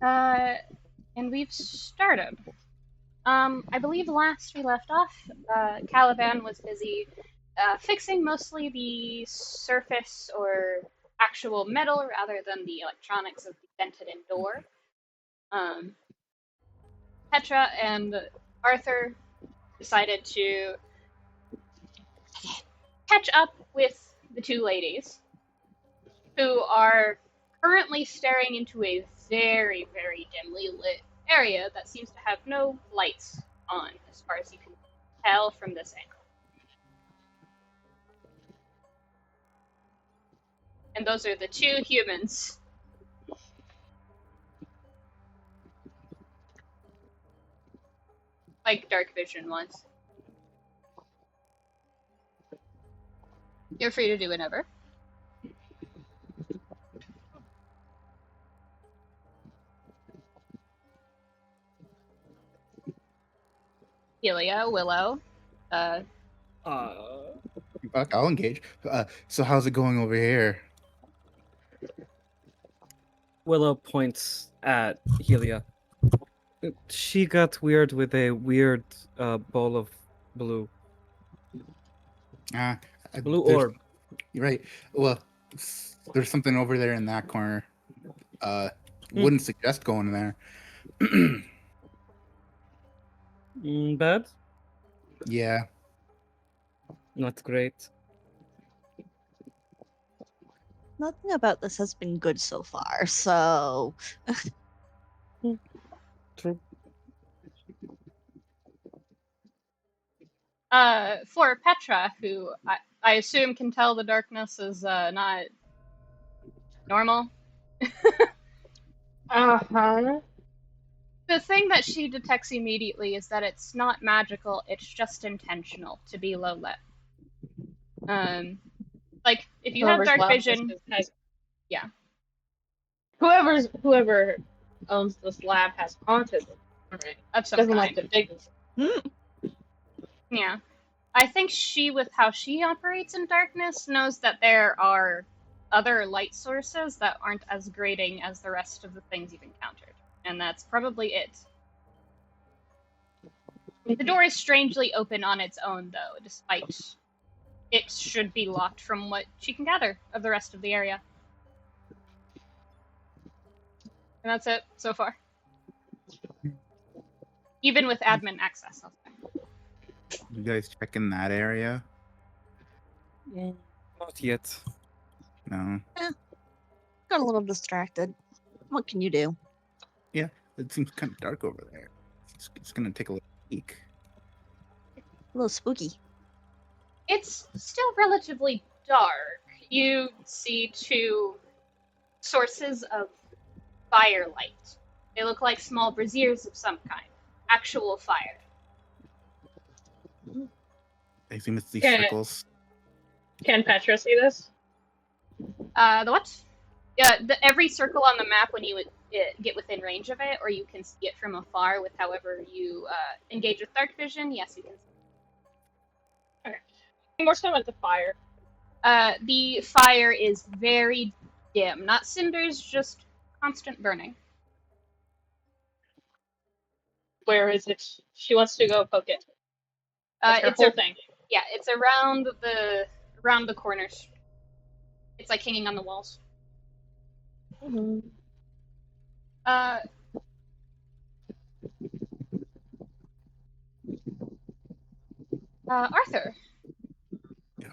Uh, and we've started. I believe last we left off, Caliban was busy fixing mostly the surface or actual metal rather than the electronics of the vented-in door. Um, Petra and Arthur decided to catch up with the two ladies who are currently staring into a very, very dimly lit area that seems to have no lights on, as far as you can tell from this angle. And those are the two humans. Like dark vision ones. You're free to do whatever. Helia, Willow. Uh, Fuck, I'll engage. So how's it going over here? Willow points at Helia. She got weird with a weird ball of blue. Blue There's- orb. You're right. Well, there's something over there in that corner. Wouldn't suggest going there. Bad? Yeah. Not great. Nothing about this has been good so far, so True. for Petra, who I assume can tell the darkness is not normal. Uh-huh. The thing that she detects immediately is that it's not magical, it's just intentional to be low lit. Like, if you have dark vision, yeah. Whoever owns this lab has autism, right? Of some Doesn't kind. like the bigness. Yeah. I think she, with how she operates in darkness, knows that there are other light sources that aren't as grating as the rest of the things you've encountered. And that's probably it. The door is strangely open on its own, though, despite it should be locked from what she can gather of the rest of the area. And that's it so far. Even with admin access. You guys checking that area? Not yet. No. got a little distracted. What can you do? Yeah, it seems kind of dark over there. It's gonna take a little peek. A little spooky. It's still relatively dark. You see two sources of firelight. They look like small braziers of some kind. Actual fire. I assume it's these Okay. circles. Can Petra see this? The what? Yeah, every circle on the map when you get within range of it, or you can see it from afar with however you engage with dark vision. Yes, you can. More so at the fire. The fire is very dim, not cinders, just constant burning. Where is it? She wants to go poke it. That's her It's whole thing. Yeah, it's around the corners. It's like hanging on the walls. Mm-hmm. Arthur. Yeah.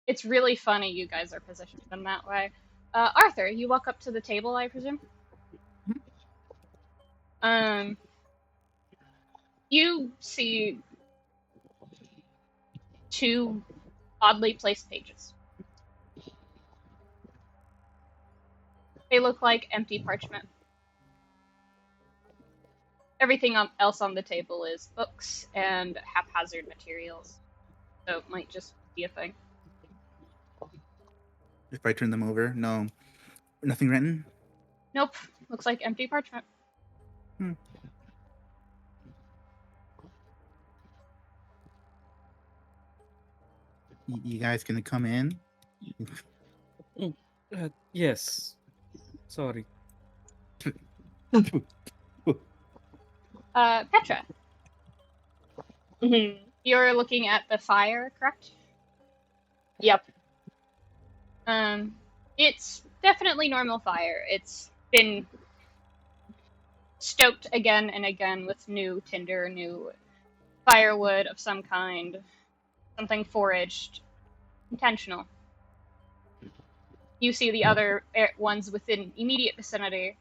It's really funny you guys are positioned in that way. Arthur, you walk up to the table, I presume? You see two oddly placed pages. They look like empty parchment. Everything else on the table is books and haphazard materials. So it might just be a thing. If I turn them over, no, nothing written. Nope. Looks like empty parchment. You guys gonna come in? Yes. Sorry. Petra, Mhm. you're looking at the fire, correct? Yep. It's definitely normal fire. It's been stoked again and again with new tinder, new firewood of some kind, something foraged, intentional. You see the other ones within immediate vicinity,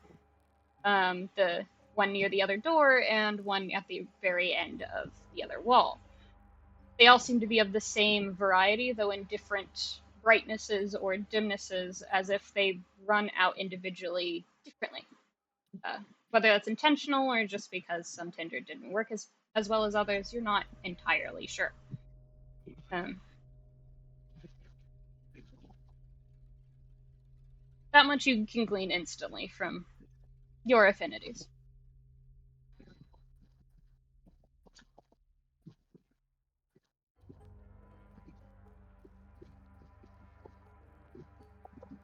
the one near the other door and one at the very end of the other wall. They all seem to be of the same variety, though in different brightnesses or dimnesses, as if they run out individually differently. Whether that's intentional or just because some tinder didn't work as well as others, you're not entirely sure. That much you can glean instantly from your affinities.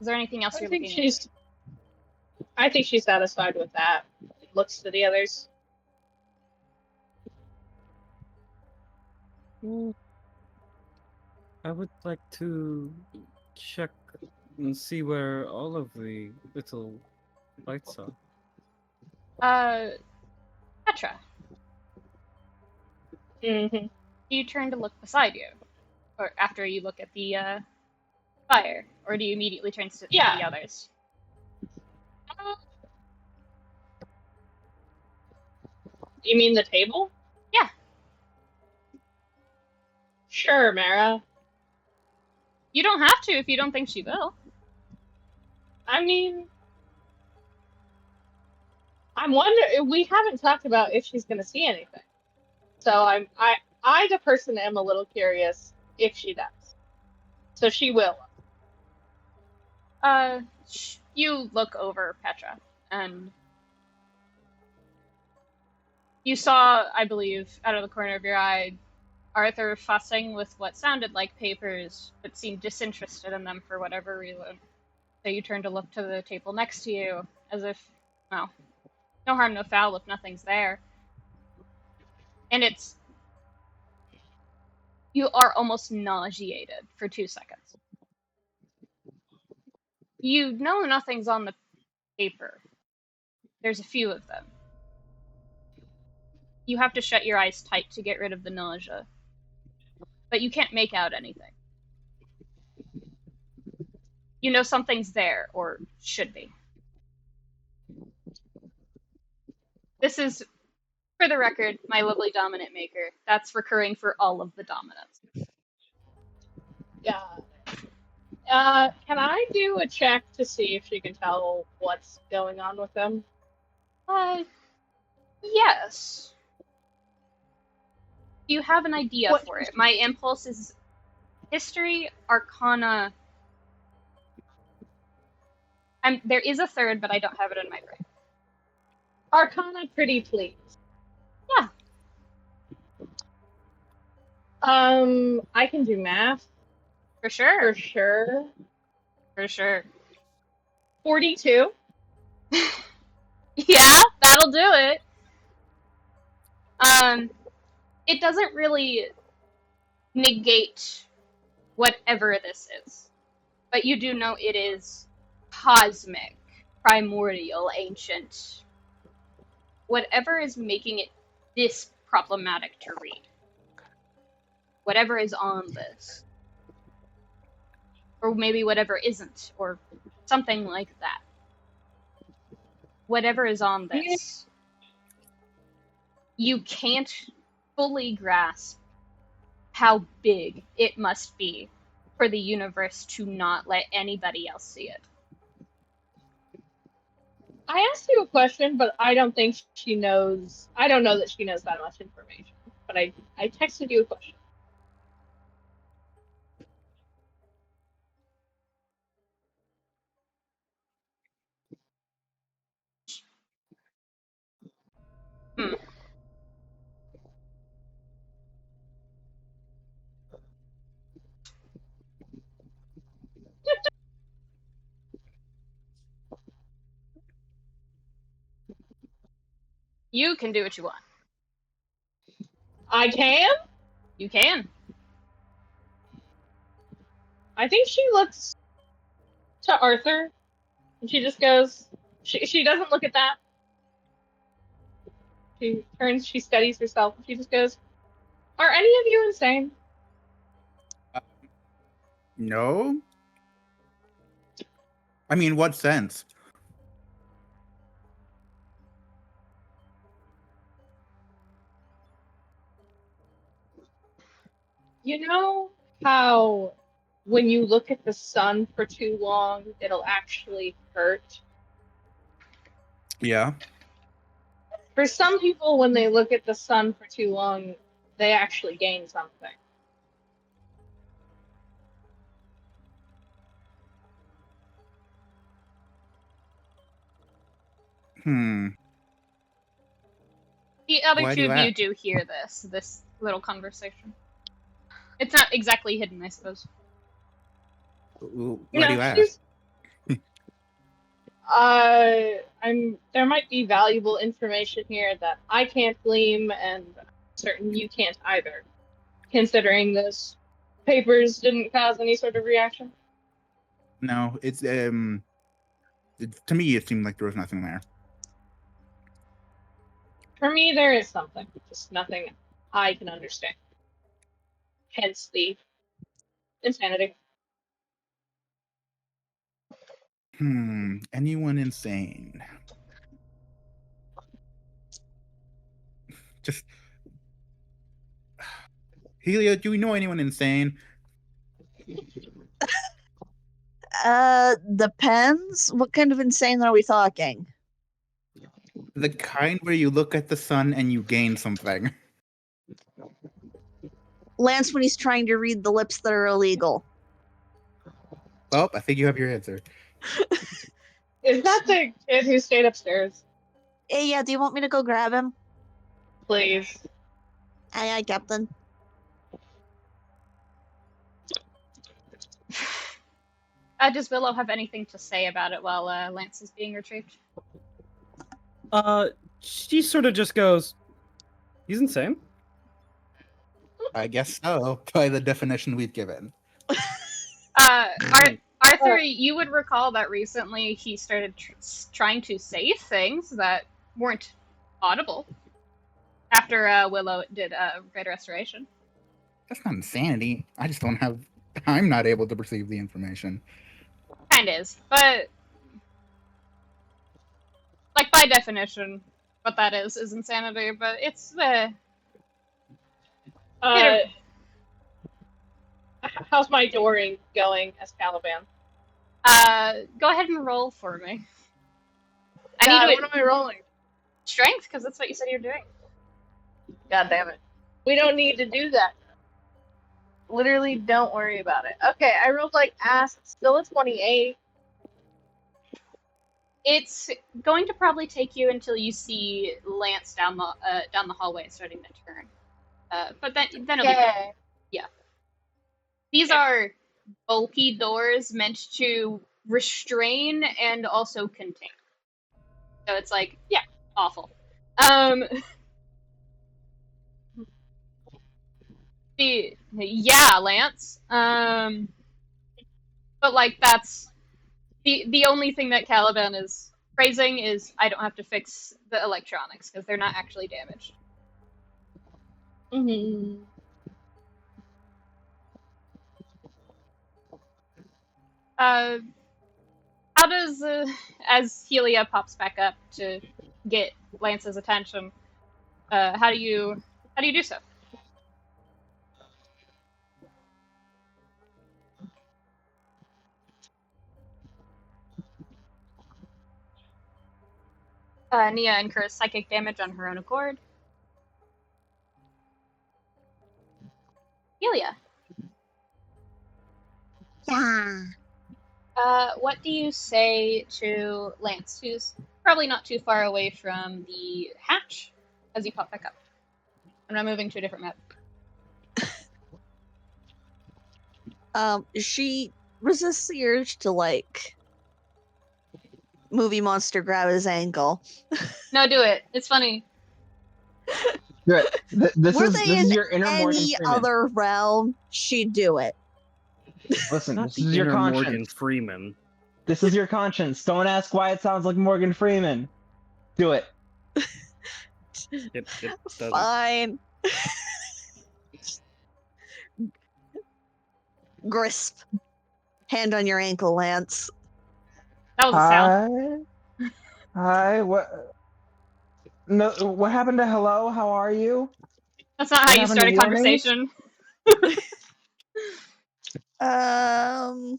Is there anything else I you're think looking she's. I think she's satisfied with that. Looks to the others. I would like to check and see where all of the little lights are. Petra, Mm-hmm. you turn to look beside you, or after you look at the fire, or do you immediately turn to Yeah. the others? You mean the table? Yeah. Sure, Mera. You don't have to if you don't think she will. I mean, I'm wondering. We haven't talked about if she's gonna see anything. So I, the person, am a little curious if she does. So she will. You look over Petra, and you saw, I believe, out of the corner of your eye, Arthur fussing with what sounded like papers, but seemed disinterested in them for whatever reason. So you turn to look to the table next to you, as if, well, no harm, no foul if nothing's there. And you are almost nauseated for 2 seconds. You know nothing's on the paper. There's a few of them. You have to shut your eyes tight to get rid of the nausea. But you can't make out anything. You know something's there, or should be. This is, for the record, my lovely dominant maker. That's recurring for all of the dominants. Yeah. Can I do a check to see if she can tell what's going on with them? Yes. You have an idea What? for it. My impulse is history, arcana. There is a third, but I don't have it in my brain. Arcana, pretty please. Yeah. I can do math. For sure. For sure. For sure. 42. Yeah, that'll do it. It doesn't really negate whatever this is, but you do know it is cosmic, primordial, ancient. Whatever is making it this problematic to read. Whatever is on this. Or maybe whatever isn't, or something like that. Whatever is on this, you can't fully grasp how big it must be for the universe to not let anybody else see it. I asked you a question, but I don't think she knows. I don't know that she knows that much information. But I texted you a question. Hmm. You can do what you want. I can? You can. I think she looks to Arthur, and she just goes, she doesn't look at that. She turns, she steadies herself, and she just goes, are any of you insane? No. I mean, what sense? You know how when you look at the sun for too long, it'll actually hurt? Yeah. For some people, when they look at the sun for too long, they actually gain something. The other Why do two you of you ask? do hear this little conversation. It's not exactly hidden, I suppose. Why do you ask? she's there might be valuable information here that I can't glean, and I'm certain you can't either, considering those papers didn't cause any sort of reaction. No, it's to me it seemed like there was nothing there. For me, there is something, just nothing I can understand. Hence the insanity. Anyone insane? Just Helia, do we know anyone insane? Depends. What kind of insane are we talking? The kind where you look at the sun and you gain something. Lance when he's trying to read the lips that are illegal. Oh, I think you have your answer. Is that the kid who stayed upstairs? Hey, yeah, do you want me to go grab him? Please. Aye, aye, Captain. Does Willow have anything to say about it while Lance is being retrieved? She sort of just goes, he's insane. I guess so, by the definition we've given. Arthur, you would recall that recently he started trying to say things that weren't audible after Willow did Great Restoration. That's not insanity. I just don't have. I'm not able to perceive the information. Kind is, but like by definition, what that is insanity. But it's How's my dooring going as Caliban? go ahead and roll for me. What am I rolling? Strength, because that's what you said you're doing. God damn it. We don't need to do that. Literally, don't worry about it. Okay, I rolled like ass. It's still a 28. It's going to probably take you until you see Lance down the hallway starting to turn. But then it'll be fine. Yeah. These are bulky doors meant to restrain and also contain. So it's like, yeah, awful. Yeah, Lance. But like that's the only thing that Caliban is praising is I don't have to fix the electronics because they're not actually damaged. Mm-hmm. How does as Helia pops back up to get Lance's attention? How do you do so? Nia incurs psychic damage on her own accord. Helia. Yeah. What do you say to Lance, who's probably not too far away from the hatch as you pop back up? I'm now moving to a different map. She resists the urge to, like, movie monster grab his ankle. No, do it. It's funny. Good. This Were is they this is in your inner Morgan any Freeman. other realm, she'd do it. Listen, Not this the is your inner Morgan conscience. Freeman. This is your conscience. Don't ask why it sounds like Morgan Freeman. Do it. It doesn't. Fine. Grisp. Hand on your ankle, Lance. That was a sound. Hi. What? No. What happened to hello? How are you? That's not how What you happened start to a warnings? conversation. I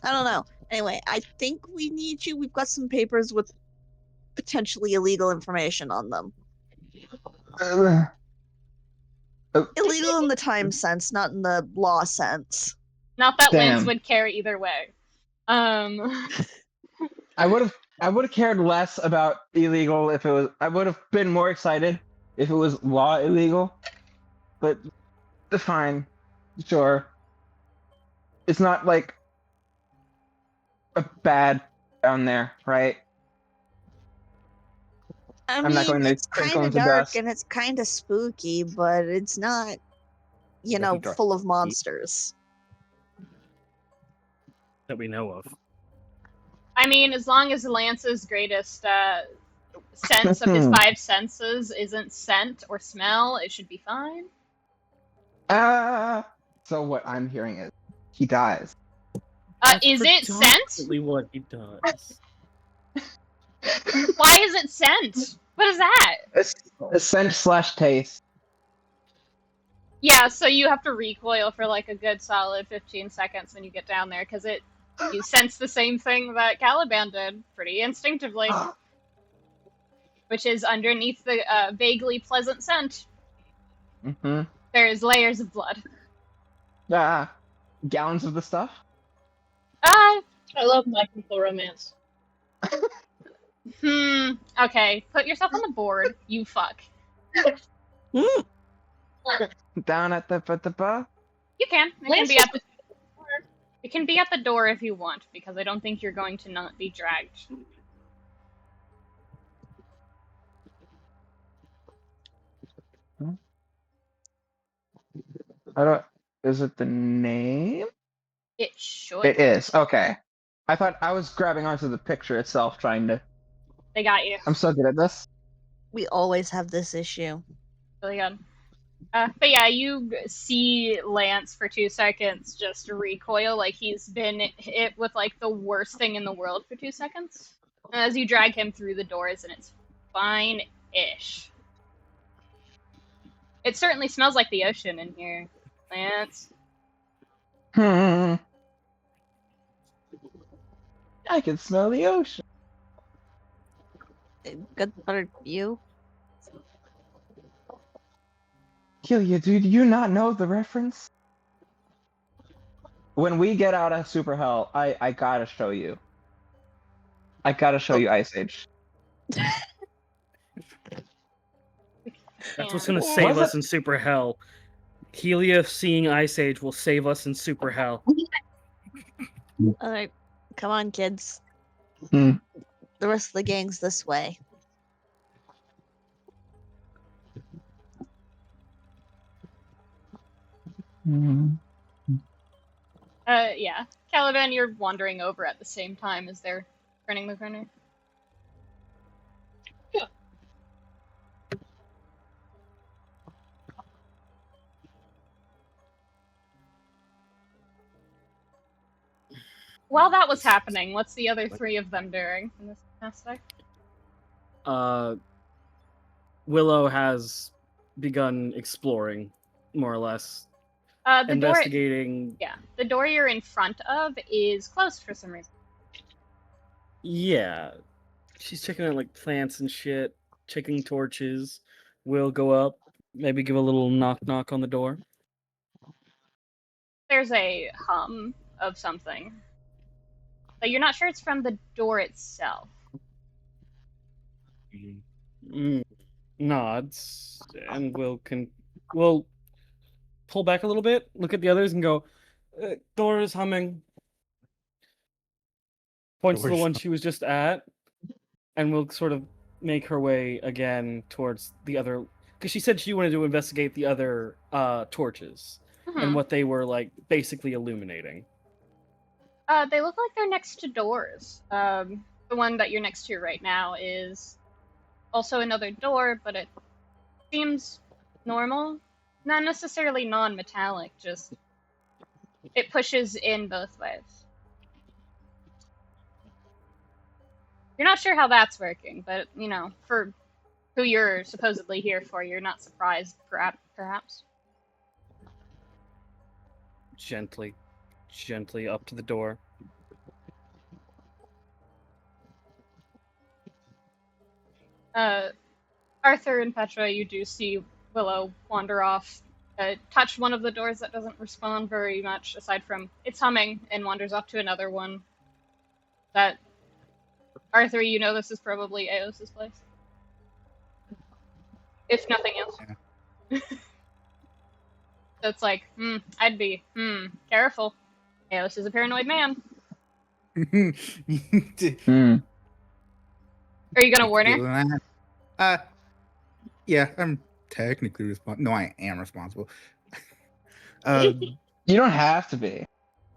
don't know. Anyway, I think we need you. We've got some papers with potentially illegal information on them. Uh, Illegal in the time sense, not in the law sense. Not that Lance Damn. would care either way. I would have cared less about illegal if it was. I would have been more excited if it was law illegal. But fine, sure. It's not like a bad down there, right? I I'm not mean, going to it's crinkle kind of into dark dust. and it's kind of spooky, but it's not, Lucky dark. full of monsters. That we know of. I mean, as long as Lance's greatest sense of his five senses isn't scent or smell, it should be fine. So what I'm hearing is he dies. Is it scent? Predominantly what he does. Why is it scent? What is that? A scent/taste. Yeah, so you have to recoil for like a good solid 15 seconds when you get down there, because you sense the same thing that Caliban did, pretty instinctively, which is underneath the vaguely pleasant scent. Mm-hmm. There's layers of blood. Gallons of the stuff. Uh, I love my people romance. okay, put yourself on the board, you fuck. Down at the bar. You can. Lance It can be at the door if you want, because I don't think you're going to not be dragged. Is it the name? It should. It is. Okay. I thought I was grabbing onto the picture itself, trying to. They got you. I'm so good at this. We always have this issue. Really good. But yeah, you see Lance for 2 seconds just recoil like he's been hit with like the worst thing in the world for 2 seconds. As you drag him through the doors, and it's fine-ish. It certainly smells like the ocean in here, Lance. I can smell the ocean. Good for you. Helia, do you not know the reference? When we get out of Super Hell, I gotta show you. I gotta show you Ice Age. That's what's gonna save us in Super Hell. Helia seeing Ice Age will save us in Super Hell. Alright, come on, kids. Hmm. The rest of the gang's this way. Yeah. Caliban, you're wandering over at the same time as they're turning the corner. Yeah. While that was happening, what's the other 3 of them doing in this aspect? Willow has begun exploring, more or less. The Investigating. door. Yeah, the door you're in front of is closed for some reason. Yeah. She's checking out like plants and shit, checking torches. We'll go up, maybe give a little knock knock on the door. There's a hum of something. But you're not sure it's from the door itself. Nods, and we'll pull back a little bit, look at the others, and go, door is humming. Points to the one she was just at, and we'll sort of make her way again towards the other, because she said she wanted to investigate the other torches and what they were like basically illuminating. They look like they're next to doors. The one that you're next to right now is also another door, but it seems normal. Not necessarily non-metallic, just it pushes in both ways. You're not sure how that's working, but, you know, for who you're supposedly here for, you're not surprised, perhaps. Gently up to the door. Arthur and Petra, you do see Willow wander off, touch one of the doors that doesn't respond very much, aside from it's humming, and wanders off to another one. That, Arthur, you know this is probably Eos's place. If nothing else. Yeah. So it's like, I'd be, careful. Eos is a paranoid man. Hmm. Are you gonna warn her? Yeah, I'm technically responsible. No, I am responsible. You don't have to be.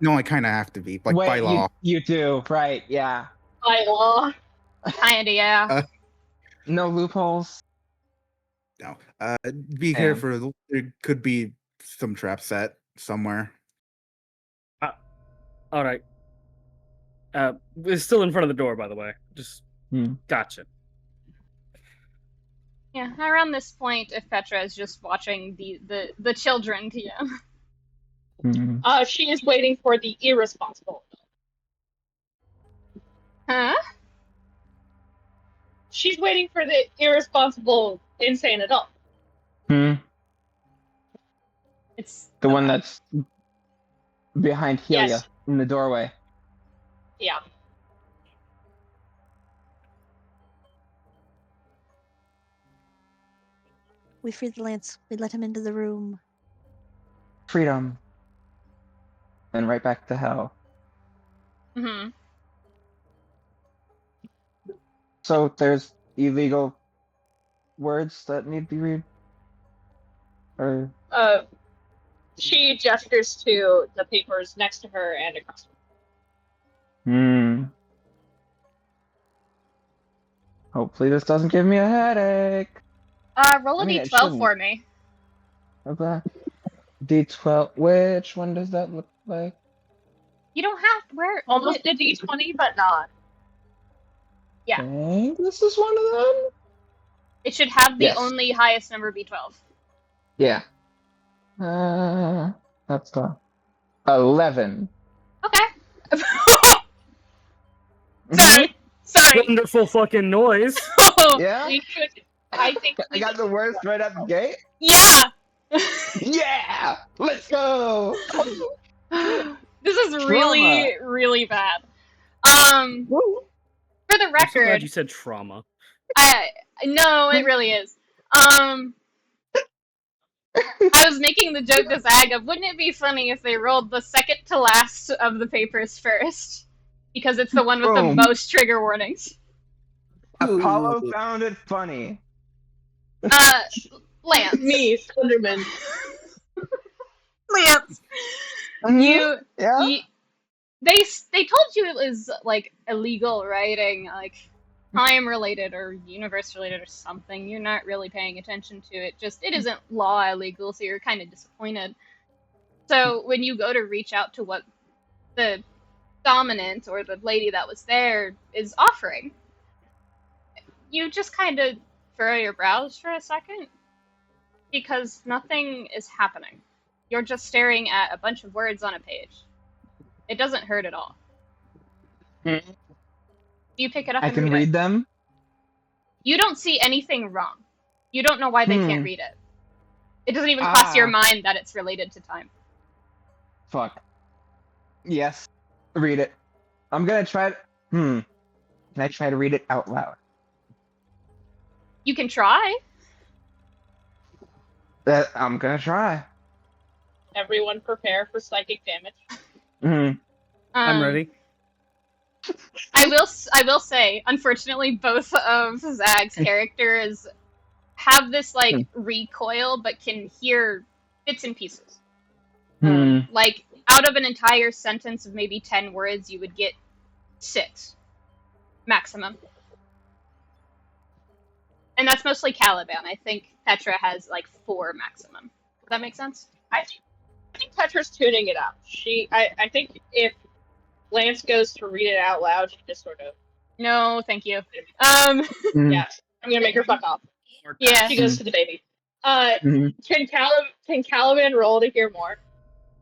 No, I kind of have to be, like, Wait, by law. You do, right? Yeah. By law. Kinda, yeah. No loopholes. No. Be Damn. careful. There could be some trap set somewhere. All right. It's still in front of the door, by the way. Just gotcha. Yeah, around this point, if Petra is just watching the children TM. She is waiting for the irresponsible. Huh? She's waiting for the irresponsible insane adult. It's The one that's behind Helia Yes. in the doorway. Yeah. We freed the lance. We let him into the room. Freedom. And right back to hell. So there's illegal words that need to be read? Or She gestures to the papers next to her and across. Hopefully this doesn't give me a headache. Roll a I mean, it d12 shouldn't. for me. Okay. D12. Which one does that look like? You don't have where Almost a d20, but not. Yeah. I think this is one of them? It should have the Yes. only highest number B12. Yeah. That's the 11. Okay. Mhm. Sorry. Wonderful fucking noise. Yeah? We should. I think. I got the worst right out the gate? Yeah. Yeah! Let's go! This is really, really bad. Woo. For the I'm so glad record, you said trauma. no, it really is. I was making the joke to Zag of, wouldn't it be funny if they rolled the second to last of the papers first? Because it's the one with Boom. the most trigger warnings. Apollo found it funny. Lance. Me, Slenderman. Lance. You, Yeah? they told you it was, like, illegal writing, like, time-related or universe-related or something. You're not really paying attention to it. Just, it isn't law illegal, so you're kind of disappointed. So, when you go to reach out to what the dominant or the lady that was there is offering, you just kind of furrow your brows for a second, because nothing is happening. You're just staring at a bunch of words on a page. It doesn't hurt at all. Hmm. You pick it up I and can read read it. them? You don't see anything wrong. You don't know why they can't read it. It doesn't even cross your mind that it's related to time. Fuck. Yes. Read it. I'm gonna try. Can I try to read it out loud? You can try. I'm gonna try. Everyone prepare for psychic damage. Hmm. I'm ready. I will say, unfortunately, both of Zag's characters have this like recoil, but can hear bits and pieces. Like out of an entire sentence of maybe 10 words, you would get 6 maximum. And that's mostly Caliban. I think Petra has like 4 maximum. Does that make sense? I think Petra's tuning it up. I think if Lance goes to read it out loud, she just sort of. No, thank you. Yeah, I'm gonna make her fuck off. Yeah. She goes to the baby. Mhm. Can Caliban roll to hear more?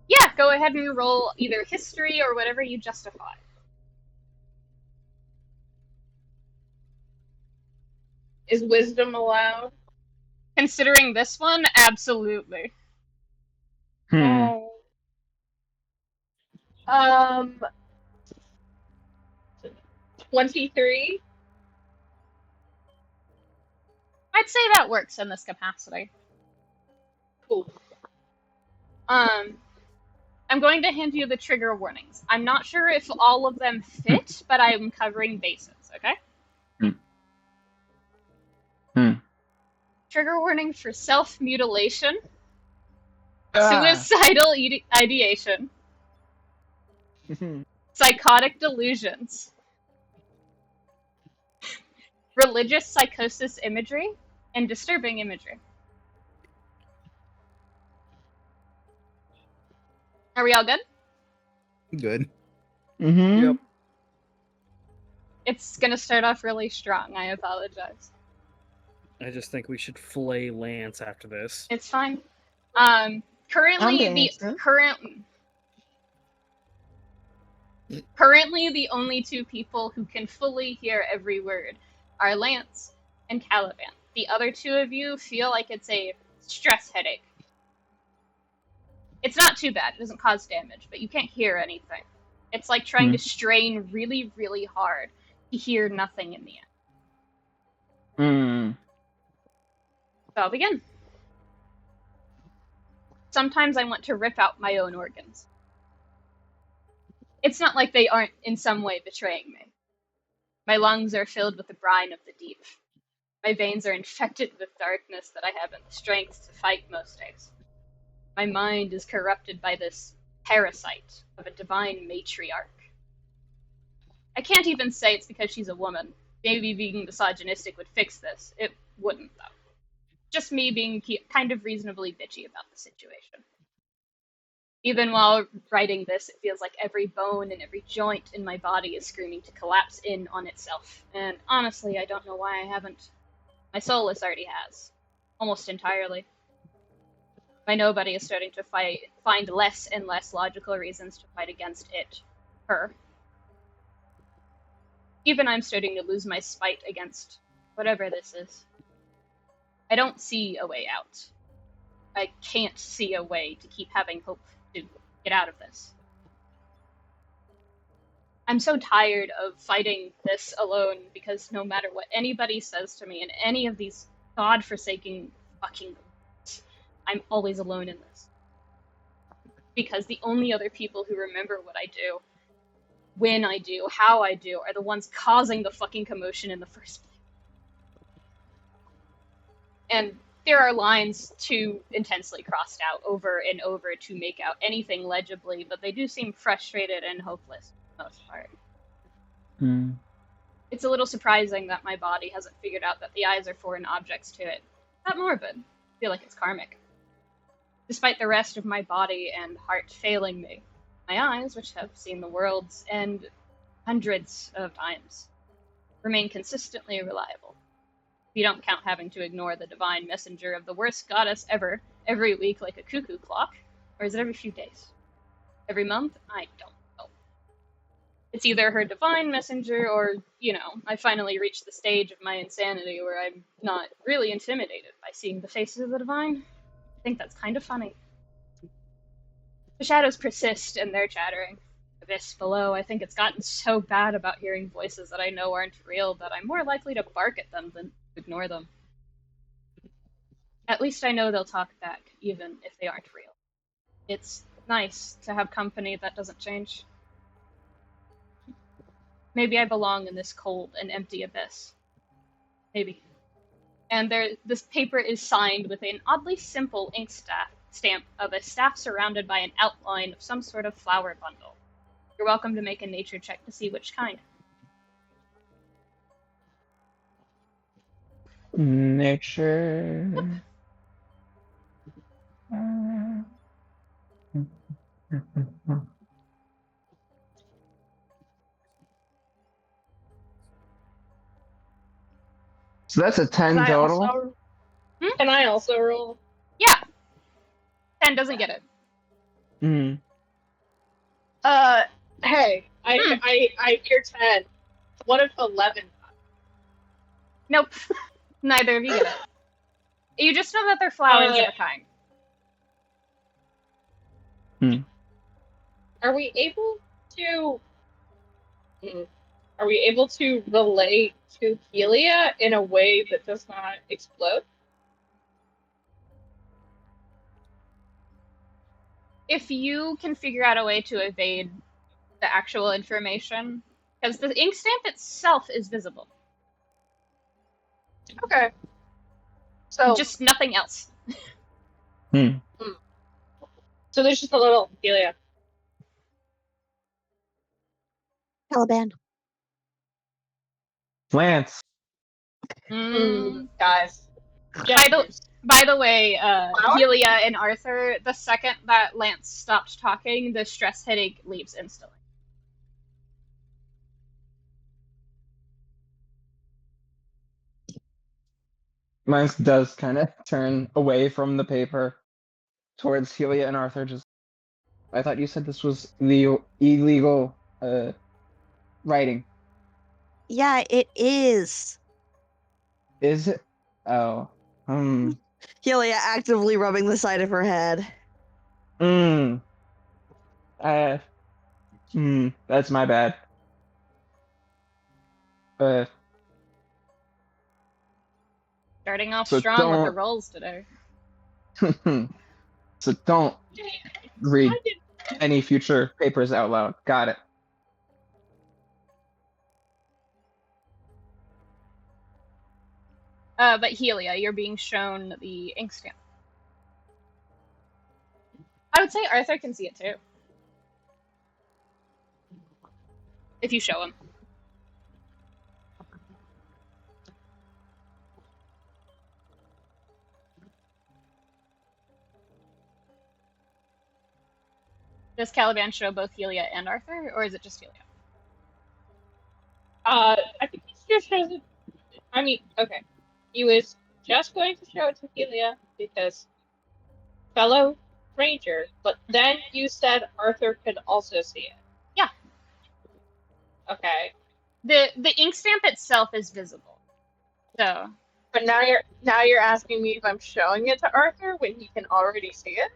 Yeah, go ahead and roll either history or whatever you justify. Is wisdom allowed? Considering this one, absolutely. Um, 23. I'd say that works in this capacity. Cool. I'm going to hand you the trigger warnings. I'm not sure if all of them fit, but I'm covering bases, okay? Trigger warning for self-mutilation, suicidal ideation, psychotic delusions, religious psychosis imagery, and disturbing imagery. Are we all good? Good. Yep. It's gonna start off really strong. I apologize. I just think we should flay Lance after this. It's fine. I'm Currently dancing. currently the only 2 people who can fully hear every word are Lance and Caliban. The other 2 of you feel like it's a stress headache. It's not too bad. It doesn't cause damage, but you can't hear anything. It's like trying to strain really, really hard to hear nothing in the end. So I'll begin. Sometimes I want to rip out my own organs. It's not like they aren't in some way betraying me. My lungs are filled with the brine of the deep. My veins are infected with darkness that I haven't the strength to fight most days. My mind is corrupted by this parasite of a divine matriarch. I can't even say it's because she's a woman. Maybe being misogynistic would fix this. It wouldn't, though. Just me being kind of reasonably bitchy about the situation. Even while writing this, it feels like every bone and every joint in my body is screaming to collapse in on itself. And honestly, I don't know why I haven't. My soulless already has. Almost entirely. My nobody is starting to find less and less logical reasons to fight against it. Her. Even I'm starting to lose my spite against whatever this is. I don't see a way out. I can't see a way to keep having hope to get out of this. I'm so tired of fighting this alone because no matter what anybody says to me in any of these godforsaken fucking ways, I'm always alone in this. Because the only other people who remember what I do, when I do, how I do, are the ones causing the fucking commotion in the first place. And there are lines too intensely crossed out over and over to make out anything legibly, but they do seem frustrated and hopeless for the most part. It's a little surprising that my body hasn't figured out that the eyes are foreign objects to it. Not morbid. I feel like it's karmic. Despite the rest of my body and heart failing me, my eyes, which have seen the world's end hundreds of times, remain consistently reliable. If you don't count having to ignore the divine messenger of the worst goddess ever, every week like a cuckoo clock, or is it every few days? Every month? I don't know. It's either her divine messenger or, I finally reached the stage of my insanity where I'm not really intimidated by seeing the faces of the divine. I think that's kind of funny. The shadows persist and they're chattering. Abyss below, I think it's gotten so bad about hearing voices that I know aren't real that I'm more likely to bark at them than to ignore them. At least I know they'll talk back, even if they aren't real. It's nice to have company that doesn't change. Maybe I belong in this cold and empty abyss. Maybe. And this paper is signed with an oddly simple ink stamp of a staff surrounded by an outline of some sort of flower bundle. You're welcome to make a nature check to see which kind. Nature. So that's a 10 total. Can I also roll? Yeah. 10 doesn't get it. Mm. Hey, I hear 10. What if 11? Nope. Neither of you get it. You just know that they're flowers of a kind. Are we able to? Are we able to relate to Helia in a way that does not explode? If you can figure out a way to evade the actual information, because the ink stamp itself is visible. Okay. So just nothing else. So there's just a little Helia. Caliban. Lance. Guys. By the way, Flower? Helia and Arthur, the second that Lance stopped talking, the stress headache leaves instantly. Mine does kind of turn away from the paper towards Helia and Arthur. Just, I thought you said this was the illegal writing. Yeah, it is. Is it? Oh. Helia actively rubbing the side of her head. That's my bad. Starting off So strong with the rolls today. So don't read any future papers out loud. Got it. But Helia, you're being shown the ink stamp. I would say Arthur can see it too. If you show him. Does Caliban show both Helia and Arthur, or is it just Helia? I think he just shows it. I mean, okay. He was just going to show it to Helia because fellow ranger, but then you said Arthur could also see it. Yeah. Okay. The ink stamp itself is visible. So. But now you're asking me if I'm showing it to Arthur when he can already see it?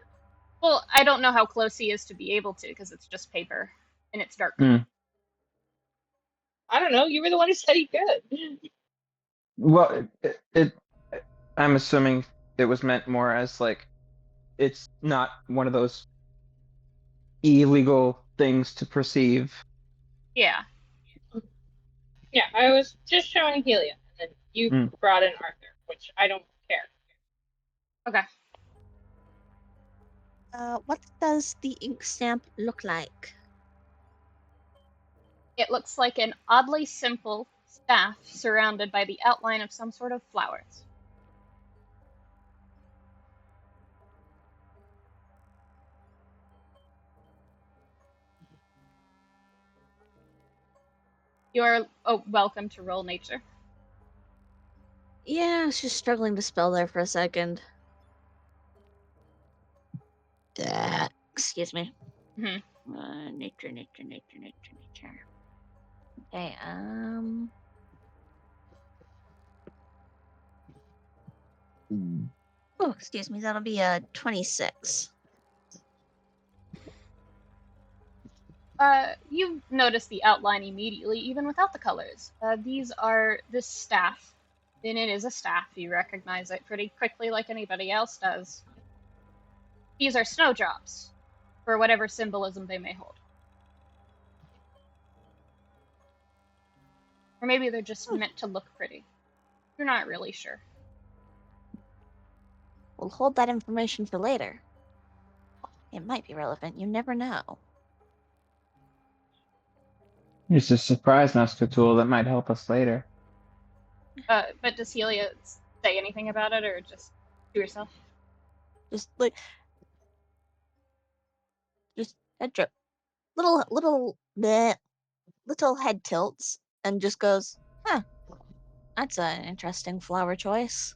Well, I don't know how close he is to be able to because it's just paper and it's dark. I don't know. You were the one who said he could. Well, I'm assuming it was meant more as like it's not one of those illegal things to perceive. Yeah. Yeah, I was just showing Helia, and then you brought in Arthur, which I don't care. Okay. What does the ink stamp look like? It looks like an oddly simple staff surrounded by the outline of some sort of flowers. You're welcome to roll nature. Yeah, I was just struggling to spell there for a second. Excuse me. Nature. Okay, Oh, excuse me, that'll be a 26. You notice the outline immediately, even without the colors. This staff, and it is a staff. You recognize it pretty quickly, like anybody else does. These are snowdrops, for whatever symbolism they may hold. Or maybe they're just meant to look pretty. You're not really sure. We'll hold that information for later. It might be relevant. You never know. It's a surprise master tool that might help us later. But does Helia say anything about it, or just to herself? Just head trip. Little head tilts and just goes, huh, that's an interesting flower choice.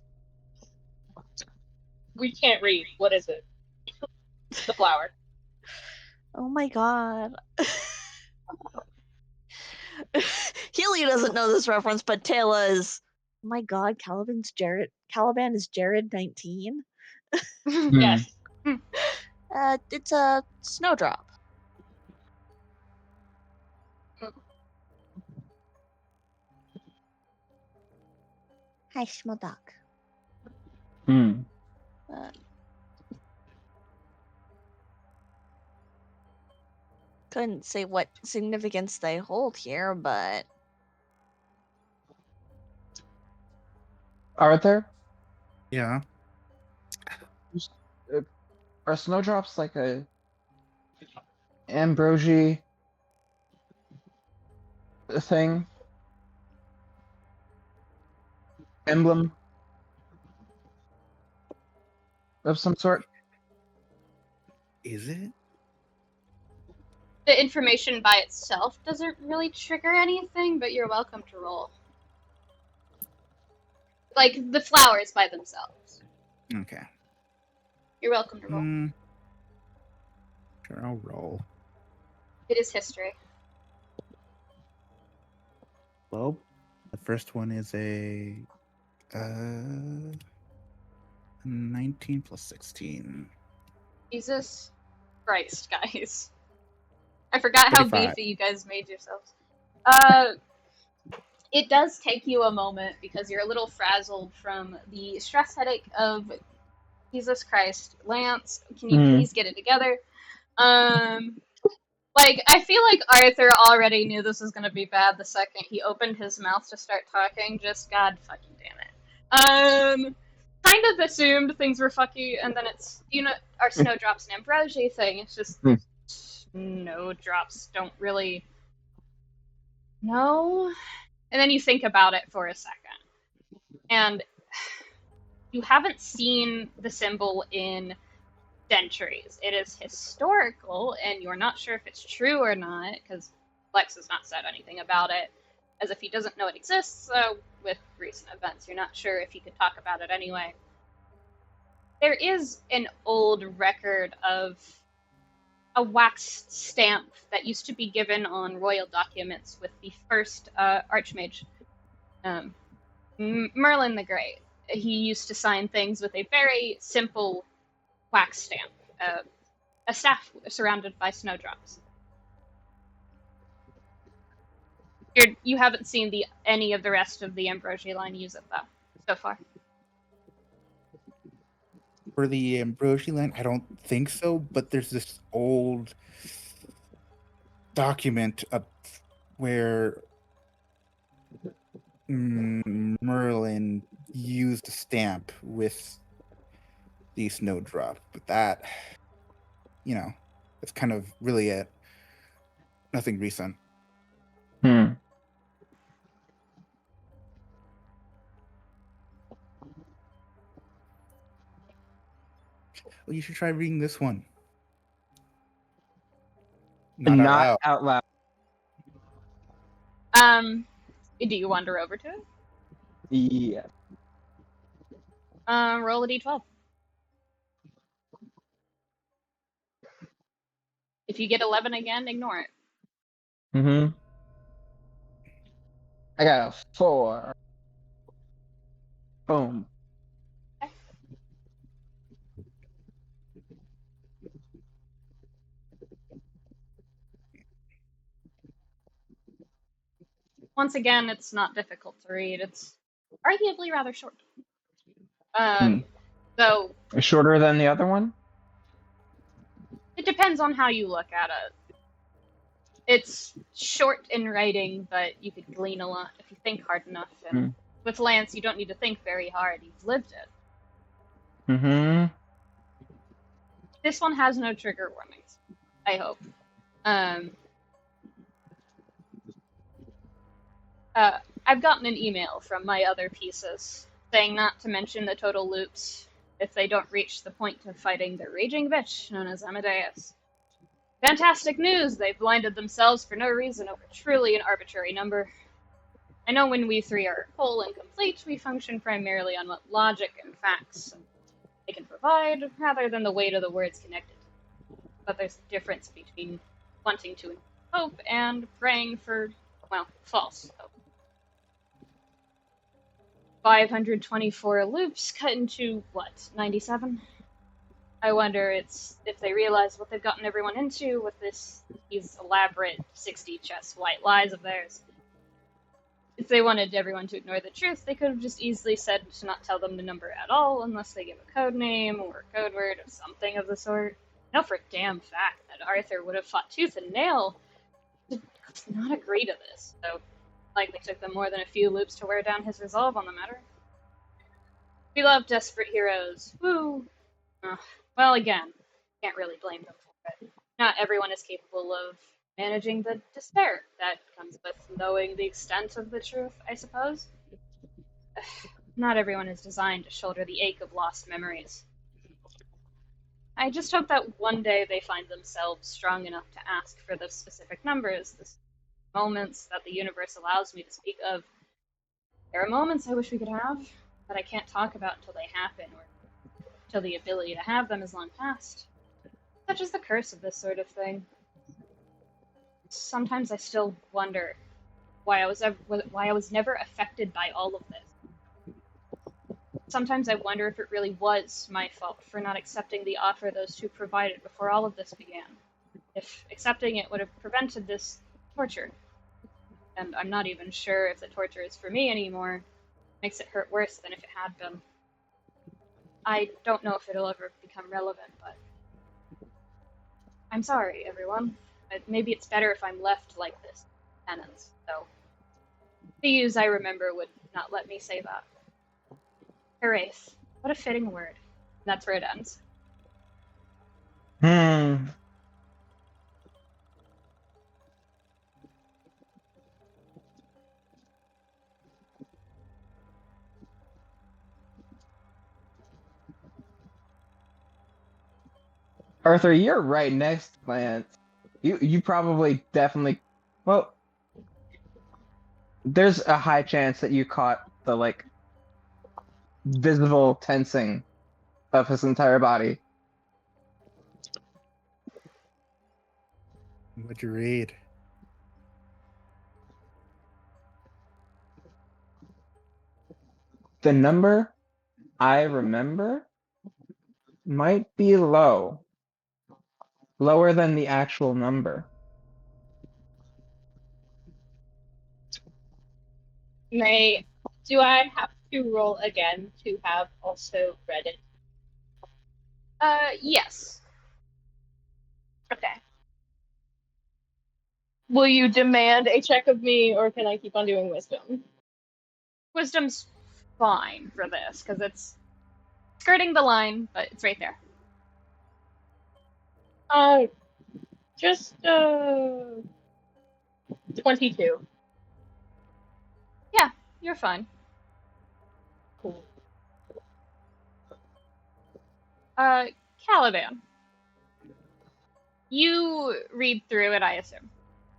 We can't read. What is it? The flower. Oh my god. Helia doesn't know this reference, but Tala is, oh my god, Caliban is Jared 19. Yes. It's a snowdrop. Hi, Schmodoc. Hmm. Couldn't say what significance they hold here, but Arthur, Yeah. are snowdrops like a ambrosia thing? Emblem of some sort? Is it? The information by itself doesn't really trigger anything, but you're welcome to roll. Like, the flowers by themselves. Okay. You're welcome to roll. Sure, I'll roll. It is history. Well, the first one is a 19 plus 16. Jesus Christ, guys. I forgot how 35. beefy you guys made yourselves. It does take you a moment because you're a little frazzled from the stress headache of Jesus Christ. Lance, can you please get it together? Like, I feel like Arthur already knew this was gonna be bad the second he opened his mouth to start talking. Just god fucking damn it. Kind of assumed things were fucky, and then it's, our snowdrops and ambrosia thing. It's just snowdrops don't really know. And then you think about it for a second. And you haven't seen the symbol in centuries. It is historical, and you're not sure if it's true or not, because Lex has not said anything about it, as if he doesn't know it exists, so with recent events, you're not sure if he could talk about it anyway. There is an old record of a wax stamp that used to be given on royal documents with the first Archmage, Merlin the Great. He used to sign things with a very simple wax stamp, a staff surrounded by snowdrops. You haven't seen any of the rest of the Ambrosia line use it, though, so far. For the ambrosia line, I don't think so, but there's this old document where Merlin used a stamp with the snowdrop, but that, it's kind of really it. Nothing recent. Well, you should try reading this one. Not out loud. Do you wander over to it? Yeah. Roll a d12. If you get 11 again, ignore it. I got a 4. Boom. Okay. Once again, it's not difficult to read. It's arguably rather short. So Shorter than the other one? it depends on how you look at it. It's short in writing, but you could glean a lot if you think hard enough. And with Lance, you don't need to think very hard. You've lived it. Mm-hmm. This one has no trigger warnings, I hope. I've gotten an email from my other pieces saying not to mention the total loops if they don't reach the point of fighting the raging bitch known as Amadeus. Fantastic news! They've blinded themselves for no reason over truly an arbitrary number. I know when we three are whole and complete, we function primarily on what logic and facts they can provide, rather than the weight of the words connected. But there's a difference between wanting to hope and praying for, well, false hope. 524 loops cut into, what, 97? I wonder if they realize what they've gotten everyone into with these elaborate 60 chess white lies of theirs. If they wanted everyone to ignore the truth, they could have just easily said to not tell them the number at all unless they give a code name or a code word or something of the sort. I know for a damn fact that Arthur would have fought tooth and nail to not agree to this, so likely took them more than a few loops to wear down his resolve on the matter. We love desperate heroes. Woo! Well, again, can't really blame them for it. Not everyone is capable of managing the despair that comes with knowing the extent of the truth, I suppose. Not everyone is designed to shoulder the ache of lost memories. I just hope that one day they find themselves strong enough to ask for the specific numbers, the moments that the universe allows me to speak of. There are moments I wish we could have, that I can't talk about until they happen, or till the ability to have them is long past. Such is the curse of this sort of thing. Sometimes I still wonder why I was never affected by all of this. Sometimes I wonder if it really was my fault for not accepting the offer those two provided before all of this began. If accepting it would have prevented this torture. And I'm not even sure if the torture is for me anymore. Makes it hurt worse than if it had been. I don't know if it'll ever become relevant, but I'm sorry, everyone. Maybe it's better if I'm left like this, penance, though. The use I remember would not let me say that. Erase. What a fitting word. That's where it ends. Arthur, you're right next to Lance. You probably definitely, well, there's a high chance that you caught the like visible tensing of his entire body. What'd you read? The number I remember might be lower than the actual number. Do I have to roll again to have also read it? Yes. Okay. Will you demand a check of me, or can I keep on doing wisdom? Wisdom's fine for this, because it's skirting the line, but it's right there. Just 22. Yeah, you're fine. Cool. Caliban. You read through it, I assume.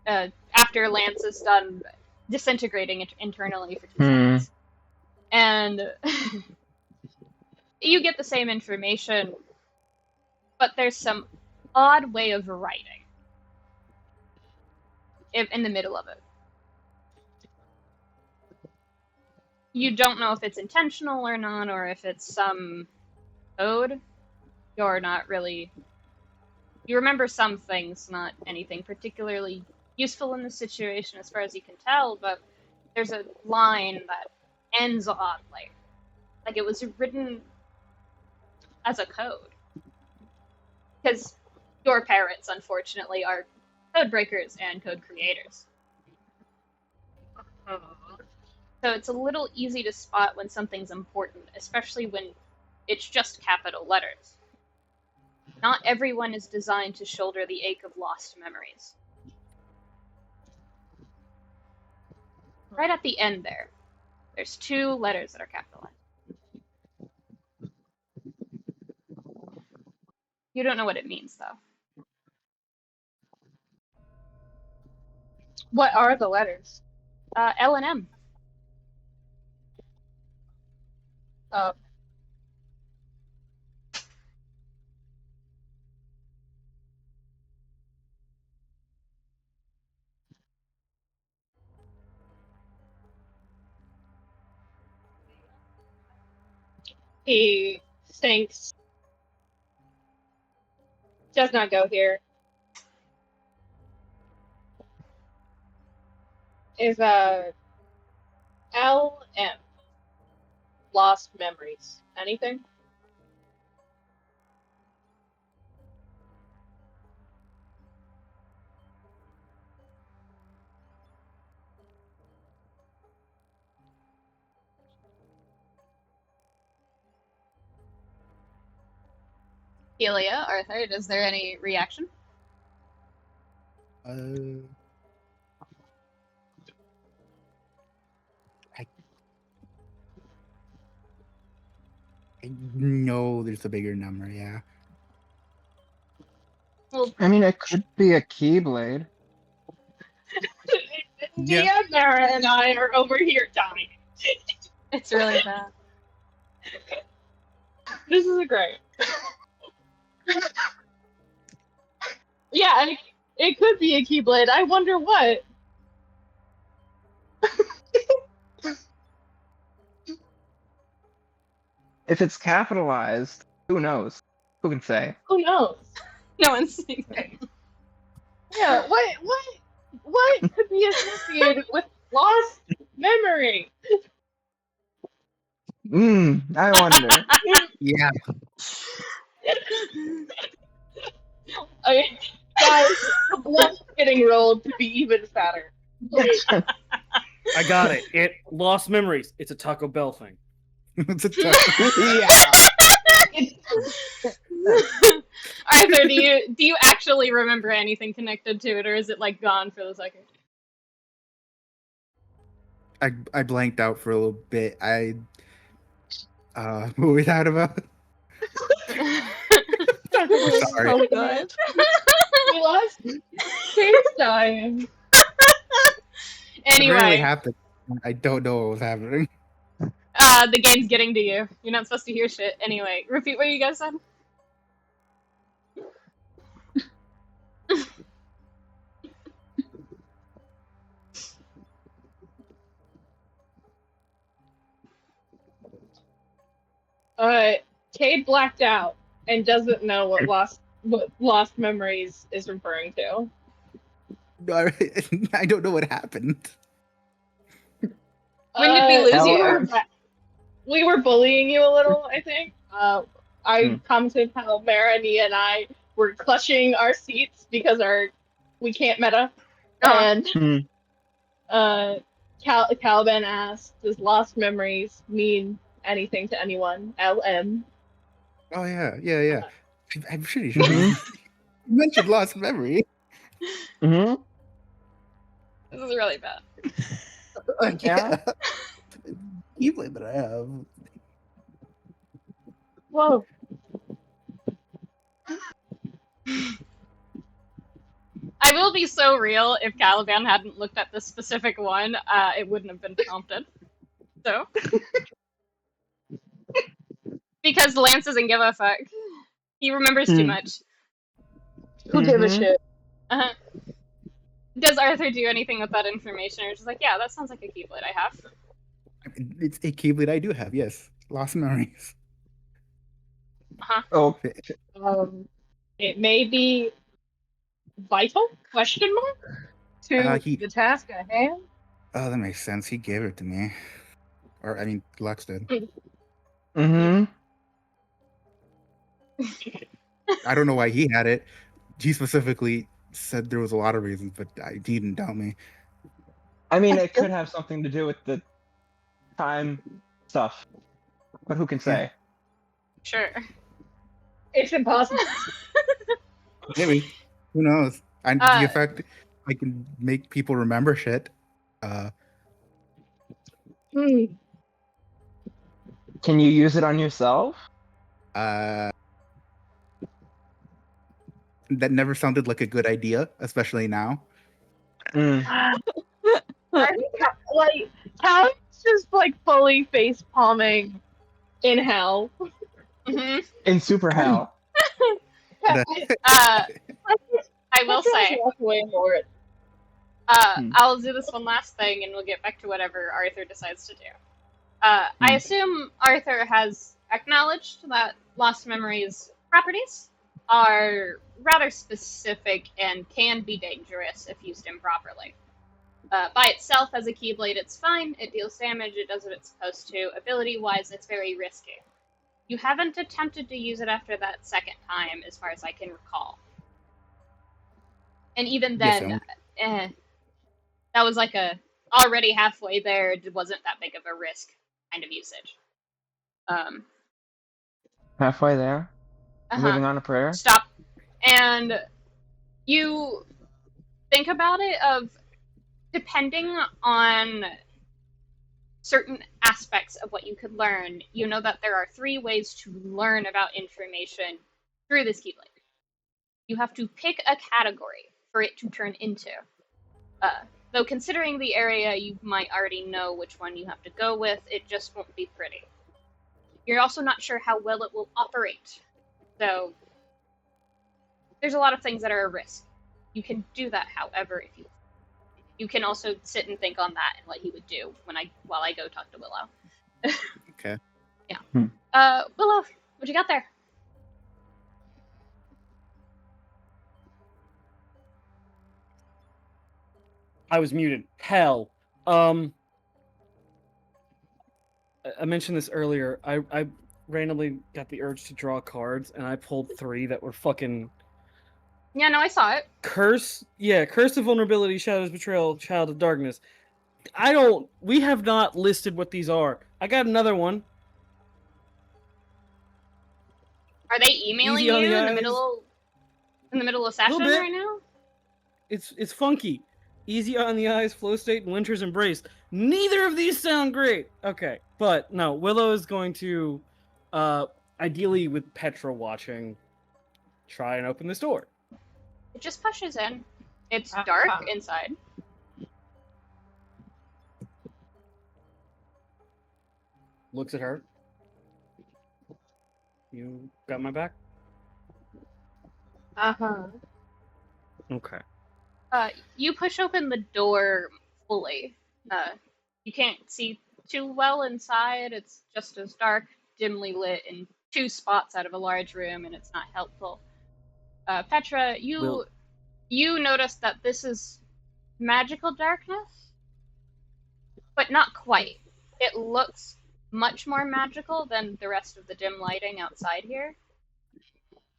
After Lance is done disintegrating it internally for 2 seconds. And you get the same information, but there's some odd way of writing in the middle of it. You don't know if it's intentional or not, or if it's some code. You're not really... You remember some things, not anything particularly useful in the situation as far as you can tell, but there's a line that ends oddly. Like it was written as a code. Because your parents, unfortunately, are code breakers and code creators. So it's a little easy to spot when something's important, especially when it's just capital letters. Not everyone is designed to shoulder the ache of lost memories. Right at the end there's 2 letters that are capitalized. You don't know what it means, though. What are the letters? L and M. Oh. He thinks. Does not go here. Is LM. Lost memories. Anything? Helia, Arthur, is there any reaction? I know there's a bigger number, yeah. Well, I mean, it could be a keyblade. Yeah. Mera and I are over here dying. it's really bad. This is great. Yeah, it could be a keyblade. I wonder what. If it's capitalized, who knows? Who can say? Who knows? No one's seen it. Yeah, what could be associated with lost memory? I wonder. Yeah. Okay, guys, the blood's getting rolled to be even fatter. I got it. It lost memories. It's a Taco Bell thing. It's a tough. Yeah. Arthur, do you actually remember anything connected to it, or is it like gone for the second? I blanked out for a little bit. What were we talking about? Sorry. Oh, good. We lost Kate's dying. It really Anyway, happened. I don't know what was happening. the game's getting to you. You're not supposed to hear shit. Anyway, repeat what you guys said. Cade blacked out and doesn't know what lost memories is referring to. No, I don't know what happened. When did we lose you? We were bullying you a little, I think. I come to tell Mera, Nia, and I were clutching our seats because we can't meta. And Caliban asked, "Does lost memories mean anything to anyone?" LM. Oh yeah. I'm sure you mentioned lost memory. Mm-hmm. This is really bad. Yeah. Keyblade that I have. Whoa. I will be so real. If Caliban hadn't looked at this specific one, it wouldn't have been prompted. So, because Lance doesn't give a fuck. He remembers too much. Who give a shit? Uh-huh. Does Arthur do anything with that information, or just like, yeah, that sounds like a keyblade I have? It's a keyblade I do have. Yes, lost memories. Oh, It may be vital? Question mark? To the task at hand? Oh, that makes sense. He gave it to me, or I mean, Lux did. mm-hmm. I don't know why he had it. He specifically said there was a lot of reasons, but he didn't tell me. I mean, it could have something to do with the time stuff, but who can say? Sure. It's impossible. Maybe. Who knows? And Uh, the effect I can make people remember shit. Hmm. Can you use it on yourself? That never sounded like a good idea, especially now. Mm. I think like Cal's just like fully face palming in hell. mhm. In super hell. Uh, I will say, Walk away for it. I'll do this one last thing, and we'll get back to whatever Arthur decides to do. I assume Arthur has acknowledged that Lost Memories properties are rather specific and can be dangerous if used improperly. By itself, as a Keyblade, it's fine. It deals damage. It does what it's supposed to. Ability-wise, it's very risky. You haven't attempted to use it after that second time, as far as I can recall. And even Yes, then, that was like a already halfway there. It wasn't that big of a risk kind of usage. Halfway there? Uh-huh. Living on a prayer? Stop. And you think about it of depending on certain aspects of what you could learn, you know that there are 3 ways to learn about information through this Keyblade. You have to pick a category for it to turn into. Though considering the area, you might already know which one you have to go with, it just won't be pretty. You're also not sure how well it will operate. So there's a lot of things that are a risk. You can do that, however, if you can also sit and think on that and what he would do while I go talk to Willow. Okay. Yeah. Hmm. Willow, what you got there? I was muted. Hell. I mentioned this earlier. I randomly got the urge to draw cards, and I pulled 3 that were fucking Yeah, no, I saw it. curse. Yeah, curse of vulnerability, shadows, betrayal, child of darkness. We have not listed what these are. I got another one. Are they emailing Easy on you the in the eyes. middle of session bit. right now? It's funky. Easy on the eyes, flow state, and winter's embrace. Neither of these sound great. Okay, but no, Willow is going to, ideally with Petra watching, try and open this door. It just pushes in. It's dark inside. Looks at her. You got my back? Uh-huh. Okay. You push open the door fully. You can't see too well inside. It's just as dark, dimly lit in 2 spots out of a large room, and it's not helpful. Petra, you notice that this is magical darkness, but not quite. It looks much more magical than the rest of the dim lighting outside here.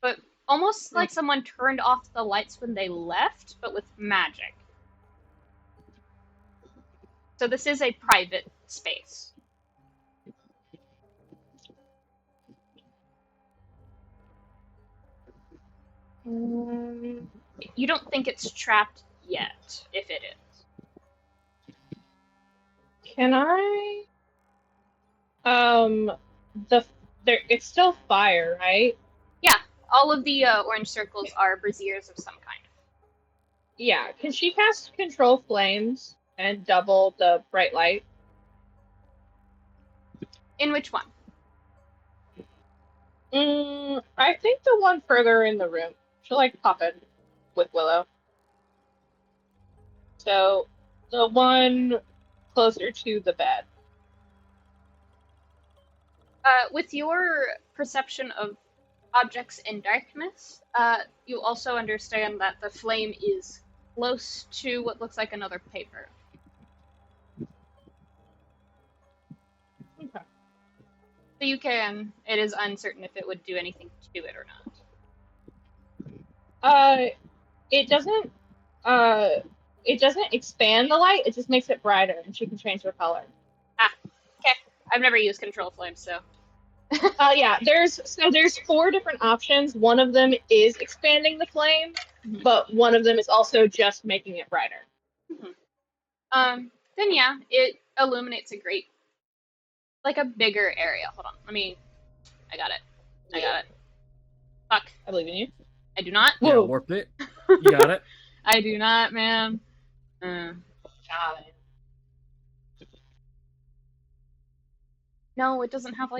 But almost like someone turned off the lights when they left, but with magic. So this is a private space. You don't think it's trapped yet, if it is. Can I? It's still fire, right? Yeah, all of the orange circles are braziers of some kind. Yeah. Can she cast control flames and double the bright light? In which one? I think the one further in the room. She'll like pop in with Willow. So the one closer to the bed. With your perception of objects in darkness, you also understand that the flame is close to what looks like another paper. Okay. So you can. It is uncertain if it would do anything to it or not. it doesn't uh it doesn't expand the light, it just makes it brighter and she can change the color. Okay. I've never used control flames, so. Yeah, there's 4 different options. One of them is expanding the flame, Mhm. but one of them is also just making it brighter. Then yeah, it illuminates a bigger area. Hold on. I got it. Fuck. I believe in you. I do not. Yeah, Whoa. warped it. You got it. I do not, man. God. No, it doesn't have an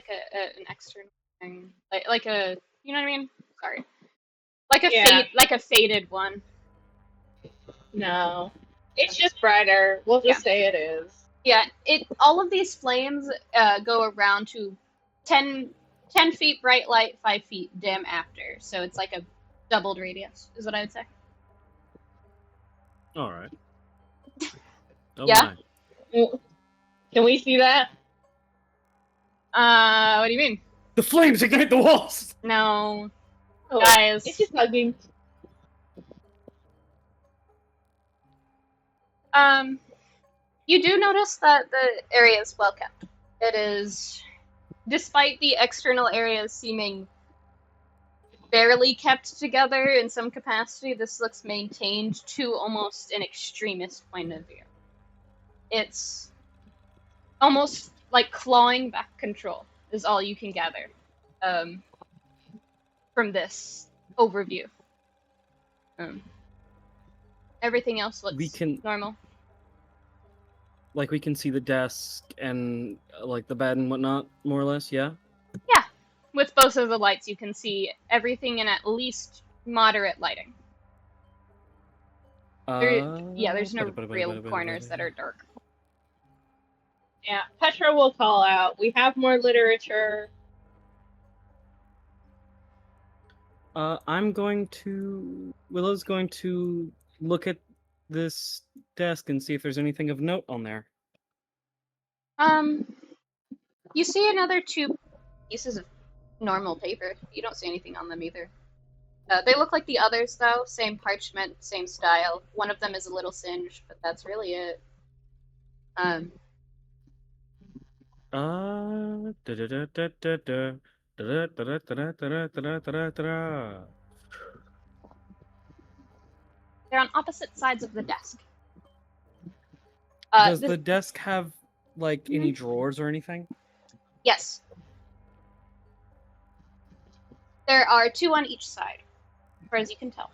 external thing. Like a, you know what I mean? Sorry. Yeah. Like a faded one. No. It's just brighter. We'll just say it is. Yeah, all of these flames go around to 10 feet bright light, 5 feet dim after. So it's like a doubled radius, is what I would say. All right. Oh Yeah? my. Can we see that? What do you mean? The flames ignite the walls. No, Oh, guys. it's just hugging. You do notice that the area is well kept. It is, despite the external areas seeming barely kept together in some capacity, this looks maintained to almost an extremist point of view. It's almost like clawing back control is all you can gather from this overview. Everything else looks normal. Like we can see the desk and like the bed and whatnot, more or less. Yeah. Yeah, with both of the lights, you can see everything in at least moderate lighting. There's no real corners that are dark. Yeah, Petra will call out. We have more literature. Willow's going to look at this desk and see if there's anything of note on there. You see another 2 pieces of normal paper. You don't see anything on them either. They look like the others, though. Same parchment, same style. One of them is a little singed, but that's really it. They're on opposite sides of the desk. Does the desk have like any drawers or anything? Yes. There are 2 on each side, as far as you can tell.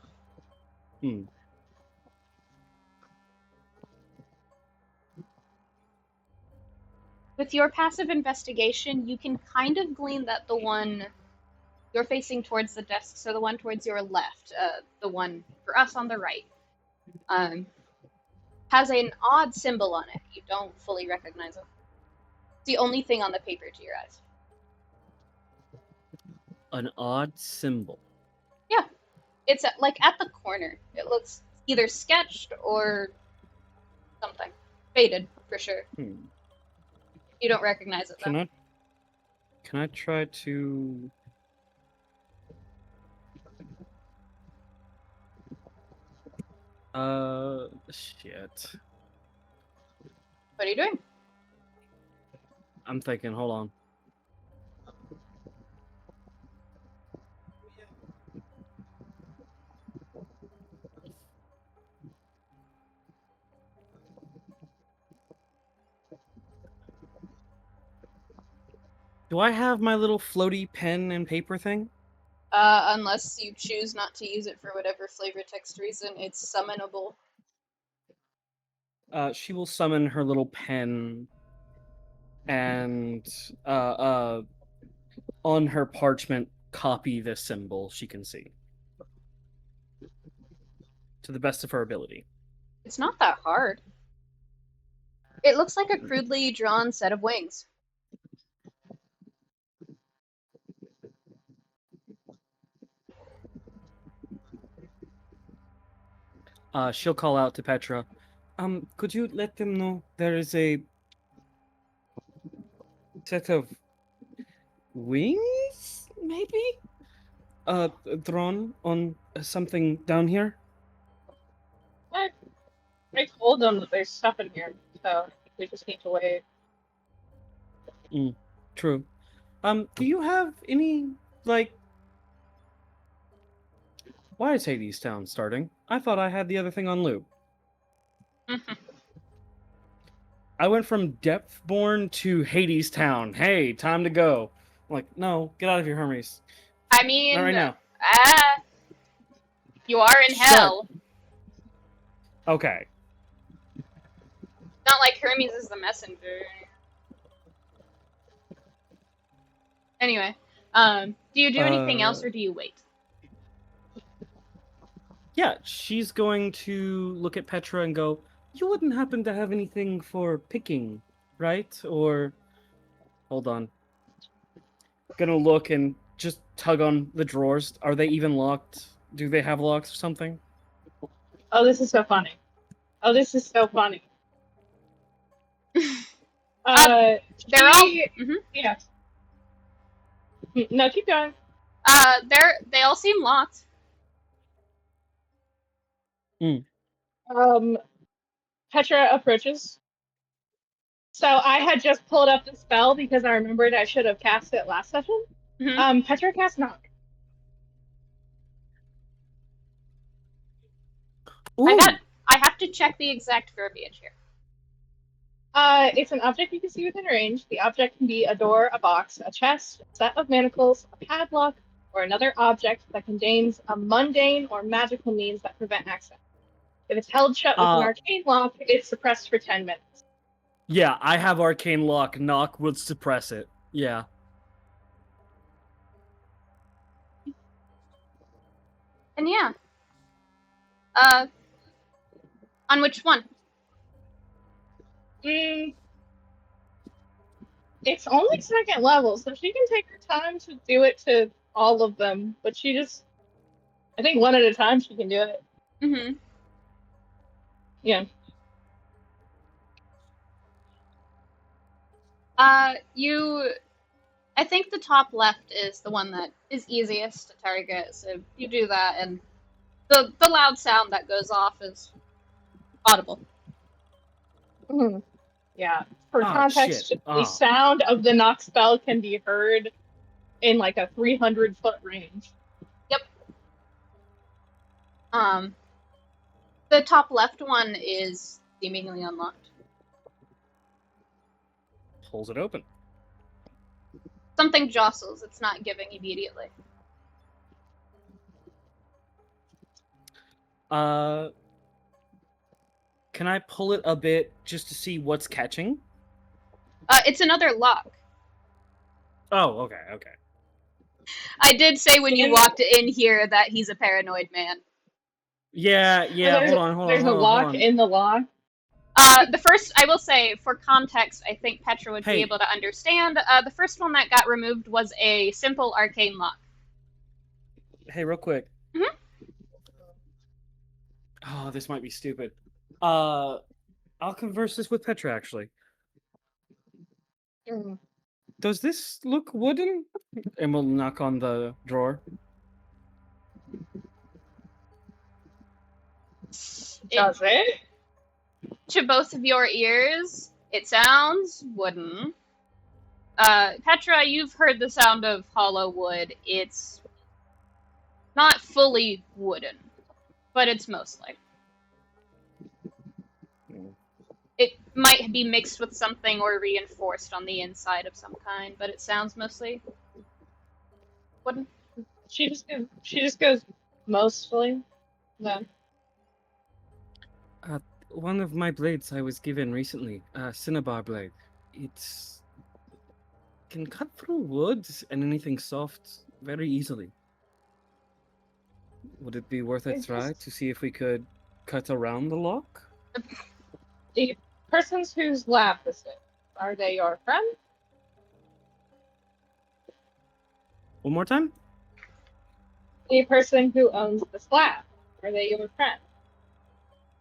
With your passive investigation, you can kind of glean that the one you're facing towards the desk, so the one towards your left, the one for us on the right, has an odd symbol on it. You don't fully recognize it. It's the only thing on the paper to your eyes. An odd symbol. Yeah. It's at the corner. It looks either sketched or something. Faded, for sure. You don't recognize it, though. Can I try to... shit. What are you doing? I'm thinking, hold on. Do I have my little floaty pen and paper thing? Unless you choose not to use it for whatever flavor text reason, it's summonable. She will summon her little pen and on her parchment copy this symbol she can see. To the best of her ability. It's not that hard. It looks like a crudely drawn set of wings. She'll call out to Petra. Could you let them know there is a set of wings, maybe? Drawn on something down here? I told them that there's stuff in here, so we just need to wait. True. Do you have any, like... Why is Hades Town starting? I thought I had the other thing on loop. I went from Depthborn to Hades Town. Hey, time to go. I'm like, no, get out of here, Hermes. I mean, Not right now. You are in Shut. hell. Okay. Not like Hermes is the messenger. Anyway, do you do anything else or do you wait? Yeah, she's going to look at Petra and go, you wouldn't happen to have anything for picking, right? Or, hold on. Gonna look and just tug on the drawers. Are they even locked? Do they have locks or something? Oh, this is so funny. Oh, this is so funny. They're all. Yeah. No, keep going. They all seem locked. Petra approaches. So I had just pulled up the spell because I remembered I should have cast it last session. Petra cast knock. Ooh. I have to check the exact verbiage here. It's an object you can see within range. The object can be a door, a box, a chest, a set of manacles, a padlock, or another object that contains a mundane or magical means that prevent access. If it's held shut with an arcane lock, it's suppressed for 10 minutes. Yeah, I have arcane lock. Knock would suppress it. Yeah. And yeah. On which one? It's only second level, so she can take her time to do it to all of them. But she just, I think one at a time she can do it. Yeah. I think the top left is the one that is easiest to target, so you do that, and the loud sound that goes off is audible. Yeah. For context, the sound of the knock spell can be heard in like a 300-foot range. Yep. The top left one is seemingly unlocked. Pulls it open. Something jostles. It's not giving immediately. Can I pull it a bit just to see what's catching? It's another lock. Oh, okay. I did say when you walked in here that he's a paranoid man. Yeah, hold on. There's a lock in the lock. The first, I will say, for context, I think Petra would be able to understand. The first one that got removed was a simple arcane lock. Hey, real quick. Oh, this might be stupid. I'll converse this with Petra, actually. Does this look wooden? And we'll knock on the drawer. Does it? To both of your ears, it sounds wooden. Petra, you've heard the sound of hollow wood. It's not fully wooden, but it's mostly. It might be mixed with something or reinforced on the inside of some kind, but it sounds mostly wooden. She just goes mostly. No. One of my blades I was given recently, cinnabar blade. It's can cut through wood and anything soft very easily. Would it be worth a try to see if we could cut around the lock? The persons whose lab this is, are they your friend? One more time? The person who owns the slab, are they your friend?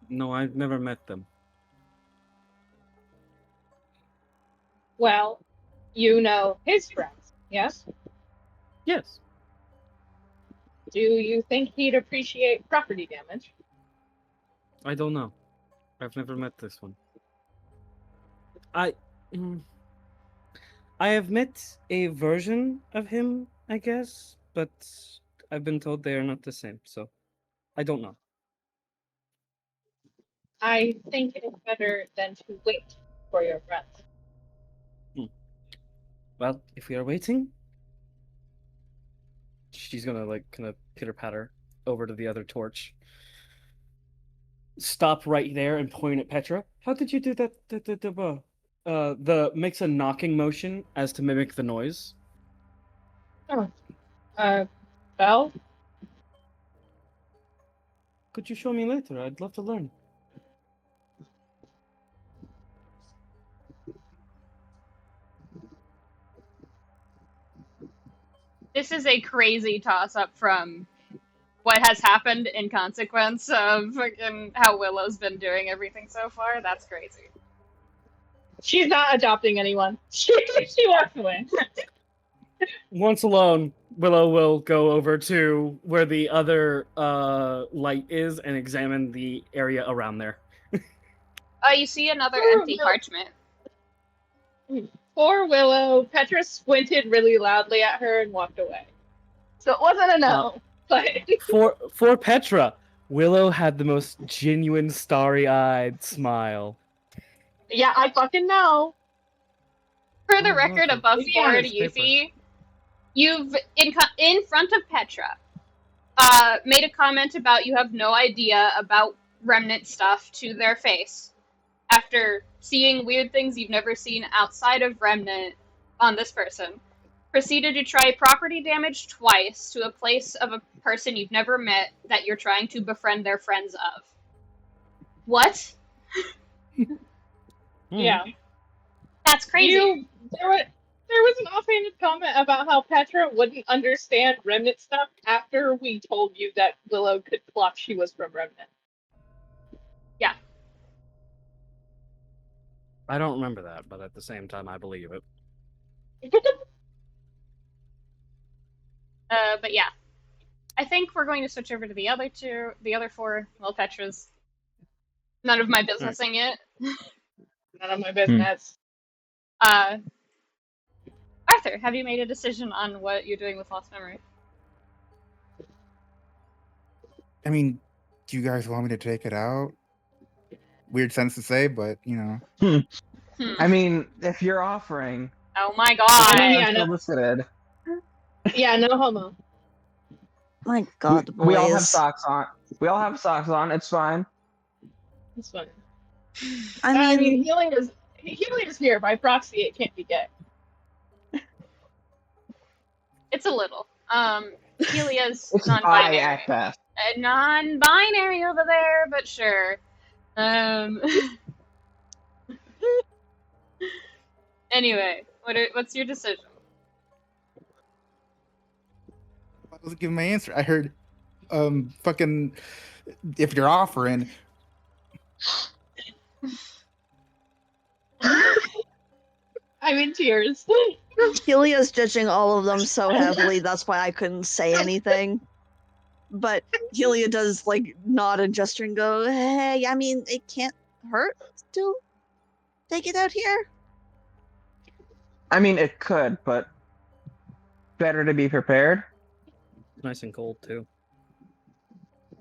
No, I've never met them. Well, you know his friends, yes? Yes. Do you think he'd appreciate property damage? I don't know. I've never met this one. I have met a version of him, I guess, but I've been told they are not the same, so I don't know. I think it's better than to wait for your breath. Well, if we are waiting, she's gonna like kind of pitter patter over to the other torch. Stop right there and point at Petra. How did you do that? The makes a knocking motion as to mimic the noise. Bell? Could you show me later? I'd love to learn. This is a crazy toss-up from what has happened in consequence of fucking how Willow's been doing everything so far. That's crazy. She's not adopting anyone. She walks away. Once alone, Willow will go over to where the other light is and examine the area around there. You see another empty parchment. Poor Willow. Petra squinted really loudly at her and walked away. So it wasn't a no, but For Petra, Willow had the most genuine starry-eyed smile. yeah, I fucking know. For the Oh, record, okay. above Yeah, board, it's paper. Yufi, you've in front of Petra, made a comment about you have no idea about remnant stuff to their face. After seeing weird things you've never seen outside of remnant on this person, proceeded to try property damage twice to a place of a person you've never met that you're trying to befriend their friends of. What? Yeah. That's crazy. There was an offhanded comment about how Petra wouldn't understand remnant stuff after we told you that Willow could pluck she was from remnant. Yeah. I don't remember that, but at the same time, I believe it. But yeah. I think we're going to switch over to the other four. Well, Petra's none of my businessing it. None of my business. Arthur, have you made a decision on what you're doing with Lost Memory? I mean, do you guys want me to take it out? Weird sense to say, but you know. I mean, if you're offering, Oh my I god. mean, yeah, I'm no. solicited. Yeah, no homo. My God, boys. We all have socks on. We all have socks on. It's fine. It's fine. I mean, healing is here by proxy. It can't be gay. It's a little. Helia's It's bi non-binary. at best. Non-binary over there, but sure. Anyway, what's your decision? I was giving my answer. I heard, fucking, if you're offering. I'm in tears. Helia's judging all of them so heavily, that's why I couldn't say anything. But Helia does, like, nod and gesture and go, hey, I mean, it can't hurt to take it out here. I mean, it could, but better to be prepared. Nice and cold, too.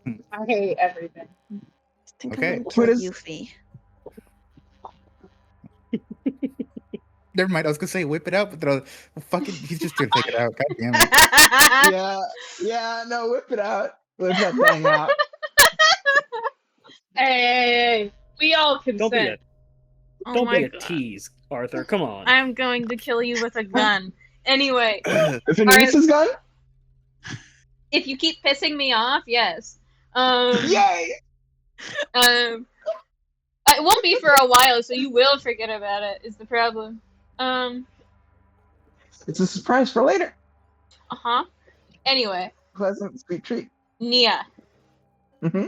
I hate everything. I think Okay. I'm gonna kill What is- Yufi. Never mind. I was gonna say whip it out, but then fucking, he's just gonna take it out. God damn it. Yeah, no, whip it out. Whip that thing out. Hey, we all Don't be consent. a, Oh don't my be a god. tease, Arthur. Come on. I'm going to kill you with a gun. Anyway, If it Alright. needs his gun, if you keep pissing me off, yes. yay! It won't be for a while, so you will forget about it, is the problem. It's a surprise for later. Uh-huh. Anyway, Pleasant, sweet treat. Nia. Mm-hmm.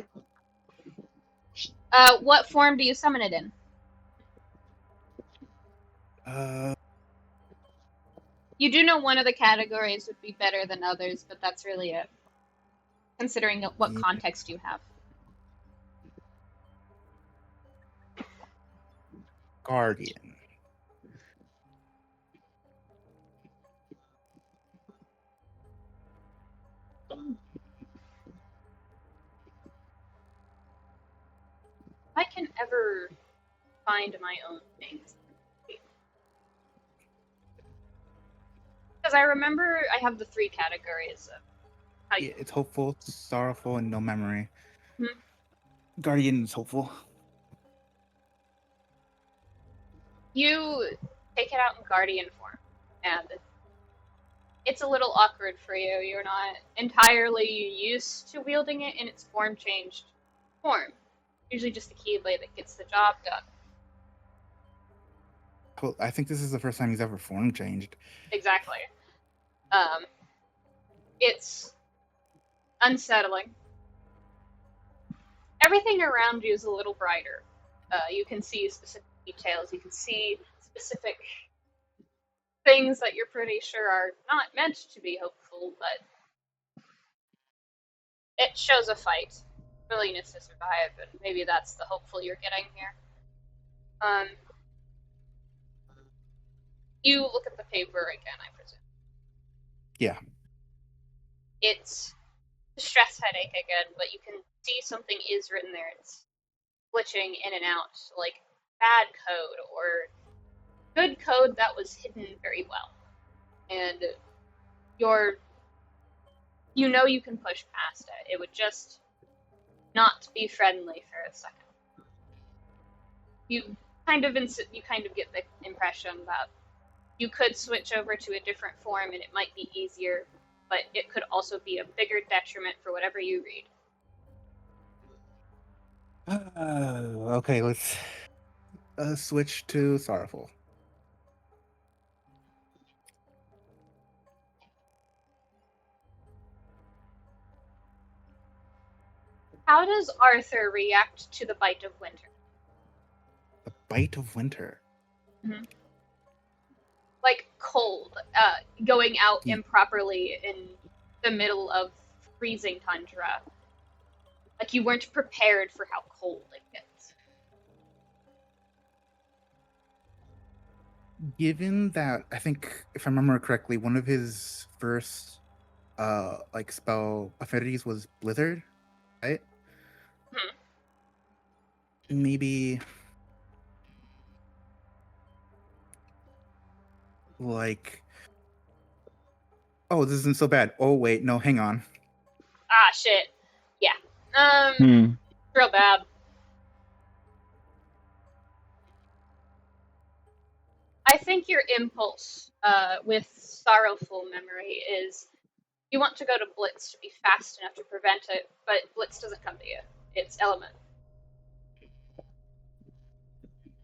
What form do you summon it in? You do know one of the categories would be better than others, but that's really it. Considering what Yeah. context you have. guardian. If I can ever find my own things. Because I remember I have the 3 categories of how you. Yeah, it's hopeful, sorrowful, and no memory. Hmm. Guardian is hopeful. You take it out in guardian form, and it's a little awkward for you. You're not entirely used to wielding it in its form-changed form. Usually just the Keyblade that gets the job done. Well, I think this is the first time he's ever form changed. Exactly. It's unsettling. Everything around you is a little brighter. You can see specific details. You can see specific things that you're pretty sure are not meant to be hopeful, but it shows a fight, willingness to survive, and maybe that's the hopeful you're getting here. You look at the paper again, I presume. Yeah. It's a stress headache again, but you can see something is written there. It's glitching in and out, like bad code or good code that was hidden very well. And you know you can push past it. It would just not be friendly for a second. You kind of get the impression that you could switch over to a different form and it might be easier, but it could also be a bigger detriment for whatever you read. Okay, let's switch to sorrowful. How does Arthur react to the bite of winter? The bite of winter. Mm-hmm. Like cold, going out improperly in the middle of freezing tundra. Like you weren't prepared for how cold it gets. Given that, I think, if I remember correctly, one of his first spell affinities was blizzard, right? Maybe like, oh, this isn't so bad. Oh wait, no, hang on. Ah, shit. Yeah. Real bad. I think your impulse with sorrowful memory is you want to go to Blitz to be fast enough to prevent it, but Blitz doesn't come to you. It's Element.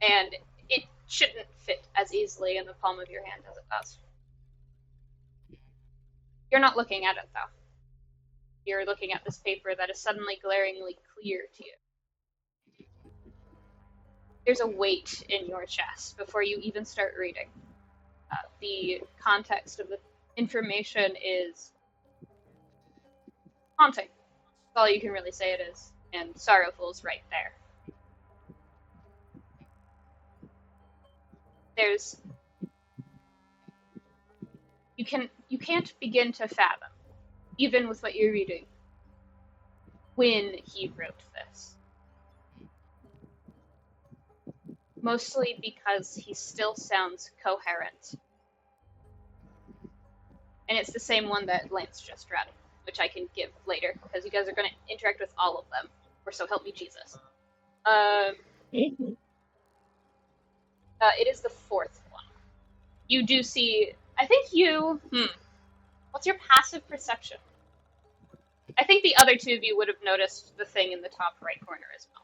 And it shouldn't fit as easily in the palm of your hand as it does. You're not looking at it, though. You're looking at this paper that is suddenly glaringly clear to you. There's a weight in your chest before you even start reading. The context of the information is haunting. That's all you can really say it is. And sorrowful's right there. You can't begin to fathom, even with what you're reading, when he wrote this. Mostly because he still sounds coherent. And it's the same one that Lance just read, which I can give later, because you guys are going to interact with all of them, or so help me Jesus. It is the 4th one. You do see, I think what's your passive perception? I think the other 2 of you would have noticed the thing in the top right corner as well.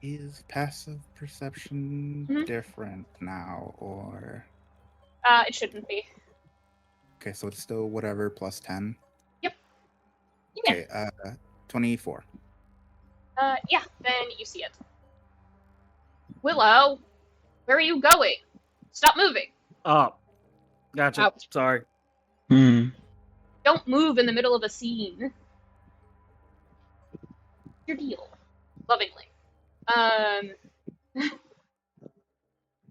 Is passive perception different now, or? It shouldn't be. Okay, so it's still whatever plus 10. Yep. Okay, 24. Yeah, then you see it. Willow, where are you going? Stop moving. Oh, gotcha. Ouch. Sorry. Don't move in the middle of a scene. Your deal. Lovingly.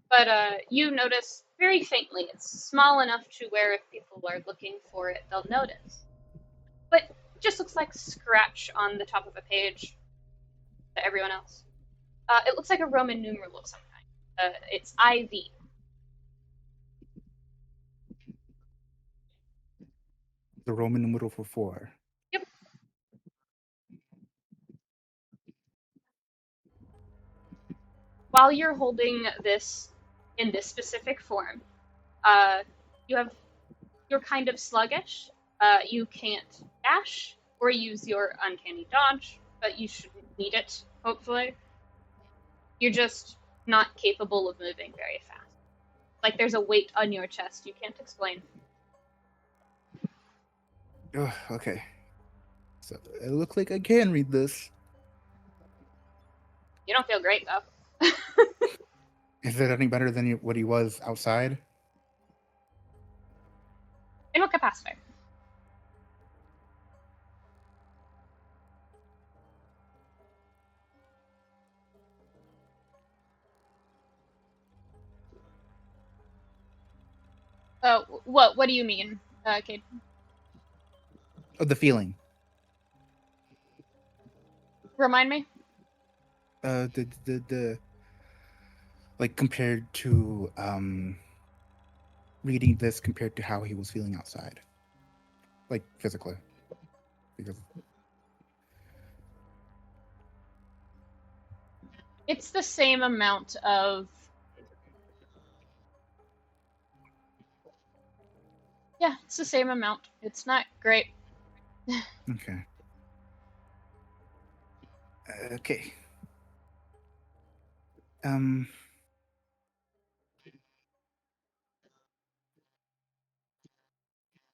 But you notice very faintly. It's small enough to where if people are looking for it, they'll notice. But it just looks like scratch on the top of a page to everyone else. It looks like a Roman numeral of some kind. It's IV. The Roman numeral for 4. Yep. While you're holding this in this specific form, you're kind of sluggish. You can't dash or use your uncanny dodge, but you shouldn't need it, hopefully. You're just not capable of moving very fast. Like there's a weight on your chest you can't explain. Oh, okay. So it looks like I can read this. You don't feel great, though. Is it any better than what he was outside? In what capacity? What do you mean, Cayde? Oh, the feeling. Remind me? The like compared to reading this compared to how he was feeling outside, like physically, because It's the same amount of... Yeah, it's the same amount. It's not great. okay. Okay.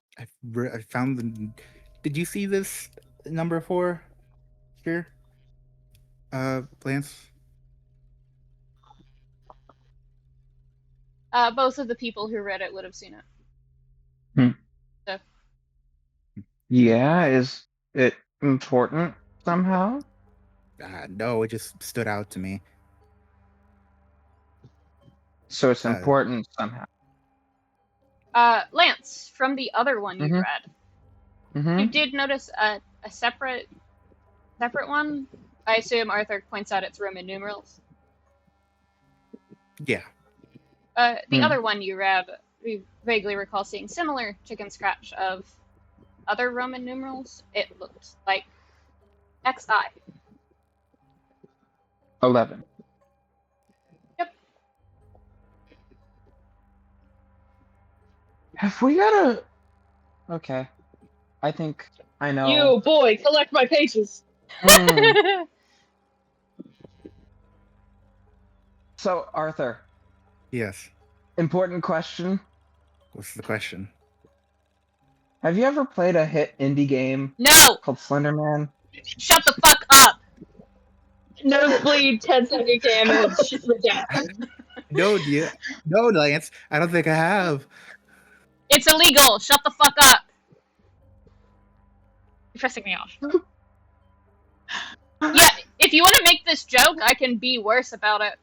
I found the. Did you see this number 4 here, Lance? Both of the people who read it would have seen it. So, Yeah, is it important somehow? No, it just stood out to me. So it's important somehow. Lance, from the other one you read, you did notice a separate one. I assume Arthur points out it's Roman numerals. Yeah. The other one you read, we vaguely recall seeing similar chicken scratch of other Roman numerals. It looked like XI. 11. Yep. Have we got a... Okay. I think I know. You, boy, collect my pages. So, Arthur. Yes. Important question. What's the question? Have you ever played a hit indie game No! called Slenderman? Shut the fuck up! Nosebleed, 10 second damage, redacted. No, dear. No, Lance. I don't think I have. It's illegal! Shut the fuck up! You're pissing me off. Yeah, if you want to make this joke, I can be worse about it.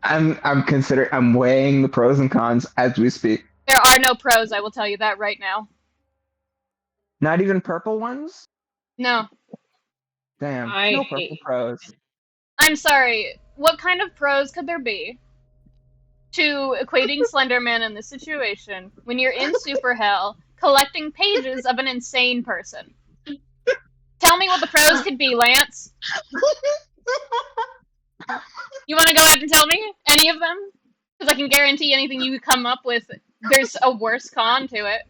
I'm weighing the pros and cons as we speak. There are no pros, I will tell you that right now. Not even purple ones? No. Damn, no purple pros. I'm sorry, what kind of pros could there be to equating Slenderman in this situation when you're in Super Hell collecting pages of an insane person? Tell me what the pros could be, Lance. You want to go ahead and tell me any of them? Because I can guarantee anything you come up with, there's a worse con to it.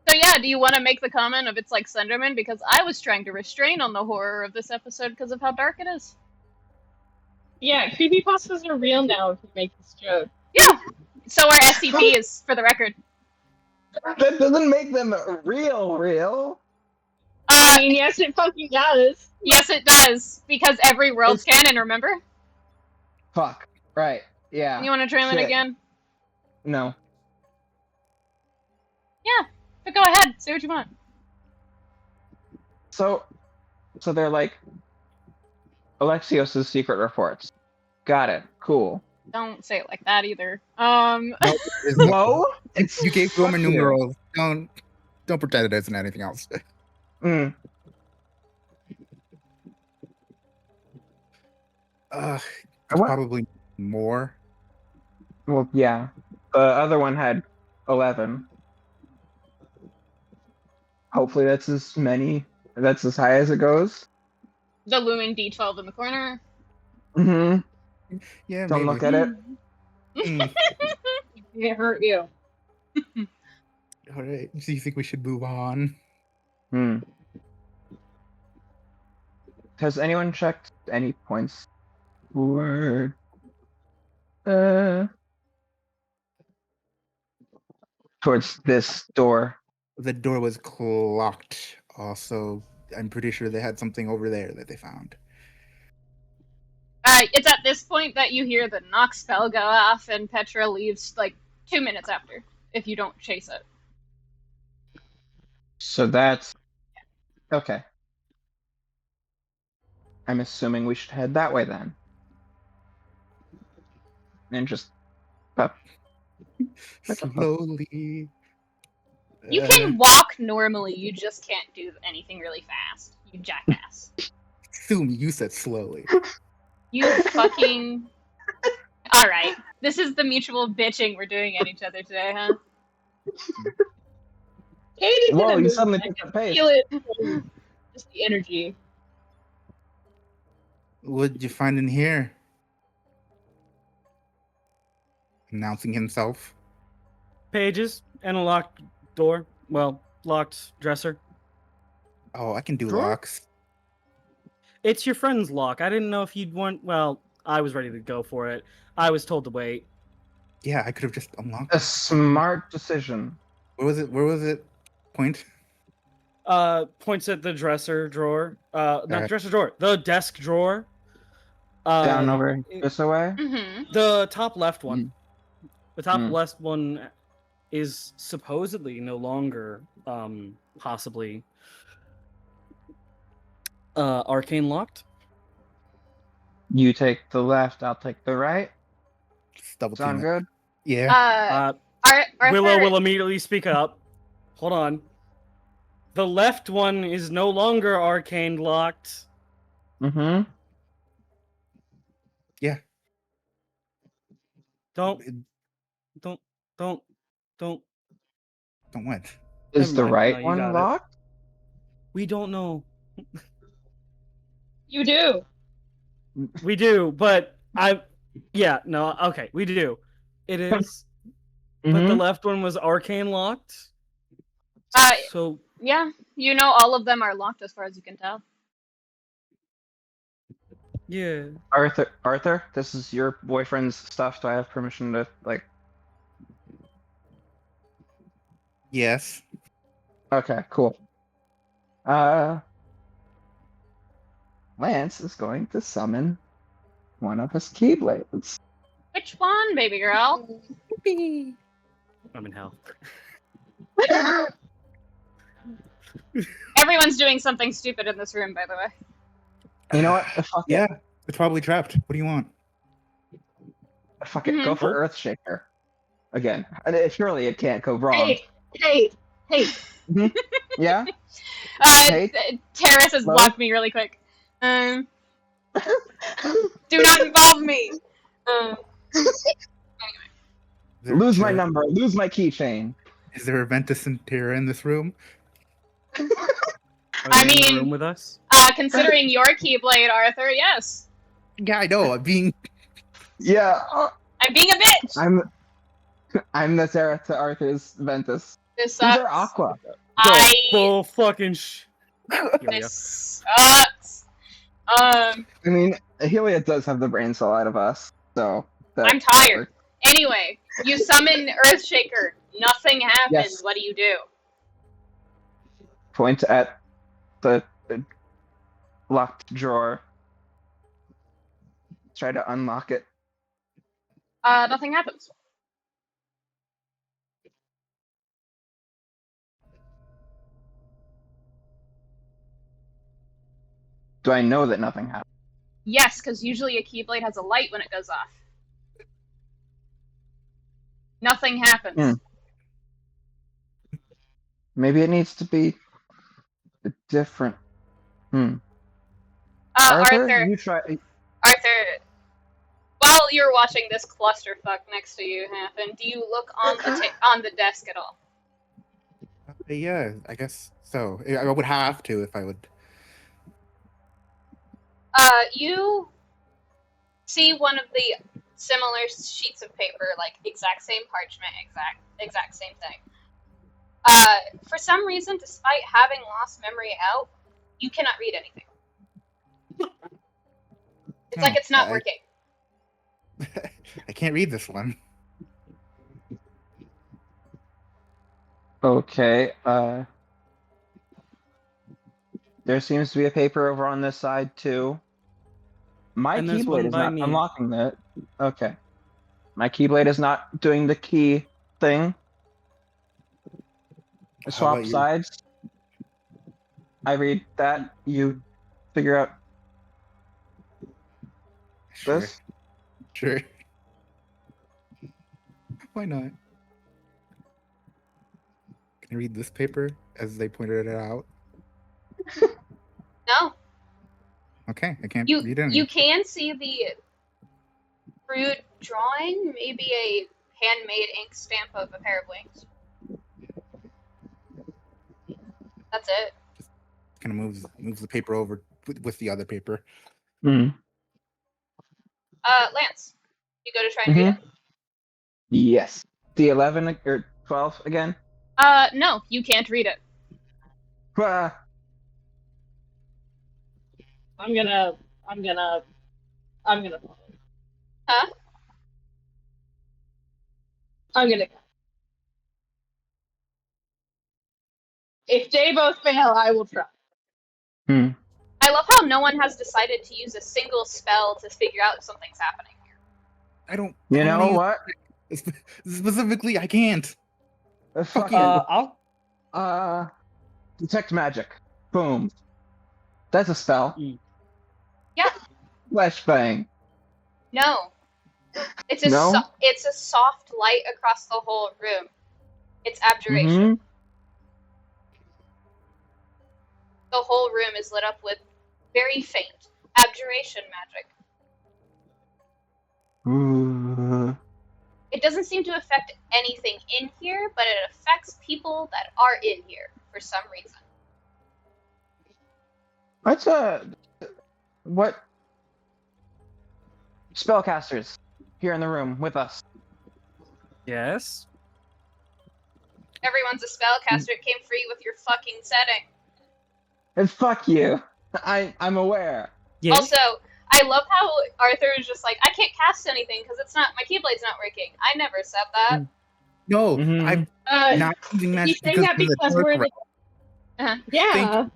So yeah, do you want to make the comment of it's like Slenderman? Because I was trying to restrain on the horror of this episode because of how dark it is. Yeah, creepypastas are real now if you make this joke. Yeah! So are SCPs, for the record. That doesn't make them real. I mean, yes, it fucking does. Yes, it does. Because every world's canon, remember? Fuck. Right. Yeah. You want to try that again? No. But go ahead, say what you want. So they're like Alexios's secret reports. Got it. Cool. Don't say it like that either. No, it's No, it's you gave Roman fuck you. numerals. Don't pretend it isn't anything else. Mm. There's What? probably more. Well, yeah. The other one had 11. Hopefully, that's as many. That's as high as it goes. The looming D12 in the corner. Mm-hmm. Yeah, Don't maybe. look at it. Hmm. It hurt you. All right. Do you think we should move on? Hmm. Has anyone checked any points for towards this door? The door was locked. Also, I'm pretty sure they had something over there that they found. It's at this point that you hear the knock spell go off, and Petra leaves like 2 minutes after, if you don't chase it. So that's okay. I'm assuming we should head that way then. And just up. Slowly. You can walk normally, you just can't do anything really fast. You jackass. Assume you said slowly. You fucking... Alright, this is the mutual bitching we're doing at each other today, huh? Cayde Whoa, didn't you move. suddenly I picked can up pace. feel it. Just the energy. What'd you find in here? Announcing himself. Pages and a locked door. Well, locked dresser. Oh, I can do Drawer? locks. It's your friend's lock. I didn't know if you'd want. Well, I was ready to go for it. I was told to wait. Yeah, I could have just unlocked A it. smart decision. Where was it? Where was it? Point. Points at the dresser drawer. Not Alright. dresser drawer. The desk drawer. Down over this way. Mm-hmm. The top left one. Mm. The top Mm. left one is supposedly no longer, possibly, arcane locked. You take the left, I'll take the right. Just double Sound team it. good? Yeah. Arthur, Willow will immediately speak up. Hold on. The left one is no longer arcane locked. Mm-hmm. Yeah. Don't Don't what? Is Never the mind. right No, you one got it. locked? We don't know. You do. We do, but okay, we do. It is. But the Mhm. left one was arcane locked. So Yeah, you know all of them are locked as far as you can tell. yeah. Arthur, this is your boyfriend's stuff. Do I have permission to Yes. Okay, cool. Lance is going to summon one of his keyblades. Which one, baby girl? I'm in hell. Everyone's doing something stupid in this room, by the way. You know what? Fuck it. Yeah. It's probably trapped. What do you want? Fuck it. Go for Earthshaker. Again. Surely it can't go wrong. Hey. Yeah? Hey? Terrace has Hello? blocked me really quick. Do not involve me. Is there- Lose my is there- number. Lose my keychain. Is there a Ventus and Terra in this room? Are I you in the mean- room with us? Considering your keyblade, Arthur, yes. Yeah, I know. I'm being. Yeah. I'm being a bitch. I'm the Sarah to Arthur's Ventus. This These sucks. are Aqua. Full fucking This sucks. I mean, Helia does have the brain cell out of us, so. I'm tired. Anyway, you summon Earthshaker. Nothing happens. Yes. What do you do? Point at the locked drawer. Try to unlock it. Nothing happens. do I know that nothing happened? Yes, because usually a Keyblade has a light when it goes off. Nothing happens. Hmm. Maybe it needs to be different. Arthur, you try. Arthur, while you're watching this clusterfuck next to you happen, do you look on the desk at all? Yeah, I guess so. I would have to if I would. You see one of the similar sheets of paper, like exact same parchment, exact same thing. For some reason, despite having lost memory out, you cannot read anything. It's like it's not working. I can't read this one. Okay. There seems to be a paper over on this side too. My And there's one Keyblade is by not me. unlocking that. Okay. My Keyblade is not doing the key thing. How Swap about you? sides. I read that. You figure out Sure. this. Sure. Why not? Can I read this paper as they pointed it out? No. Okay, I can't You read any. you can see the crude drawing, maybe a handmade ink stamp of a pair of wings. That's it. Kind of moves the paper over with the other paper. Hmm. Lance, you go to try and read it? Yes. The 11 or 12 again? No, you can't read it. Ah, I'm gonna. Huh? I'm gonna. If they both fail, I will try. I love how no one has decided to use a single spell to figure out if something's happening here. I don't. You I don't know wanna what? use- Specifically, I can't. Fucking. I'll. Detect magic. Boom. That's a spell. Yeah. Flashbang. No. It's a No? it's a soft light across the whole room. It's abjuration. Mm-hmm. The whole room is lit up with very faint abjuration magic. Ooh. It doesn't seem to affect anything in here, but it affects people that are in here for some reason. What spellcasters here in the room with us? Yes. Everyone's a spellcaster. It came free with your fucking setting. And fuck you. I'm aware. Yes. Also, I love how Arthur is just like, I can't cast anything because it's not my Keyblade's not working. I never said that. No, Mhm. I'm not using He's magic saying that of the because dark we're in realm. the. Uh-huh. Yeah.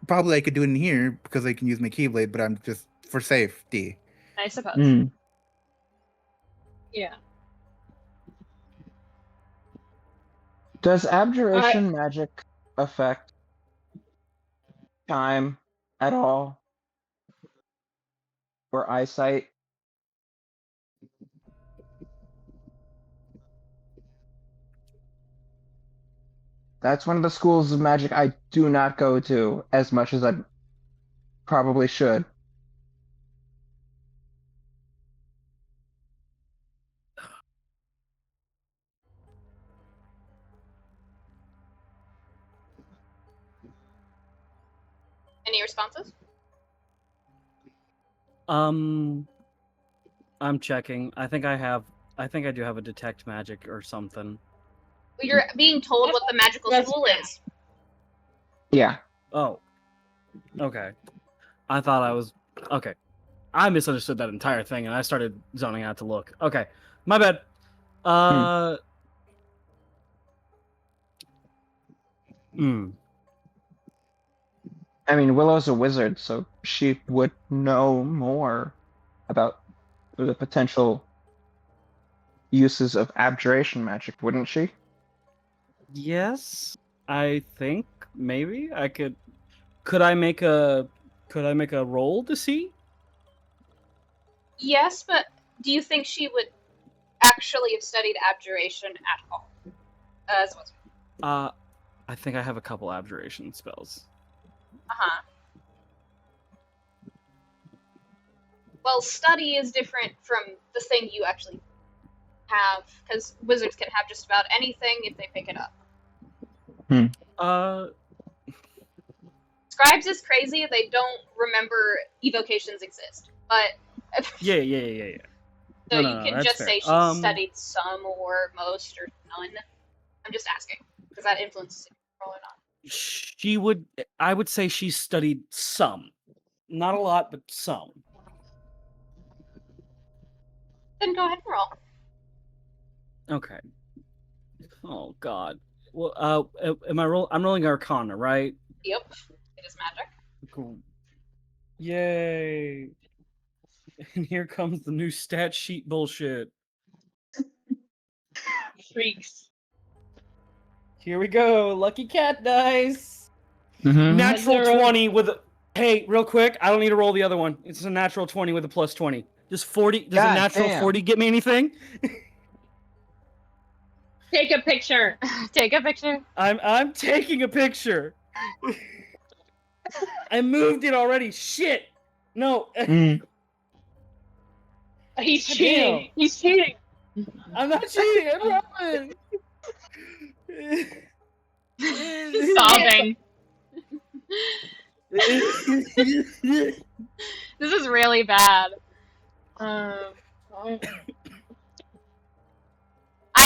Probably I could do it in here because I can use my Keyblade, but I'm just for safety. I suppose. Mm. Yeah. Does abjuration magic affect time at all? Or eyesight? That's one of the schools of magic I do not go to as much as I probably should. Any responses? I'm checking. I think I do have a detect magic or something. You're being told what the magical That's school bad. is. Yeah. Oh. Okay. I thought I was okay. I misunderstood that entire thing and I started zoning out to look. Okay. My bad. I mean, Willow's a wizard, so she would know more about the potential uses of abjuration magic, wouldn't she? Yes. I think maybe I could. Could I make a roll to see? Yes, but do you think she would actually have studied abjuration at all? As was. I think I have a couple abjuration spells. Uh-huh. Well, study is different from the thing you actually have, because wizards can have just about anything if they pick it up. Scribes is crazy, they don't remember evocations exist. But Yeah. so No, you can that's just fair. say she studied some or most or none. I'm just asking, because that influences if you roll or not. I would say she studied some. Not a lot, but some. Then go ahead and roll. Okay. Oh God. Well, I'm rolling Arcana, right? Yep, it is magic. Cool. Yay! And here comes the new stat sheet bullshit. Freaks. Here we go. Lucky cat dice. Mm-hmm. Natural Zero. 20 with a... Hey, real quick, I don't need to roll the other one. It's a natural 20 with a plus 20. Does 40 does God a natural damn. 40 get me anything? Take a picture. Take a picture. I'm taking a picture. I moved it already. Shit. No. He's Damn. cheating. He's cheating. I'm not cheating. I'm rolling. He's sobbing. This is really bad. I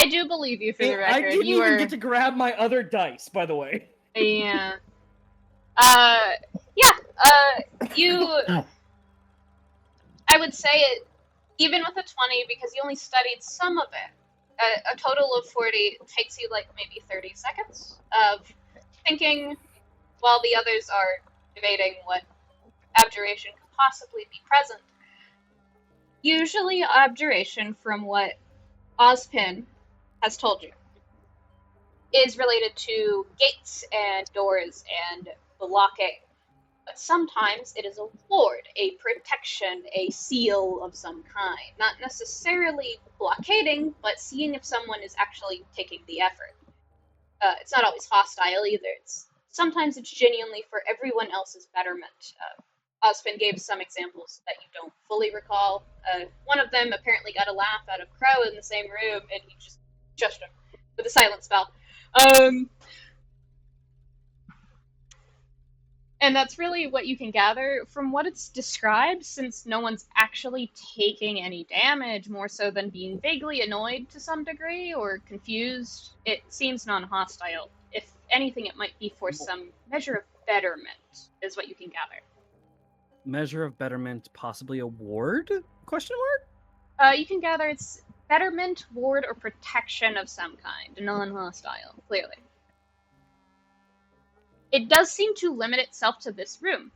do believe you, for the record. I didn't you even were... get to grab my other dice, by the way. Yeah. You... I would say it, even with a 20, because you only studied some of it, a total of 40 takes you, like, maybe 30 seconds of thinking while the others are debating what abjuration could possibly be present. Usually abjuration, from what Ozpin has told you, is related to gates and doors and blockade. But sometimes it is a ward, a protection, a seal of some kind. Not necessarily blockading, but seeing if someone is actually taking the effort. It's not always hostile either. Sometimes it's genuinely for everyone else's betterment. Ozpin gave some examples that you don't fully recall. One of them apparently got a laugh out of Crow in the same room, and he just judged him with a silent spell. And that's really what you can gather from what it's described, since no one's actually taking any damage, more so than being vaguely annoyed to some degree or confused. It seems non-hostile. If anything, it might be for some measure of betterment, is what you can gather. Measure of betterment, possibly a ward? Question mark? You can gather it's betterment, ward, or protection of some kind, non-hostile, clearly. It does seem to limit itself to this room.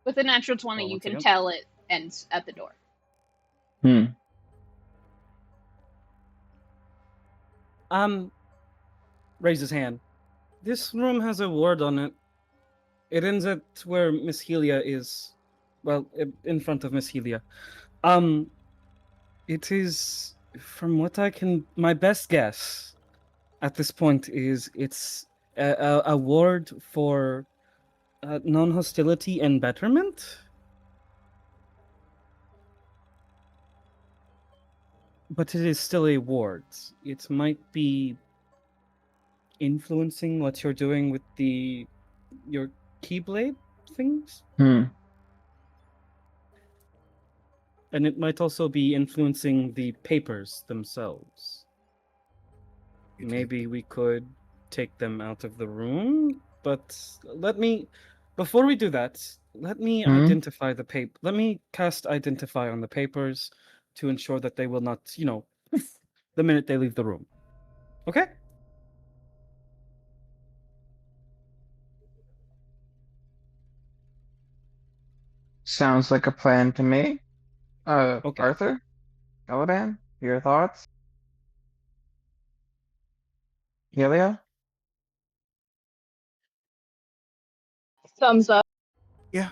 With a natural 20, you can tell it ends at the door. Raise his hand. This room has a ward on it. It ends at where Miss Helia is. Well, in front of Miss Helia. It is, from what I can... My best guess at this point is it's a ward for non-hostility and betterment? But it is still a ward. It might be influencing what you're doing with your keyblade things. And it might also be influencing the papers themselves. Maybe we could take them out of the room, but before we do that, let me identify the paper. Let me cast Identify on the papers to ensure that they will not, the minute they leave the room. Okay? Sounds like a plan to me. Okay. Arthur? Caliban, your thoughts? Helia? Thumbs up. Yeah.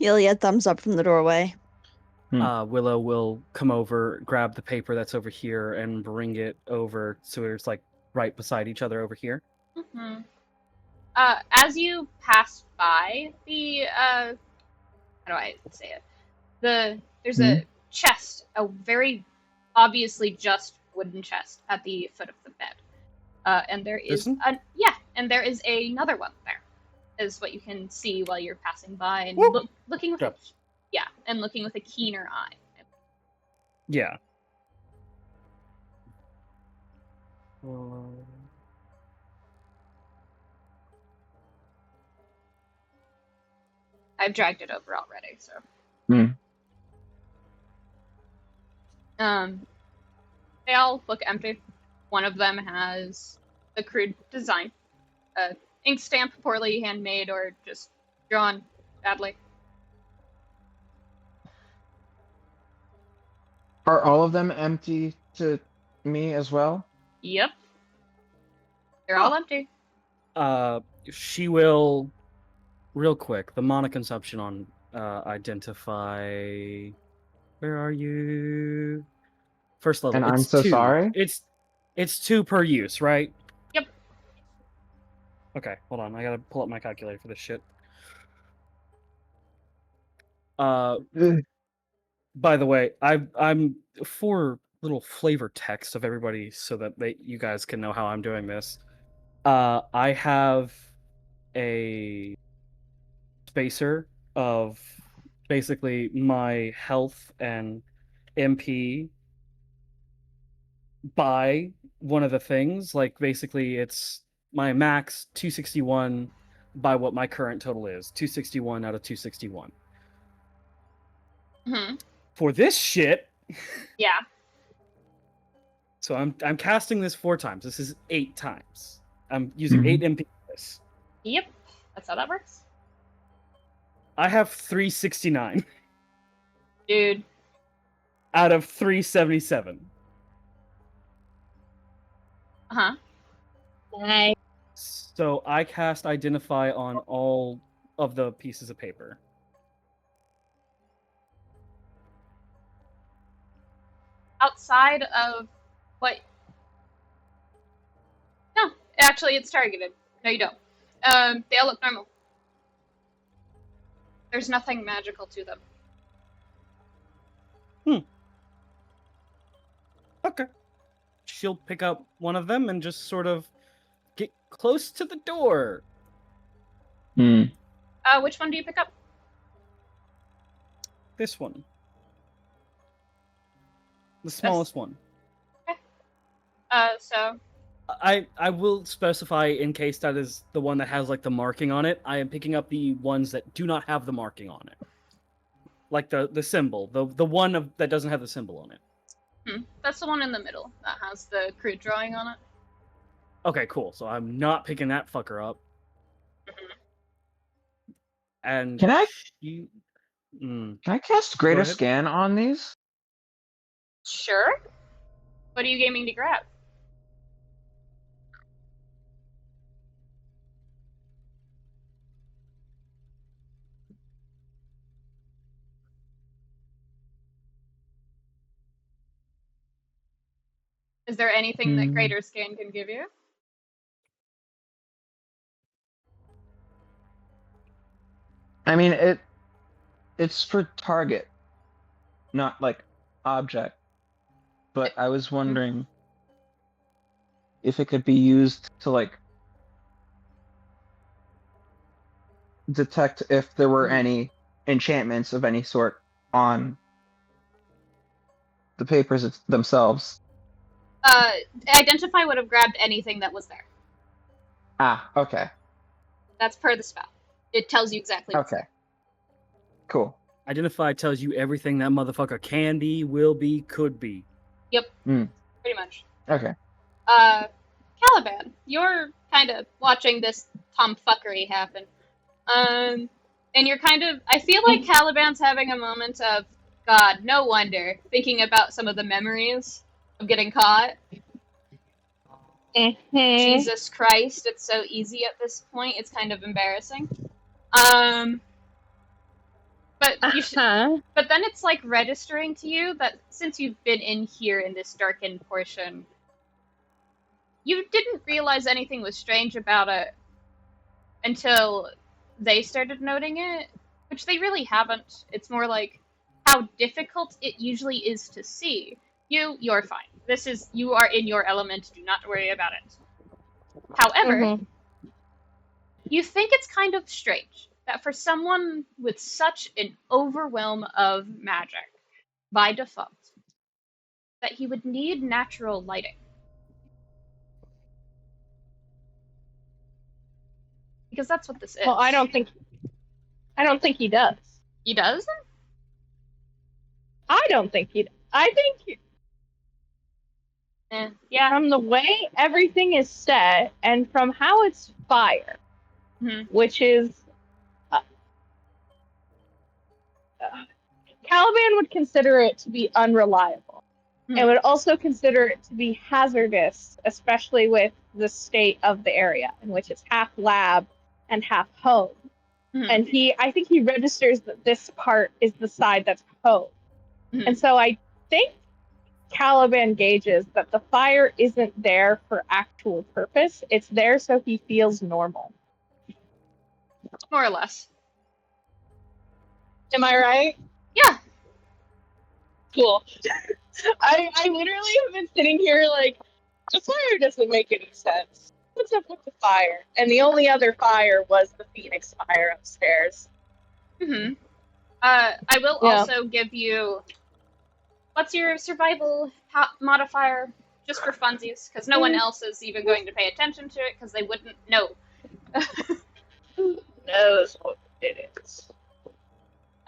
Helia thumbs up from the doorway. Willow will come over, grab the paper that's over here, and bring it over so it's like right beside each other over here. Mm-hmm. As you pass by the how do I say it? There's a chest, a very obviously just wooden chest at the foot of the bed. And there is and there is another one there, is what you can see while you're passing by and looking with looking with a keener eye. Yeah. I've dragged it over already, so. They all look empty. One of them has a crude design, ink stamp poorly handmade or just drawn badly. Are all of them empty to me as well? Yep. They're all empty. She will, real quick, the mana consumption on identify. Where are you? First level. And it's I'm so 2. sorry? It's 2 per use, right? Yep. Okay, hold on. I gotta pull up my calculator for this shit. By the way, I'm for little flavor text of everybody so that you guys can know how I'm doing this. I have a spacer of basically my health and MP by one of the things. Like basically it's my max 261 by what my current total is. 261 out of 261. Mm-hmm. For this shit. Yeah. So I'm casting this 4 times. This is 8 times. I'm using 8 MP for this. Yep. That's how that works. I have 369. Dude. Out of 377. Uh-huh. Nice. So I cast Identify on all of the pieces of paper. Outside of what? No, actually, it's targeted. No, you don't. They all look normal. There's nothing magical to them. Okay. She'll pick up one of them and just sort of get close to the door. Which one do you pick up? This one. The smallest one. Okay. So. I will specify in case that is the one that has like the marking on it. I am picking up the ones that do not have the marking on it. Like the symbol, the one that doesn't have the symbol on it. That's the one in the middle that has the crude drawing on it. Okay, cool. So I'm not picking that fucker up. And Can I? Can I cast Greater Scan on these? Sure. What are you aiming to grab? Is there anything that Greater Scan can give you? I mean, it's for target, not like object. But I was wondering if it could be used to like detect if there were any enchantments of any sort on the papers themselves. Identify would have grabbed anything that was there. Ah, okay. That's per the spell. It tells you exactly what's there. Cool. Identify tells you everything that motherfucker can be, will be, could be. Yep. Pretty much. Okay. Caliban, you're kind of watching this tomfuckery happen. And you're kind of... I feel like Caliban's having a moment of, God, no wonder. Thinking about some of the memories of getting caught. Jesus Christ, it's so easy at this point. It's kind of embarrassing. But you should, but then it's like registering to you that since you've been in here in this darkened portion, you didn't realize anything was strange about it until they started noting it, which they really haven't. It's more like how difficult it usually is to see. You're fine. You are in your element. Do not worry about it. However, you think it's kind of strange that for someone with such an overwhelm of magic, by default, that he would need natural lighting. Because that's what this is. Well, I don't think he does. He does? I don't think he does. I think yeah. from the way everything is set and from how it's fire, which is Caliban would consider it to be unreliable. And would also consider it to be hazardous, especially with the state of the area, in which it's half lab and half home. And I think he registers that this part is the side that's home. And so I think Caliban gauges that the fire isn't there for actual purpose. It's there so he feels normal. More or less. Am I right? Yeah. Cool. I literally have been sitting here like, the fire doesn't make any sense. What's up with the fire? And the only other fire was the Phoenix fire upstairs. I will also give you... What's your survival modifier? Just for funsies, because no one else is even going to pay attention to it, because they wouldn't know. Who knows what it is?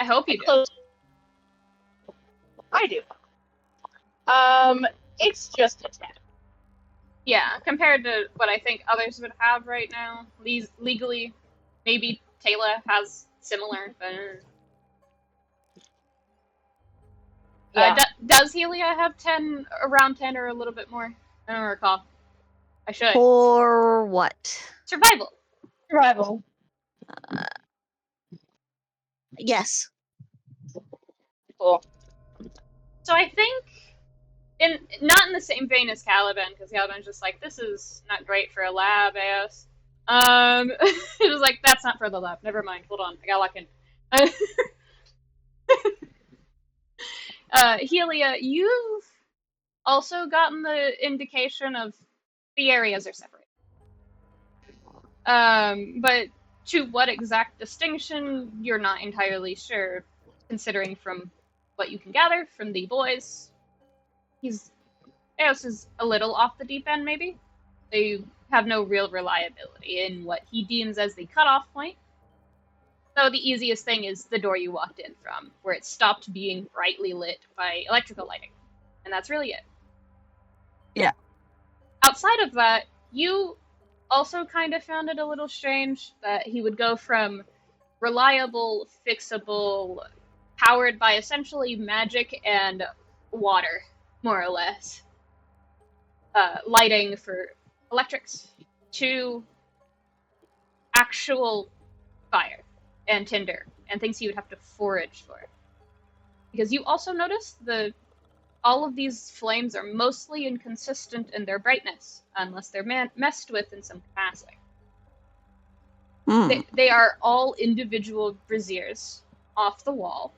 I hope you do. I do. It's just a 10. Yeah, compared to what I think others would have right now, legally, maybe Tala has similar, but... does Helia have 10, around 10 or a little bit more? I don't recall. I should. For what? Survival. Yes. Cool. So I think, not in the same vein as Caliban, because Caliban's just like, this is not great for a lab, ass. It was like, that's not for the lab. Never mind. Hold on. I gotta lock in. Helia, you've also gotten the indication of the areas are separate. But to what exact distinction, you're not entirely sure, considering from what you can gather from the boys. Eos is a little off the deep end, maybe. They have no real reliability in what he deems as the cutoff point. So the easiest thing is the door you walked in from, where it stopped being brightly lit by electrical lighting. And that's really it. Yeah. Outside of that, you also kind of found it a little strange that he would go from reliable, fixable, powered by essentially magic and water, more or less, lighting for electrics, to actual fire and tinder and things you would have to forage for. Because you also notice all of these flames are mostly inconsistent in their brightness, unless they're messed with in some capacity. They are all individual braziers off the wall,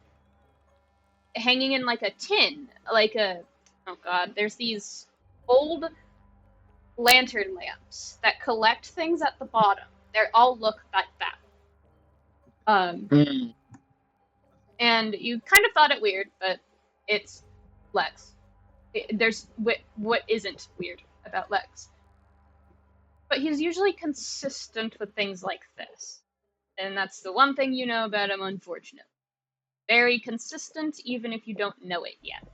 hanging in like a tin, oh god, there's these old lantern lamps that collect things at the bottom. They all look like that. And you kind of thought it weird, but it's Lex. There's what isn't weird about Lex. But he's usually consistent with things like this. And that's the one thing you know about him, unfortunately. Very consistent, even if you don't know it yet.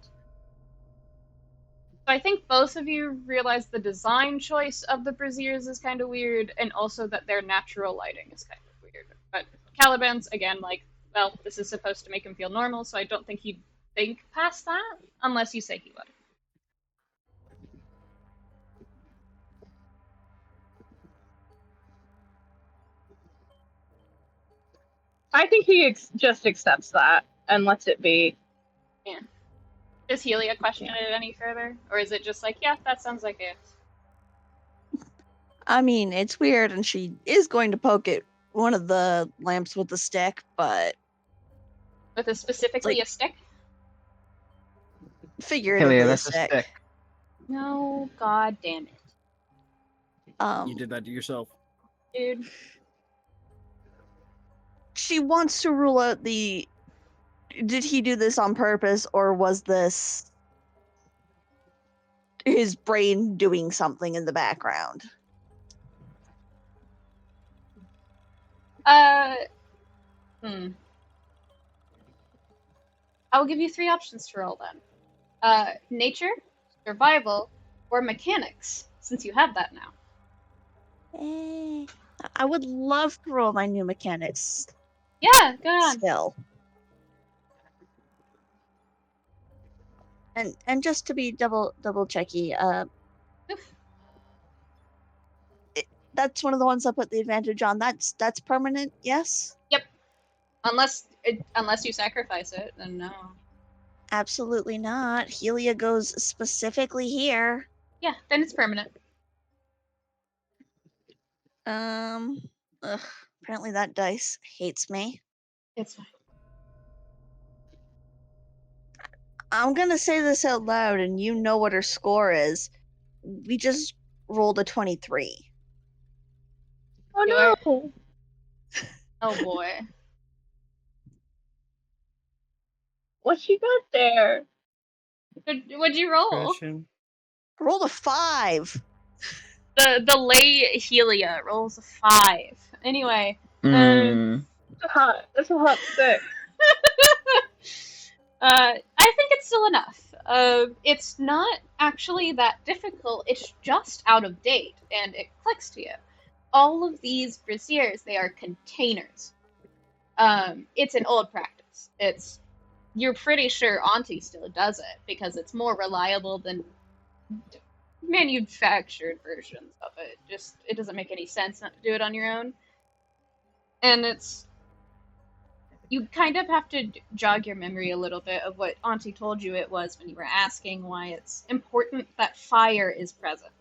So I think both of you realize the design choice of the braziers is kind of weird, and also that their natural lighting is kind of weird. But Caliban's, again, like, well, this is supposed to make him feel normal, so I don't think he'd think past that, unless you say he would. I think he just accepts that and lets it be. Does Helia question it any further? Or is it just like, yeah, that sounds like it? I mean, it's weird, and she is going to poke at one of the lamps with the stick, but With a specifically Like- a stick? figuratively Helia, a that's a stick. stick. No, god damn it. You did that to yourself. Dude. She wants to rule out the. Did he do this on purpose, or was this his brain doing something in the background? I'll give you 3 options to roll then. Nature, survival, or mechanics, since you have that now. I would love to roll my new mechanics Yeah, go on. skill. And just to be double checky, Oof. that's one of the ones I put the advantage on. That's permanent, yes? Unless you sacrifice it, then no. Absolutely not. Helia goes specifically here. Yeah, then it's permanent. Apparently that dice hates me. It's fine. I'm gonna say this out loud, and you know what her score is. We just rolled a 23. Oh Sure. no! Oh boy. What you got there? What'd you roll? Question. Rolled a 5. The lay Helia rolls a 5. Anyway, That's a hot stick. I think it's still enough. It's not actually that difficult. It's just out of date, and it clicks to you. All of these braziers, they are containers. It's an old practice. You're pretty sure Auntie still does it because it's more reliable than manufactured versions of it. It doesn't make any sense not to do it on your own. And you kind of have to jog your memory a little bit of what Auntie told you it was when you were asking why it's important that fire is present.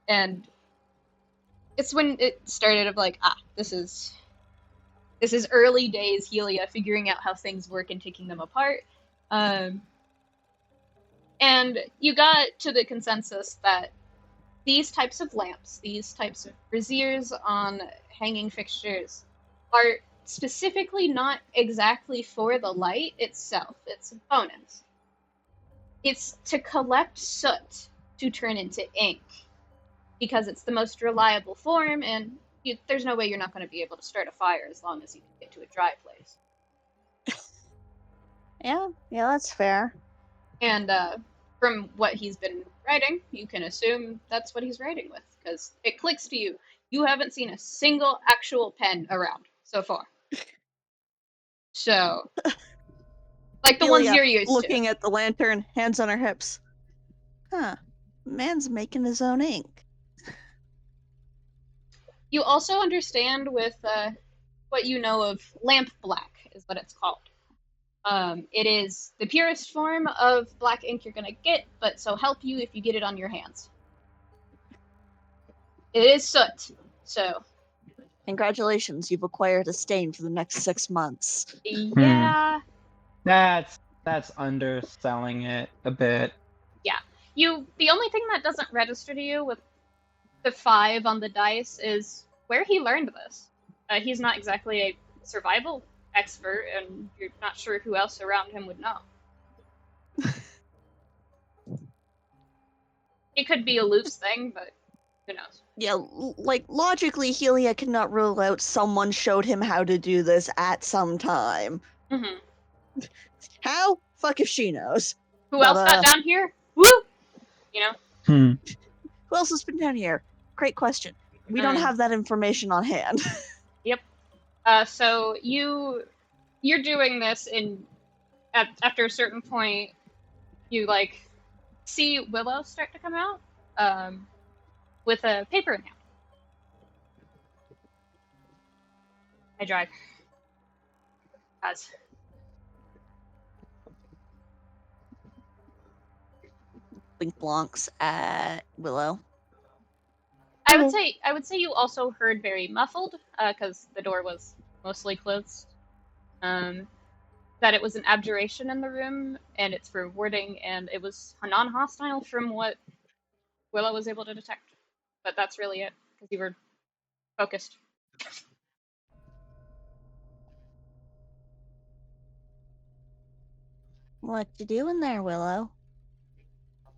And it's when it started of like, this is early days Helia figuring out how things work and taking them apart. And you got to the consensus that these types of lamps, these types of braziers on hanging fixtures, are specifically not exactly for the light itself. It's a bonus. It's to collect soot to turn into ink, because it's the most reliable form, and there's no way you're not going to be able to start a fire as long as you can get to a dry place. Yeah, that's fair. And from what he's been writing, you can assume that's what he's writing with, because it clicks to you. You haven't seen a single actual pen around so far. So, like the ones Helia, you're used looking at the lantern, hands on her hips. Huh. Man's making his own ink. You also understand with what you know of lamp black, is what it's called. It is the purest form of black ink you're going to get, but so help you if you get it on your hands. It is soot, so... Congratulations, you've acquired a stain for the next 6 months. Yeah. That's underselling it a bit. The only thing that doesn't register to you with the 5 on the dice is where he learned this. He's not exactly a survival expert, and you're not sure who else around him would know. It could be a loose thing, but who knows? Yeah, like, logically, Helia cannot rule out someone showed him how to do this at some time. Mm-hmm. How? Fuck if she knows. Who But, else got down here? Woo! You know? Who else has been down here? Great question. We don't have that information on hand. So you're doing this in after a certain point, you like see Willow start to come out with a paper in hand. I drive. As Blink blonks at Willow. I would say you also heard very muffled because the door was mostly closed. That it was an abjuration in the room, and it's for warding, and it was non-hostile from what Willow was able to detect. But that's really it because you were focused. What you doing there, Willow?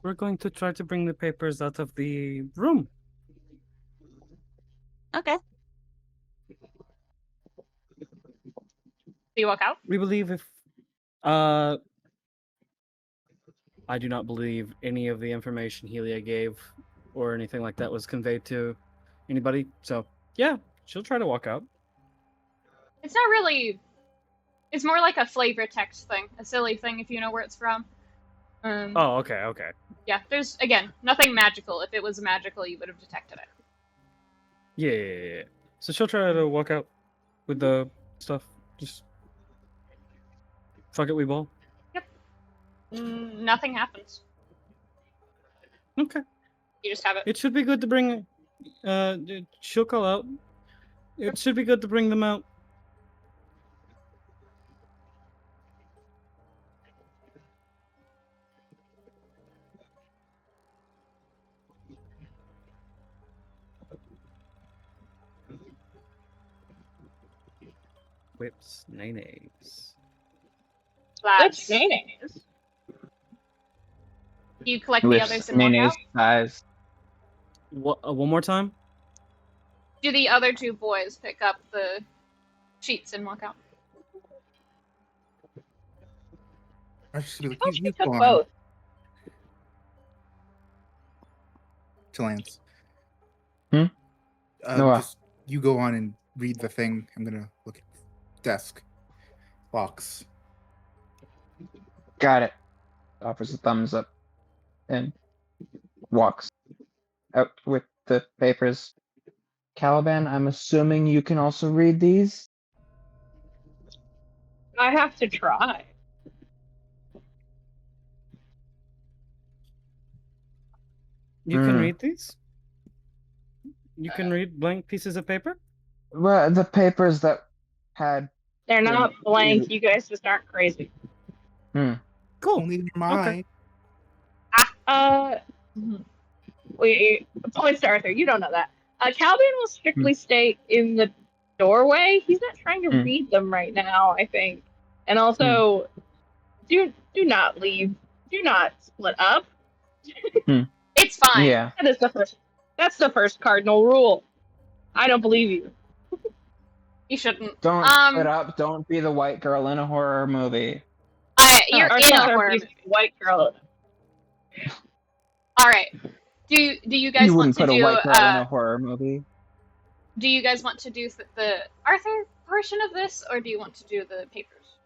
We're going to try to bring the papers out of the room. Okay. Do you walk out? We believe if I do not believe any of the information Helia gave or anything like that was conveyed to anybody. So yeah, she'll try to walk out. It's not really. It's more like a flavor text thing, a silly thing if you know where it's from. Oh, okay. Yeah, there's again nothing magical. If it was magical, you would have detected it. Yeah. So she'll try to walk out with the stuff. Just fuck it, we ball. Nothing happens. Okay. You just have it. It should be good to bring. She'll call out. It should be good to bring them out. Whips, nays. That's Lads, nays. you collect the others and walk out. Size. What? One more time. Do the other two boys pick up the sheets and walk out? I should be like, Oh, you she go took on both. to Lance. Hmm? No, Just you go on and read the thing. I'm gonna look at desk. Box. got it. Offers a thumbs up and walks out with the papers. Caliban, I'm assuming you can also read these? I have to try. You can read these. You can read blank pieces of paper. Well, the papers that had. They're not Yeah. blank. You guys just aren't crazy. Cool. Only in your mind. Wait, points to Arthur. You don't know that. Caliban will strictly stay in the doorway. He's not trying to read them right now, I think. And also, do not leave. Do not split up. It's fine. Yeah. That's the first cardinal rule. I don't believe you. You shouldn't. Don't split up. Don't be the white girl in a horror movie. You're Our in a sons are horror these movie. white girl. All right. Do you guys You want wouldn't to put a do? white girl in a horror movie. Do you guys want to do the Arthur version of this, or do you want to do the papers?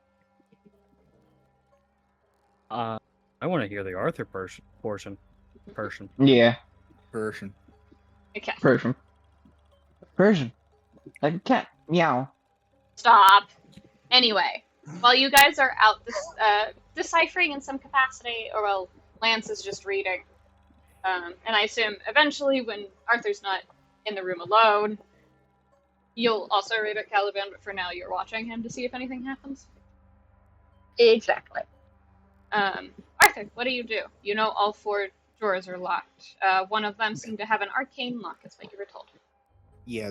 I want to hear the Arthur portion. Yeah. Version. Okay. Persian. Like a cat. Meow. Stop. Anyway, while you guys are out deciphering in some capacity, or well, Lance is just reading, and I assume eventually when Arthur's not in the room alone, you'll also read at Caliban, but for now you're watching him to see if anything happens. Exactly. Arthur, what do? You know all 4 drawers are locked. One of them seemed to have an arcane lock, is what you were told. Yeah,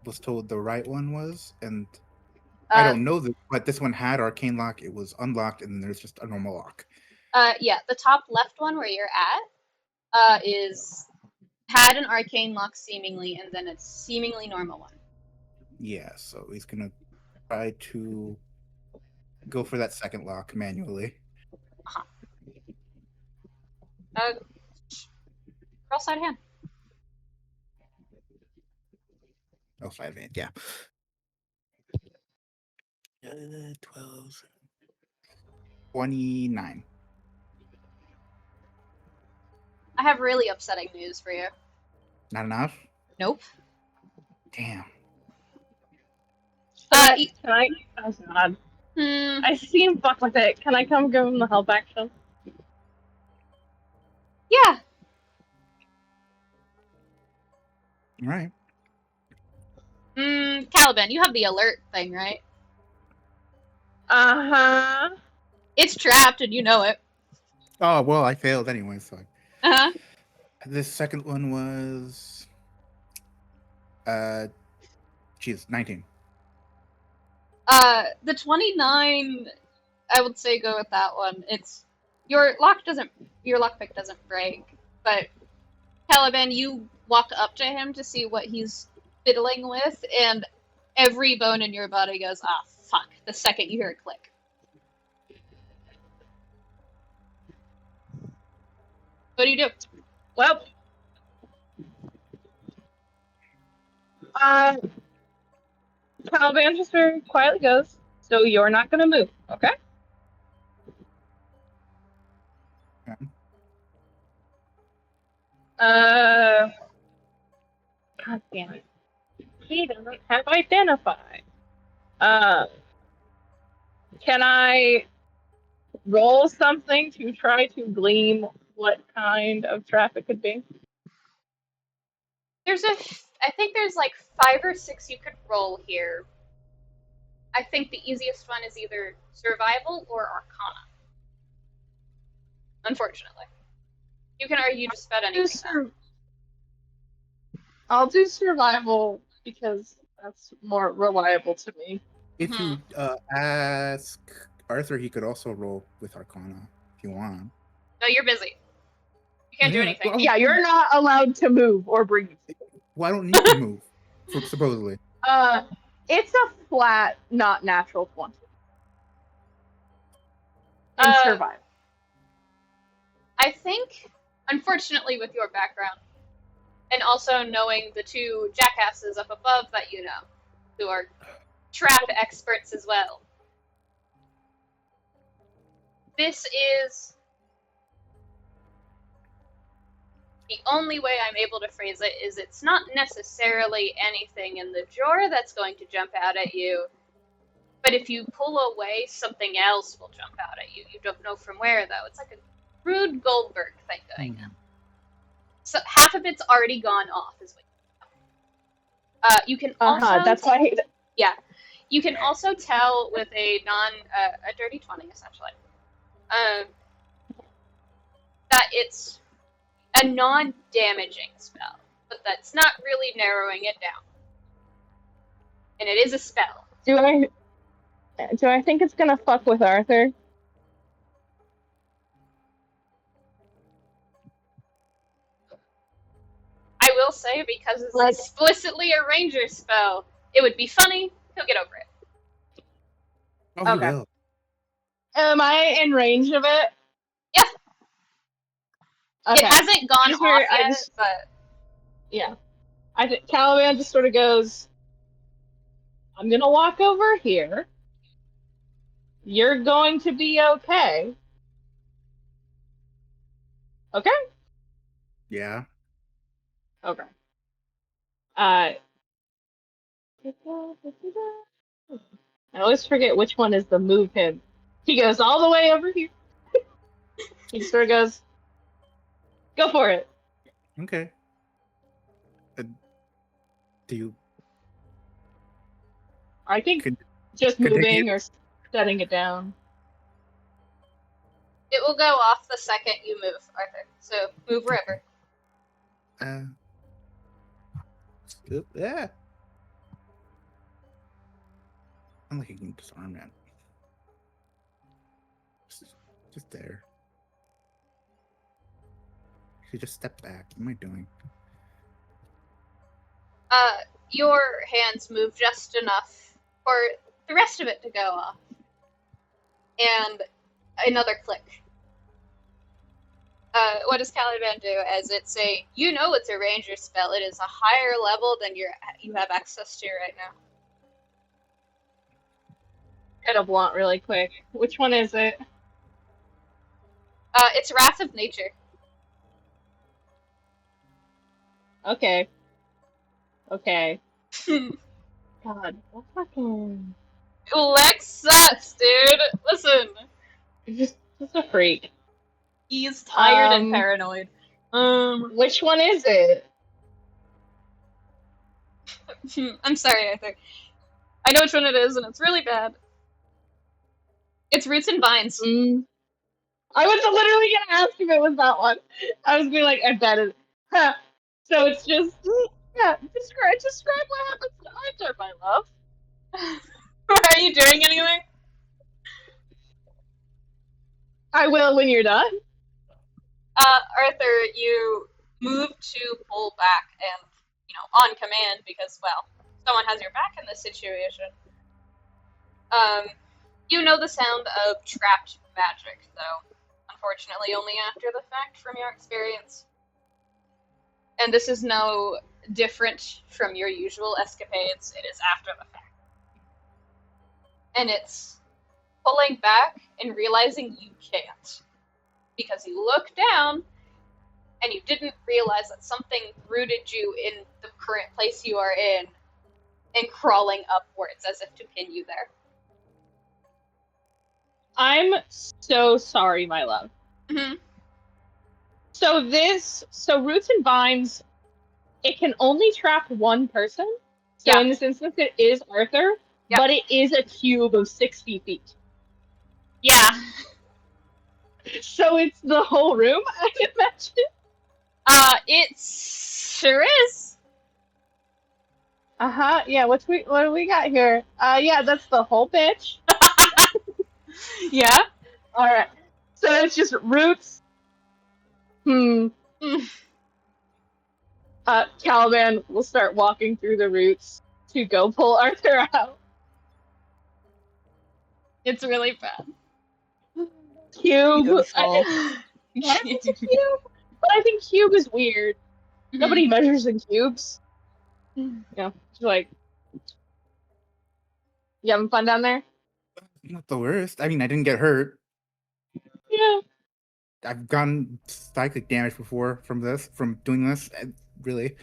was told the right one was, and I don't know this, but this one had arcane lock. It was unlocked, and then there's just a normal lock. Yeah, the top left one where you're at had an arcane lock seemingly, and then a seemingly normal one. Yeah, so he's gonna try to go for that second lock manually. Roll side hand. Oh, 5 hand, yeah. 12. 29. I have really upsetting news for you. Not enough? Nope. Damn. E- Can I? Oh god. Hmm. I see him fuck with it. Can I come give him the help action? Yeah. All right. Caliban, you have the alert thing, right? Uh-huh. It's trapped, and you know it. Oh, well, I failed anyway, so. Uh-huh. This second one was. Geez, 19. The 29, I would say go with that one. It's your lockpick doesn't break, but Caliban, you walk up to him to see what he's fiddling with, and every bone in your body goes, ah, fuck, the second you hear a click. What do you do? Well, Caliban just very quietly goes, so you're not gonna move, okay? Okay. God damn it. He doesn't have identify. Can I roll something to try to glean what kind of trap it could be? I think there's like 5 or 6 you could roll here. I think the easiest one is either survival or arcana. Unfortunately. You can argue just about anything. I'll do survival because that's more reliable to me. If you ask Arthur, he could also roll with Arcana if you want. No, you're busy. You can't do anything. Well, Yeah, you're not allowed to move or breathe. well, I don't need to move, supposedly. It's a flat, not natural 20. And survival. I think, unfortunately, with your background, and also knowing the 2 jackasses up above that you know, who are trap experts as well, this is the only way I'm able to phrase it is it's not necessarily anything in the drawer that's going to jump out at you, but if you pull away, something else will jump out at you. You don't know from where, though. It's like a Rube Goldberg thing going on. So half of it's already gone off, is what you can also... that's why I hate it. Yeah. You can also tell with a dirty 20, essentially, that it's a non-damaging spell, but that's not really narrowing it down. And it is a spell. Do I think it's gonna fuck with Arthur? I will say, because it's explicitly a ranger spell, it would be funny. He'll get over it. Oh, Okay. he will. Am I in range of it? Yeah. Okay. It hasn't gone off yet, but... Yeah. I think Caliban just sort of goes, I'm gonna walk over here. You're going to be okay. Okay? Yeah. Okay. I always forget which one is the move him. He goes all the way over here. He sort of goes, go for it. Okay. Do you... I think Could- just could moving or setting it down. It will go off the second you move, Arthur. So move wherever. Yeah. I'm like, you can disarm that. Just there. You just step back. What am I doing? Your hands move just enough for the rest of it to go off. And another click. What does Caliban do? As it's you know it's a ranger spell. It is a higher level than you have access to right now. Get a blunt really quick. Which one is it? It's Wrath of Nature. Okay. Okay. God, what fucking... Lex sucks, dude. Listen, Just a freak. he's tired and Um, paranoid. Which one is it? I'm sorry, Arthur. I know which one it is, and it's really bad. It's Roots and Vines. I was literally gonna ask if it was that one. I was gonna be like, I bet it. Huh. So it's just, yeah. Describe what happens to Arthur, my love. Are you doing anything? I will when you're done. Arthur, you move to pull back and, on command because, well, someone has your back in this situation. You know the sound of trapped magic, though, unfortunately only after the fact from your experience. And this is no different from your usual escapades, it is after the fact. And it's pulling back and realizing you can't. Because you look down, and you didn't realize that something rooted you in the current place you are in, and crawling upwards as if to pin you there. I'm so sorry, my love. Mm-hmm. So Roots and Vines, it can only trap one person. So Yeah. in this instance, it is Arthur, Yep. but it is a cube of 60 feet. Yeah. So it's the whole room, I imagine. It sure is. Yeah, what do we got here? Yeah, that's the whole bitch. Yeah. Alright. So it's just Roots. Caliban will start walking through the Roots to go pull Arthur out. It's really bad. Cube. Beautiful. It's a cube, but I think cube is weird. Nobody measures in cubes. Yeah, just like, you having fun down there? Not the worst. I mean, I didn't get hurt. Yeah. I've gotten psychic damage before from doing this. Really.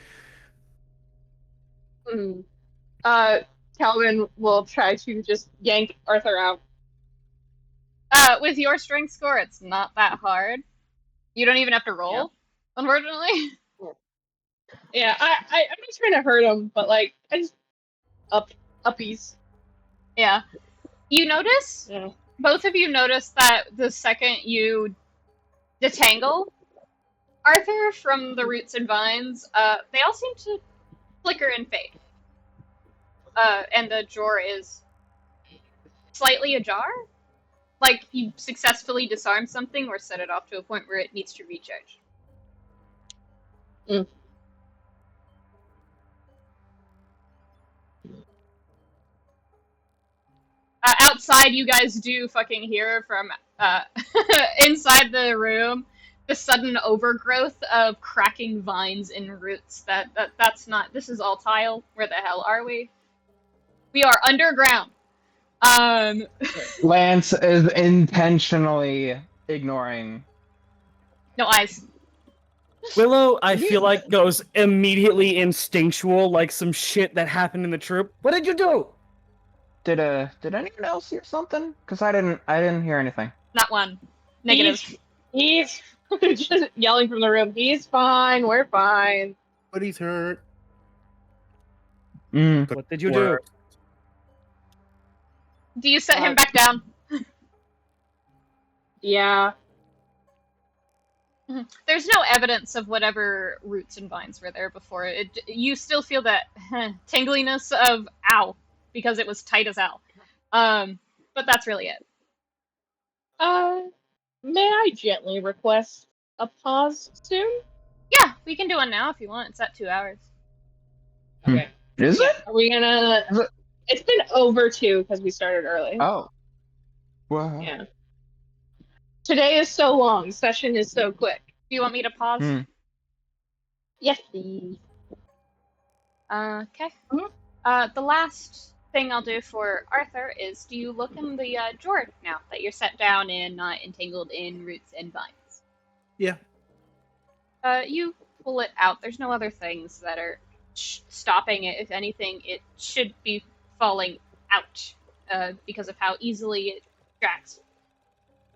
Calvin will try to just yank Arthur out. With your strength score, it's not that hard. You don't even have to roll, unfortunately. Yeah, I'm not trying to hurt him, but like, I just uppies. Yeah. You notice? Yeah. Both of you notice that the second you detangle Arthur from the Roots and Vines, they all seem to flicker and fade. And the drawer is slightly ajar. Like you successfully disarmed something or set it off to a point where it needs to recharge. Outside, you guys do fucking hear from inside the room the sudden overgrowth of cracking vines and roots. That's not. This is all tile. Where the hell are we? We are underground. Lance is intentionally ignoring. No eyes. Willow, I feel like, goes immediately instinctual, like some shit that happened in the troop. What did you do? Did anyone else hear something? Because I didn't hear anything. Not one. Negative. He's just yelling from the room. He's fine. We're fine. But he's hurt. What did you do? Do you set him back down? Yeah. There's no evidence of whatever roots and vines were there before. You still feel that tingliness of ow, because it was tight as hell. But that's really it. May I gently request a pause soon? Yeah, we can do one now if you want. It's at 2 hours. Okay. Is it? Are we gonna... It's been over 2 because we started early. Oh. Wow. Yeah. Today is so long. Session is so quick. Do you want me to pause? Yes, please. Okay. The last thing I'll do for Arthur is, do you look in the drawer now that you're set down and not entangled in roots and vines? Yeah. You pull it out. There's no other things that are stopping it. If anything, it should be falling out because of how easily it tracks.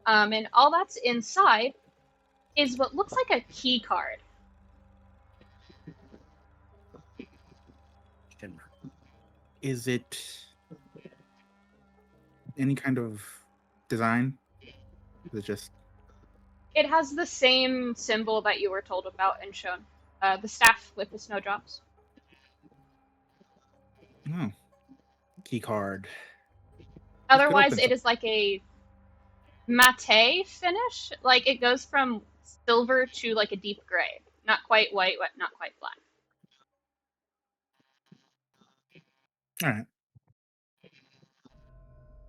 And all that's inside is what looks like a key card. Is it any kind of design? Is it just... It has the same symbol that you were told about and shown. The staff with the snowdrops. Oh. Key card. Otherwise, it is like a matte finish. Like, it goes from silver to like a deep gray. Not quite white, not quite black. Alright.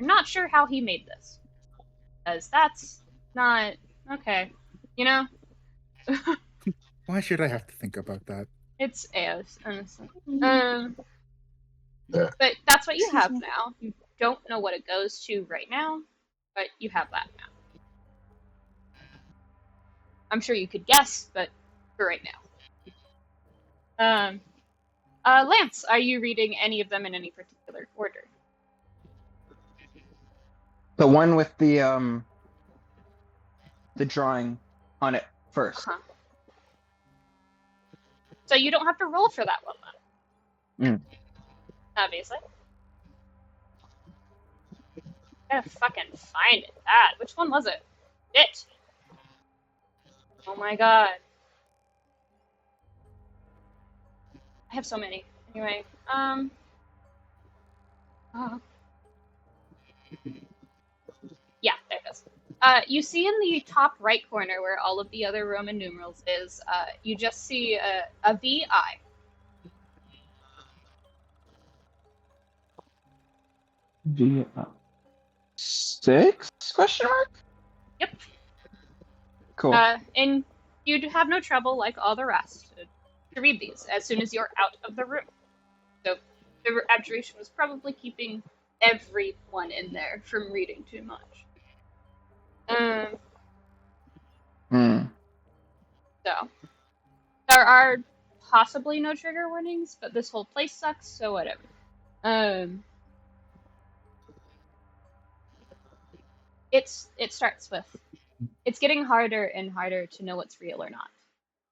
I'm not sure how he made this. Because that's not... Okay. You know? Why should I have to think about that? It's Eos, honestly. But that's what you have now. You don't know what it goes to right now, but you have that now. I'm sure you could guess, but for right now. Lance, are you reading any of them in any particular order? The one with the drawing on it first. Uh-huh. So you don't have to roll for that one, then. Obviously. Gotta fucking find it. Which one was it? It. Oh my god. I have so many. Anyway, yeah, there it is. You see in the top right corner where all of the other Roman numerals is, you just see a VI. V6? Question mark? Yep. Cool. And you'd have no trouble, like all the rest, to read these as soon as you're out of the room. So the abjuration was probably keeping everyone in there from reading too much. So there are possibly no trigger warnings, but this whole place sucks, so whatever. It starts with, it's getting harder and harder to know what's real or not.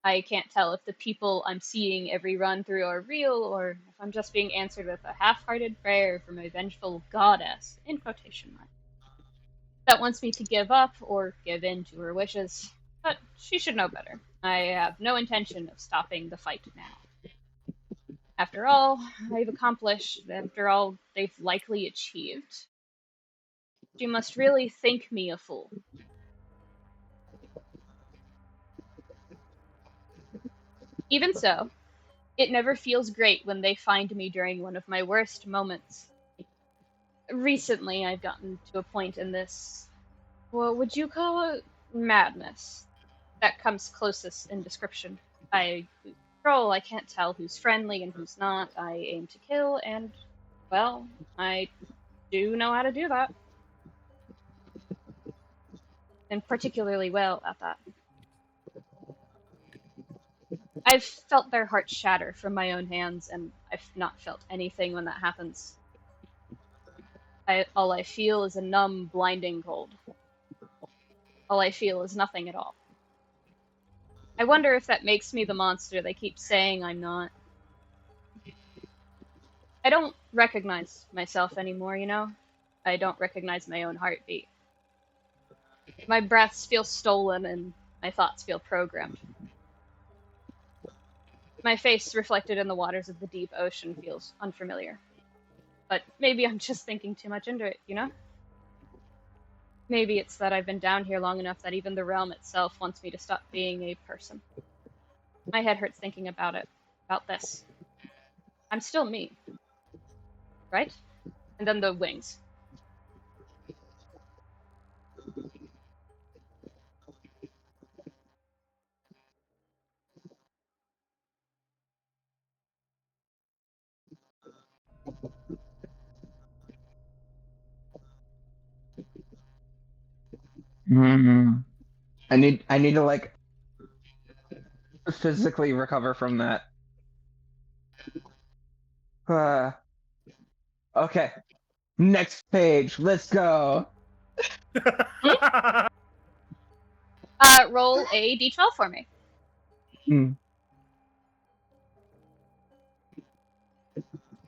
I can't tell if the people I'm seeing every run through are real, or if I'm just being answered with a half-hearted prayer from a vengeful goddess, in quotation marks, that wants me to give up or give in to her wishes. But she should know better. I have no intention of stopping the fight now. After all they've accomplished, after all they've likely achieved, she must really think me a fool. Even so, it never feels great when they find me during one of my worst moments. Recently, I've gotten to a point in this, well, would you call it madness? That comes closest in description. I lose control, I can't tell who's friendly and who's not, I aim to kill, and, well, I do know how to do that. And particularly well at that. I've felt their hearts shatter from my own hands, and I've not felt anything when that happens. All I feel is a numb, blinding cold. All I feel is nothing at all. I wonder if that makes me the monster they keep saying I'm not. I don't recognize myself anymore, you know? I don't recognize my own heartbeat. My breaths feel stolen, and my thoughts feel programmed. My face reflected in the waters of the deep ocean feels unfamiliar. But maybe I'm just thinking too much into it, you know? Maybe it's that I've been down here long enough that even the realm itself wants me to stop being a person. My head hurts thinking about it. About this. I'm still me. Right? And then the wings. I need to like physically recover from that. Okay. Next page. Let's go. Roll a d12 for me.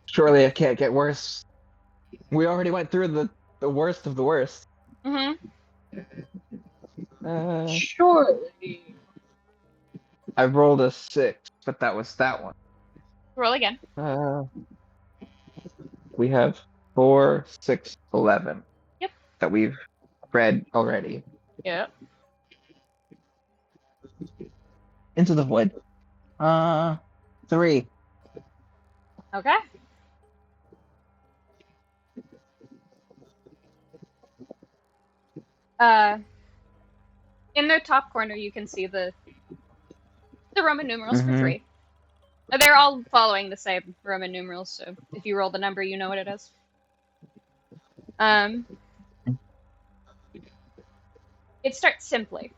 Surely it can't get worse. We already went through the worst of the worst. Mm-hmm. Surely. I rolled a 6, but that was that one. Roll again. We have 4, 6, 11. Yep. That we've read already. Yep. Into the Void. 3. Okay. In the top corner, you can see the Roman numerals for 3. They're all following the same Roman numerals, so if you roll the number, you know what it is. It starts simply.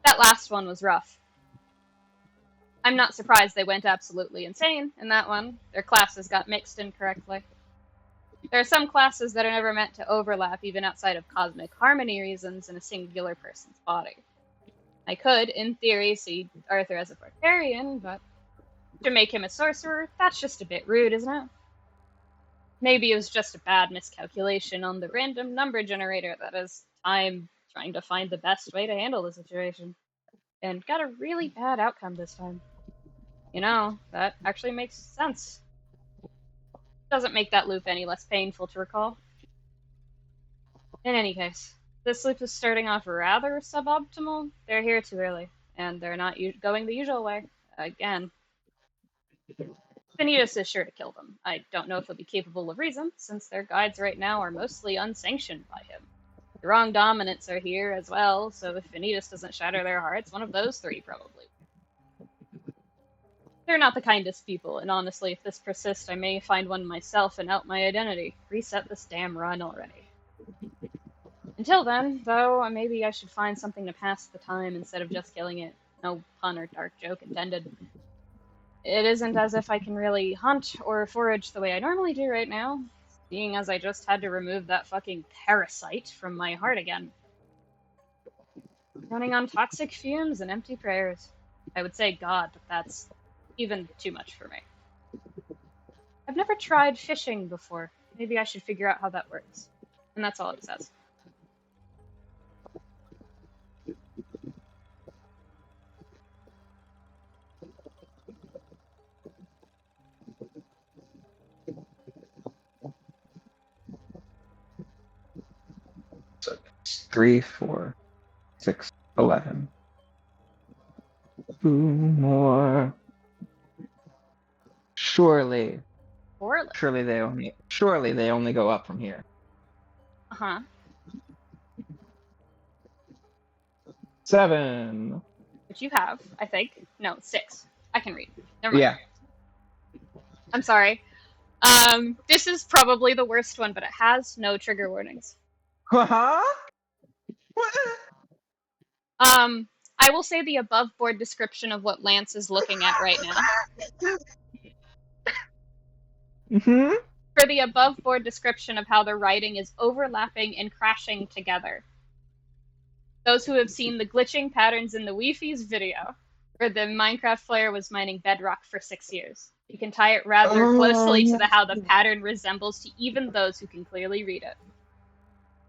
That last one was rough. I'm not surprised they went absolutely insane in that one. Their classes got mixed incorrectly. There are some classes that are never meant to overlap even outside of cosmic harmony reasons in a singular person's body. I could, in theory, see Arthur as a barbarian, but to make him a sorcerer, that's just a bit rude, isn't it? Maybe it was just a bad miscalculation on the random number generator that is time trying to find the best way to handle the situation. And got a really bad outcome this time. You know, that actually makes sense. Doesn't make that loop any less painful to recall. In any case, this loop is starting off rather suboptimal. They're here too early, and they're not going the usual way. Again. Vanitas is sure to kill them. I don't know if he'll be capable of reason, since their guides right now are mostly unsanctioned by him. The wrong dominants are here as well, so if Vanitas doesn't shatter their hearts, one of those 3 probably. They're not the kindest people, and honestly, if this persists, I may find one myself and out my identity. Reset this damn run already. Until then, though, maybe I should find something to pass the time instead of just killing it. No pun or dark joke intended. It isn't as if I can really hunt or forage the way I normally do right now, seeing as I just had to remove that fucking parasite from my heart again. Running on toxic fumes and empty prayers. I would say God, but that's even too much for me. I've never tried fishing before. Maybe I should figure out how that works. And that's all it says. So 3, 4, 6, 11. 2 more. Surely they only go up from here. Uh-huh. 7. Which you have, I think. No, 6. I can read. Never mind. Yeah. I'm sorry. This is probably the worst one, but it has no trigger warnings. Huh? What? I will say the above board description of what Lance is looking at right now. Mm-hmm. For the above board description of how the writing is overlapping and crashing together. Those who have seen the glitching patterns in the Yufi's video, where the Minecraft player was mining bedrock for 6 years. You can tie it rather closely to how the pattern resembles to even those who can clearly read it.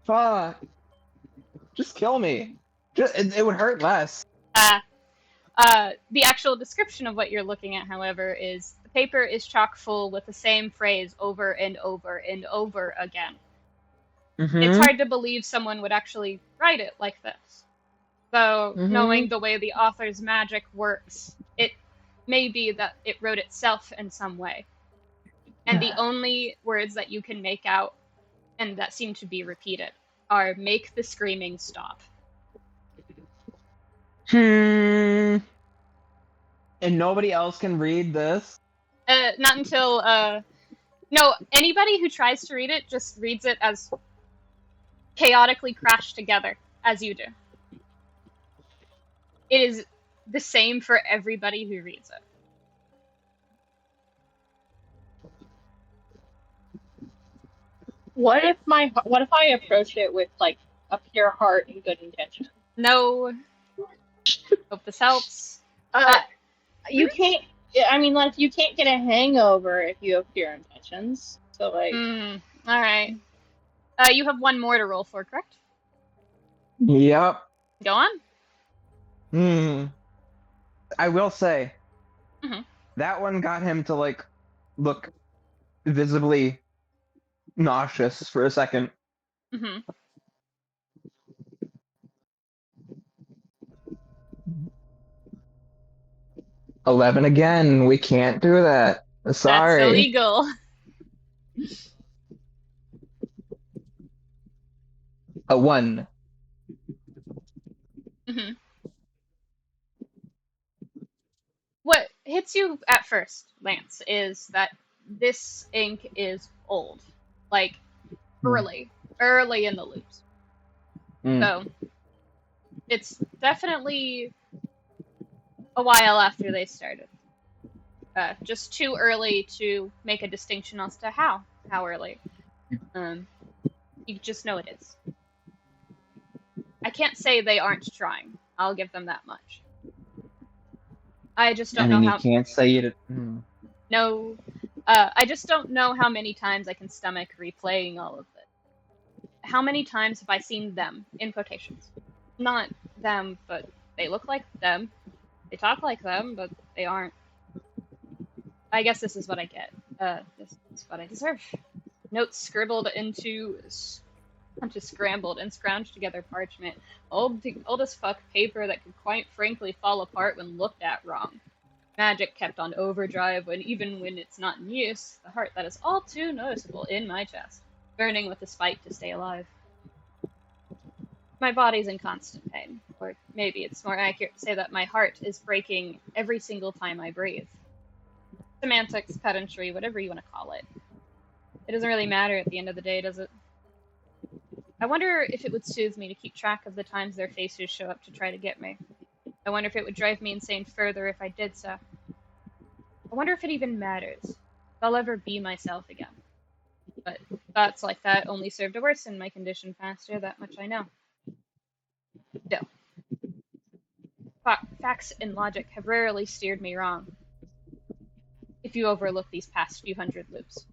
Fuck. Just kill me. It would hurt less. The actual description of what you're looking at, however, is the paper is chock full with the same phrase over and over and over again. Mm-hmm. It's hard to believe someone would actually write it like this. Though, knowing the way the author's magic works, it may be that it wrote itself in some way. And the only words that you can make out, and that seem to be repeated, are make the screaming stop. And nobody else can read this? Not until, no, anybody who tries to read it just reads it as chaotically crashed together, as you do. It is the same for everybody who reads it. What if I approach it with like a pure heart and good intention? No. Hope this helps. You can't. I mean, like, you can't get a hangover if you have pure intentions. So, like, All right. You have one more to roll for, correct? Yep. Go on. I will say Mhm. that one got him to like look visibly nauseous for a second. Mm-hmm. 11 again. We can't do that. Sorry. That's illegal. A 1. Mm-hmm. What hits you at first, Lance, is that this ink is old. Like, early in the loops. So, it's definitely a while after they started. Just too early to make a distinction as to how early. You just know it is. I can't say they aren't trying. I'll give them that much. I just don't know how. You can't say it. No, I just don't know how many times I can stomach replaying all of it. How many times have I seen them in quotations? Not them, but they look like them. They talk like them, but they aren't. I guess this is what I get. This is what I deserve. Notes scribbled onto scrambled and scrounged together parchment. Old as fuck paper that could quite frankly fall apart when looked at wrong. Magic kept on overdrive even when it's not in use. The heart that is all too noticeable in my chest, burning with the spite to stay alive. My body's in constant pain, or maybe it's more accurate to say that my heart is breaking every single time I breathe. Semantics, pedantry, whatever you want to call it. It doesn't really matter at the end of the day, does it? I wonder if it would soothe me to keep track of the times their faces show up to try to get me. I wonder if it would drive me insane further if I did so. I wonder if it even matters. If I'll ever be myself again. But thoughts like that only serve to worsen my condition faster, that much I know. Still. Facts and logic have rarely steered me wrong. If you overlook these past few hundred loops.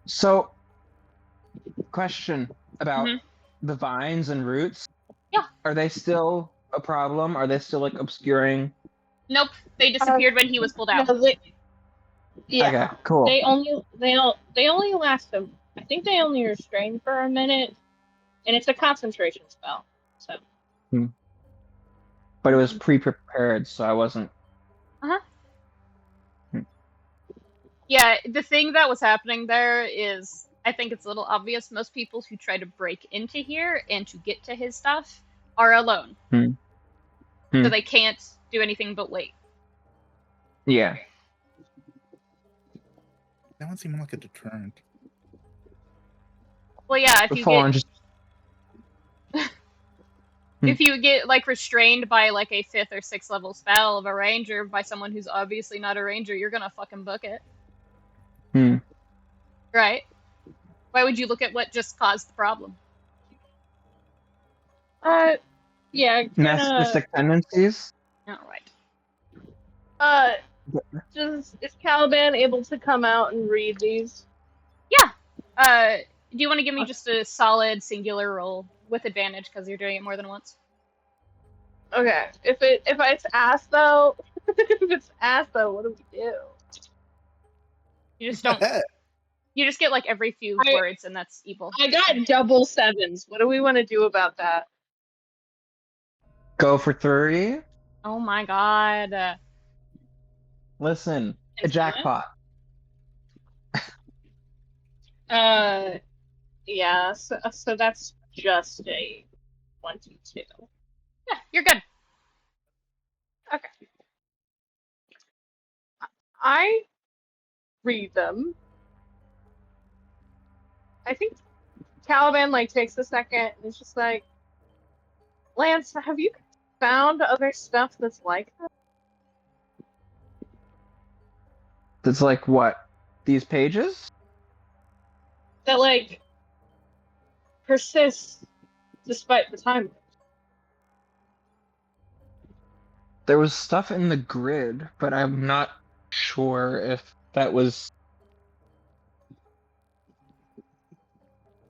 So, question about the vines and roots. Yeah. Are they still a problem? Are they still like obscuring? Nope, they disappeared when he was pulled out. No, yeah. Okay, cool. They only last them. I think they only restrain for a minute, and it's a concentration spell. So. But it was pre-prepared, so I wasn't. Yeah, the thing that was happening there is, I think it's a little obvious. Most people who try to break into here and to get to his stuff are alone. So they can't do anything but wait. Yeah. That one seemed like a deterrent. Well, yeah, if you get like restrained by like a 5th or 6th level spell of a ranger by someone who's obviously not a ranger, you're gonna fucking book it. Right? Why would you look at what just caused the problem? Yeah. Narcissistic tendencies. All right. Is Caliban able to come out and read these? Yeah. Do you want to give me just a solid singular roll with advantage because you're doing it more than once? Okay. If it's asked though, what do we do? You just don't. You just get like every few words, and that's evil. I got double 7s. What do we want to do about that? Go for 3. Oh my god. Listen, a jackpot. Yeah. So that's just a 22. Yeah, you're good. Okay. I read them. I think Caliban takes a second and is just like, Lance, have you found other stuff that's like that? It's like what? These pages? That persists despite the time. There was stuff in the grid, but I'm not sure if that was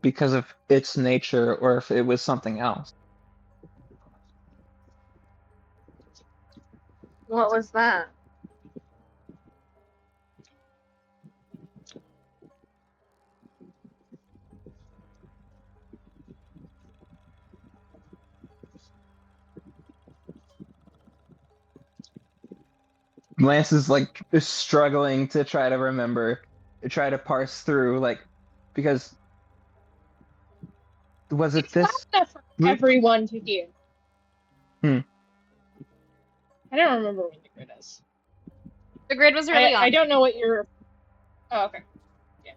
because of its nature or if it was something else. What was that? Lance is struggling to try to remember, to try to parse through, because was it It's this? loud enough for loop? everyone to hear. Hmm. I don't remember when the grid is. The grid was early on. I don't know what you're. Oh, okay. Yeah.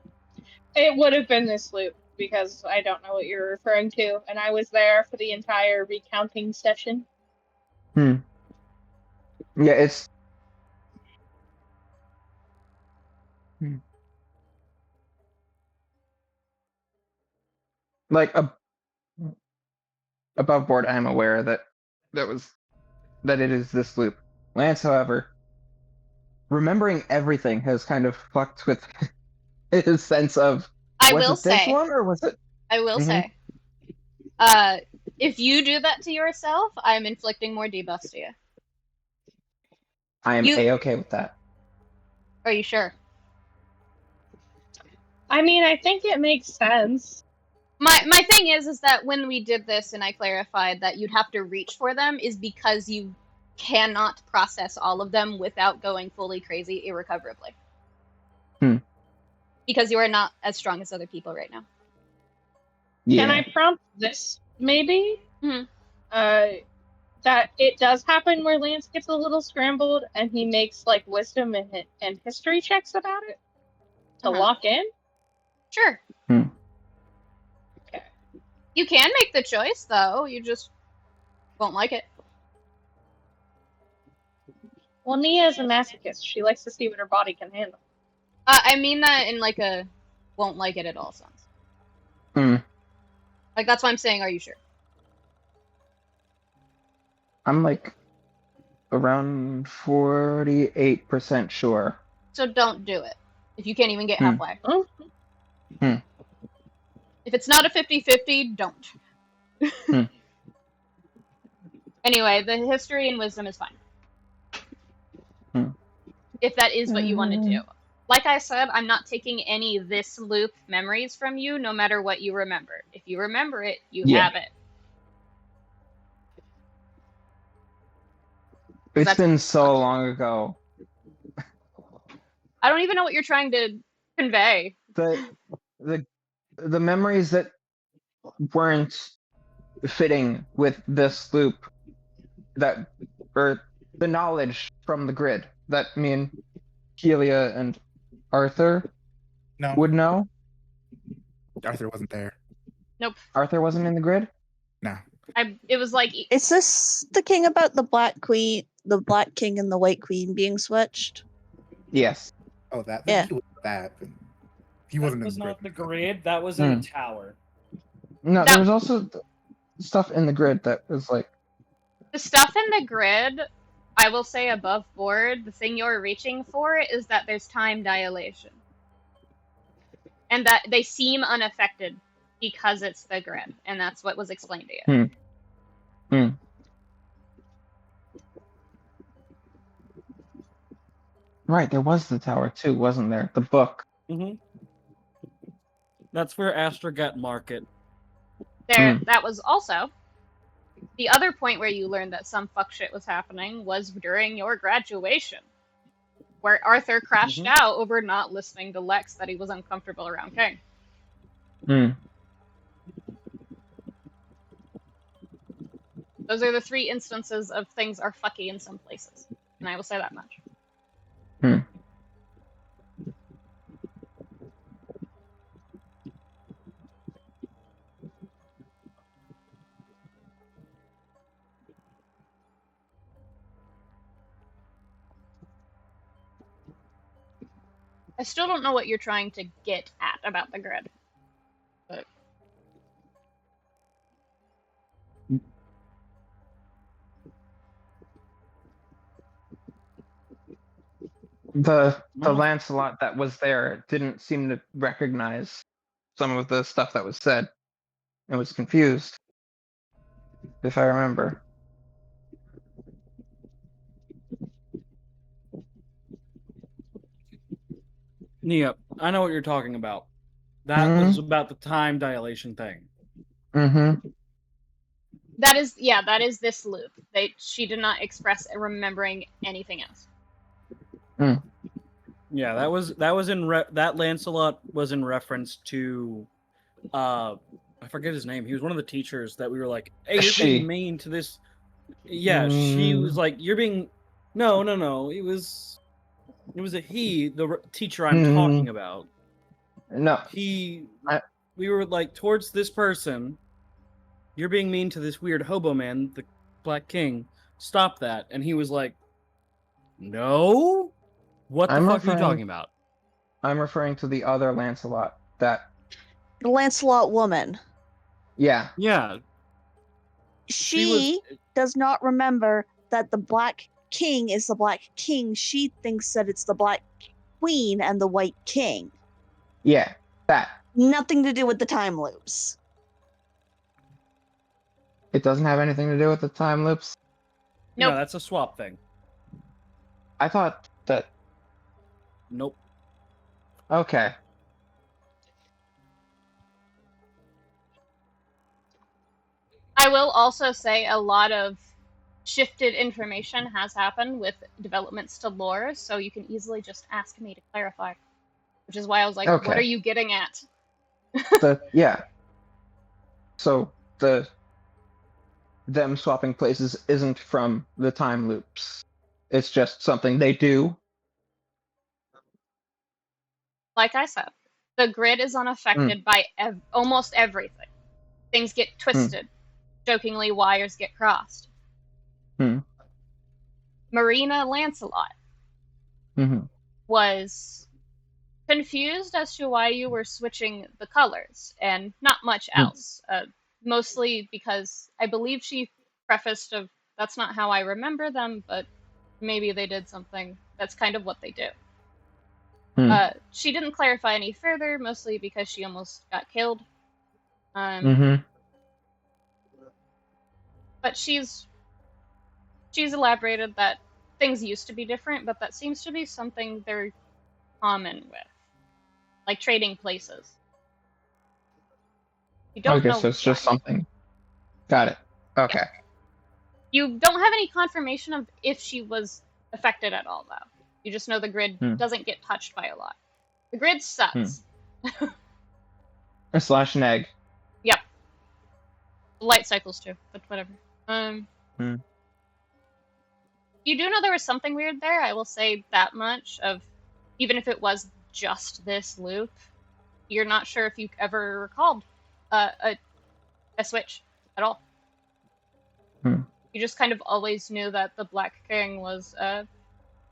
It would have been this loop because I don't know what you're referring to, and I was there for the entire recounting session. Yeah, it's. Like above board, I'm aware that it is this loop. Lance, however, remembering everything has kind of fucked with his sense of I was will it this say. one or was it? I will Mhm. say. If you do that to yourself, I'm inflicting more debuffs to you. I am You- A-okay with that. Are you sure? I mean, I think it makes sense. My thing is that when we did this and I clarified that you'd have to reach for them is because you cannot process all of them without going fully crazy irrecoverably. Because you are not as strong as other people right now. Yeah. Can I prompt this, maybe? Mhm. That it does happen where Lance gets a little scrambled and he makes wisdom and history checks about it to lock in? Sure. Okay. You can make the choice, though. You just won't like it. Well, Nia's a masochist. She likes to see what her body can handle. I mean that in a won't like it at all sense. That's why I'm saying, are you sure? I'm around 48% sure. So don't do it. If you can't even get halfway. Oh. If it's not a 50-50, don't. Anyway, the history and wisdom is fine. If that is what you want to do. Like I said, I'm not taking any this loop memories from you, no matter what you remember. If you remember it, you have it. It's been so long ago. I don't even know what you're trying to convey. The memories that weren't fitting with this loop, or the knowledge from the grid that me and Helia and Arthur would know. Arthur wasn't there. Nope. Arthur wasn't in the grid? No. It was like. Is this the king about the Black Queen, the Black King and the White Queen being switched? Yes. Oh, that. Yeah. He was that. He wasn't. That was in the not grid. the grid. That was in a tower. No, there was also stuff in the grid that was the stuff in the grid. I will say above board, the thing you're reaching for is that there's time dilation. And that they seem unaffected because it's the grid. And that's what was explained to you. Right, there was the tower too, wasn't there? The book. That's where Astrogat Market. That was also the other point where you learned that some fuck shit was happening was during your graduation, where Arthur crashed out over not listening to Lex that he was uncomfortable around King. Those are the 3 instances of things are fucky in some places, and I will say that much. I still don't know what you're trying to get at about the grid. But The Well, Lancelot that was there didn't seem to recognize some of the stuff that was said and was confused, if I remember. Nia, I know what you're talking about. That was about the time dilation thing. Mm-hmm. that is this loop. She did not express remembering anything else. Yeah, that was that Lancelot was in reference to I forget his name. He was one of the teachers that we were like, "Hey, you're being mean to this." Yeah, she was like, "You're being no." It was a he, the teacher I'm talking about. No. We were like towards this person. You're being mean to this weird hobo man, the Black King. Stop that. And he was like, "No? What the fuck are you talking about?" I'm referring to the other Lancelot. The Lancelot woman. Yeah. Yeah. She does not remember that the Black King is the Black King. She thinks that it's the Black Queen and the White King. Yeah, that. Nothing to do with the time loops. It doesn't have anything to do with the time loops? Nope. No, that's a swap thing. I thought that... Nope. Okay. I will also say a lot of shifted information has happened with developments to lore, so you can easily just ask me to clarify. Which is why I was like, Okay. what are you getting at? Yeah. So them swapping places isn't from the time loops. It's just something they do. Like I said, the grid is unaffected by almost everything. Things get twisted. Jokingly, wires get crossed. Marina Lancelot was confused as to why you were switching the colors, and not much else. Mostly because I believe she prefaced of, that's not how I remember them, but maybe they did something. That's kind of what they do. She didn't clarify any further, mostly because she almost got killed. But she's elaborated that things used to be different, but that seems to be something they're common with, like trading places. You don't know so it's just why. something. Got it. Okay. Yeah. You don't have any confirmation of if she was affected at all, though. You just know the grid doesn't get touched by a lot. The grid sucks. / neg. Yep. Light cycles too, but whatever. You do know there was something weird there, I will say that much, of even if it was just this loop, you're not sure if you ever recalled a switch at all. You just kind of always knew that the Black King was a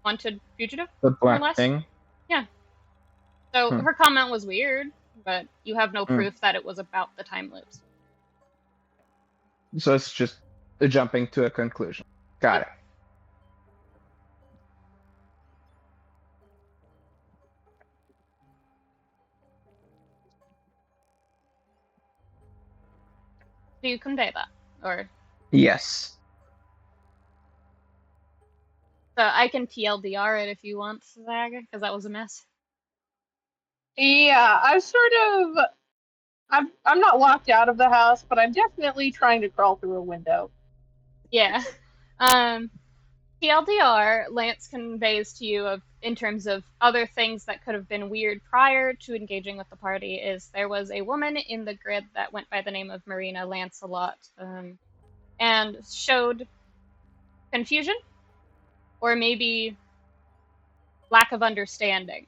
wanted fugitive. The Black King? Yeah. So her comment was weird, but you have no proof that it was about the time loops. So it's just jumping to a conclusion. Got it. Do you convey that? Or yes. So I can TLDR it if you want, Zag, because that was a mess. Yeah, I'm not locked out of the house, but I'm definitely trying to crawl through a window. Yeah. TLDR, Lance conveys to you in terms of other things that could have been weird prior to engaging with the party, is there was a woman in the grid that went by the name of Marina Lancelot, and showed confusion, or maybe lack of understanding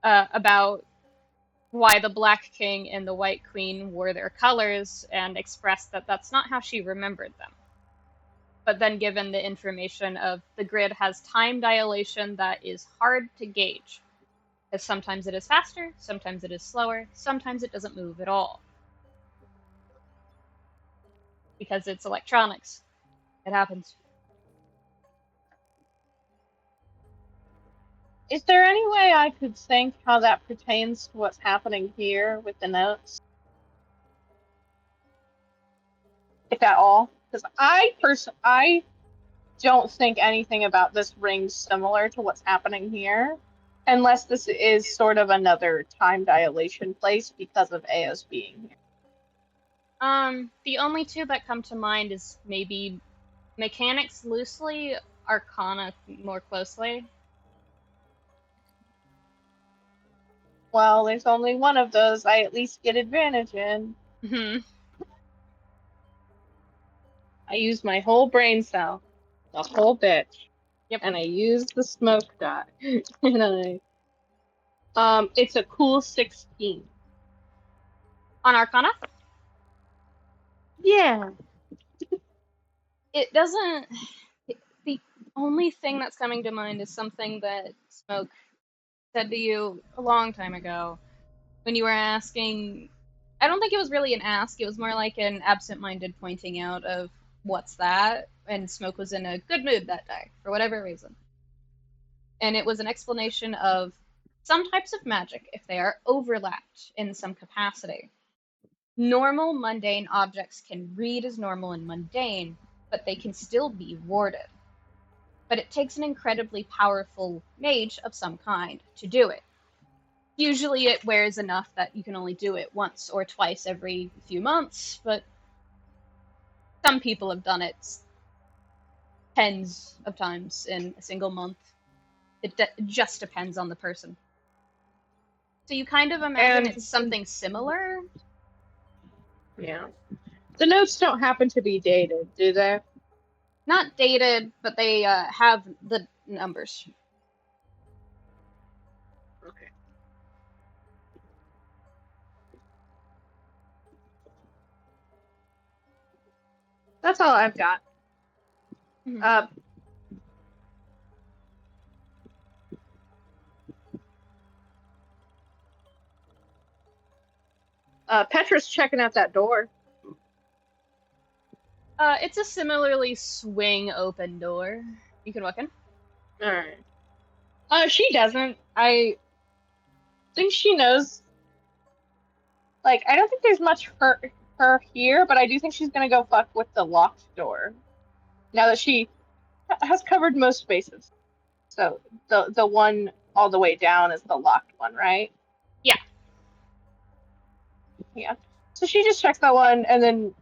about why the Black King and the White Queen wore their colors, and expressed that that's not how she remembered them. but then given the information of the grid has time dilation that is hard to gauge. Because sometimes it is faster, sometimes it is slower, sometimes it doesn't move at all. Because it's electronics. It happens. Is there any way I could think how that pertains to what's happening here with the notes? If at all? Because I don't think anything about this rings similar to what's happening here. Unless this is sort of another time dilation place because of Eos being here. The only two that come to mind is maybe mechanics loosely, arcana more closely. Well, there's only one of those I at least get advantage in. Hmm. I use my whole brain cell. The whole bitch. Yep. And I use the smoke dot. And it's a cool 16. On arcana? Yeah. It doesn't... The only thing that's coming to mind is something that Smoke said to you a long time ago when you were asking. I don't think it was really an ask, it was more like an absent-minded pointing out of what's that, and Smoke was in a good mood that day for whatever reason. And it was an explanation of some types of magic, if they are overlapped in some capacity. Normal mundane objects can read as normal and mundane, but they can still be warded. But it takes an incredibly powerful mage of some kind to do it. Usually it wears enough that you can only do it once or twice every few months, but some people have done it tens of times in a single month. It just depends on the person. So you kind of imagine it's something similar? Yeah. The notes don't happen to be dated, do they? Not dated, but they have the numbers. Okay. That's all I've got. Mhm. Petra's checking out that door. It's a similarly swing open door. You can walk in. Alright. She doesn't. I think she knows. Like, I don't think there's much for her here, but I do think she's gonna go fuck with the locked door. Now that she has covered most spaces. So the one all the way down is the locked one, right? Yeah. Yeah. So she just checks that one and then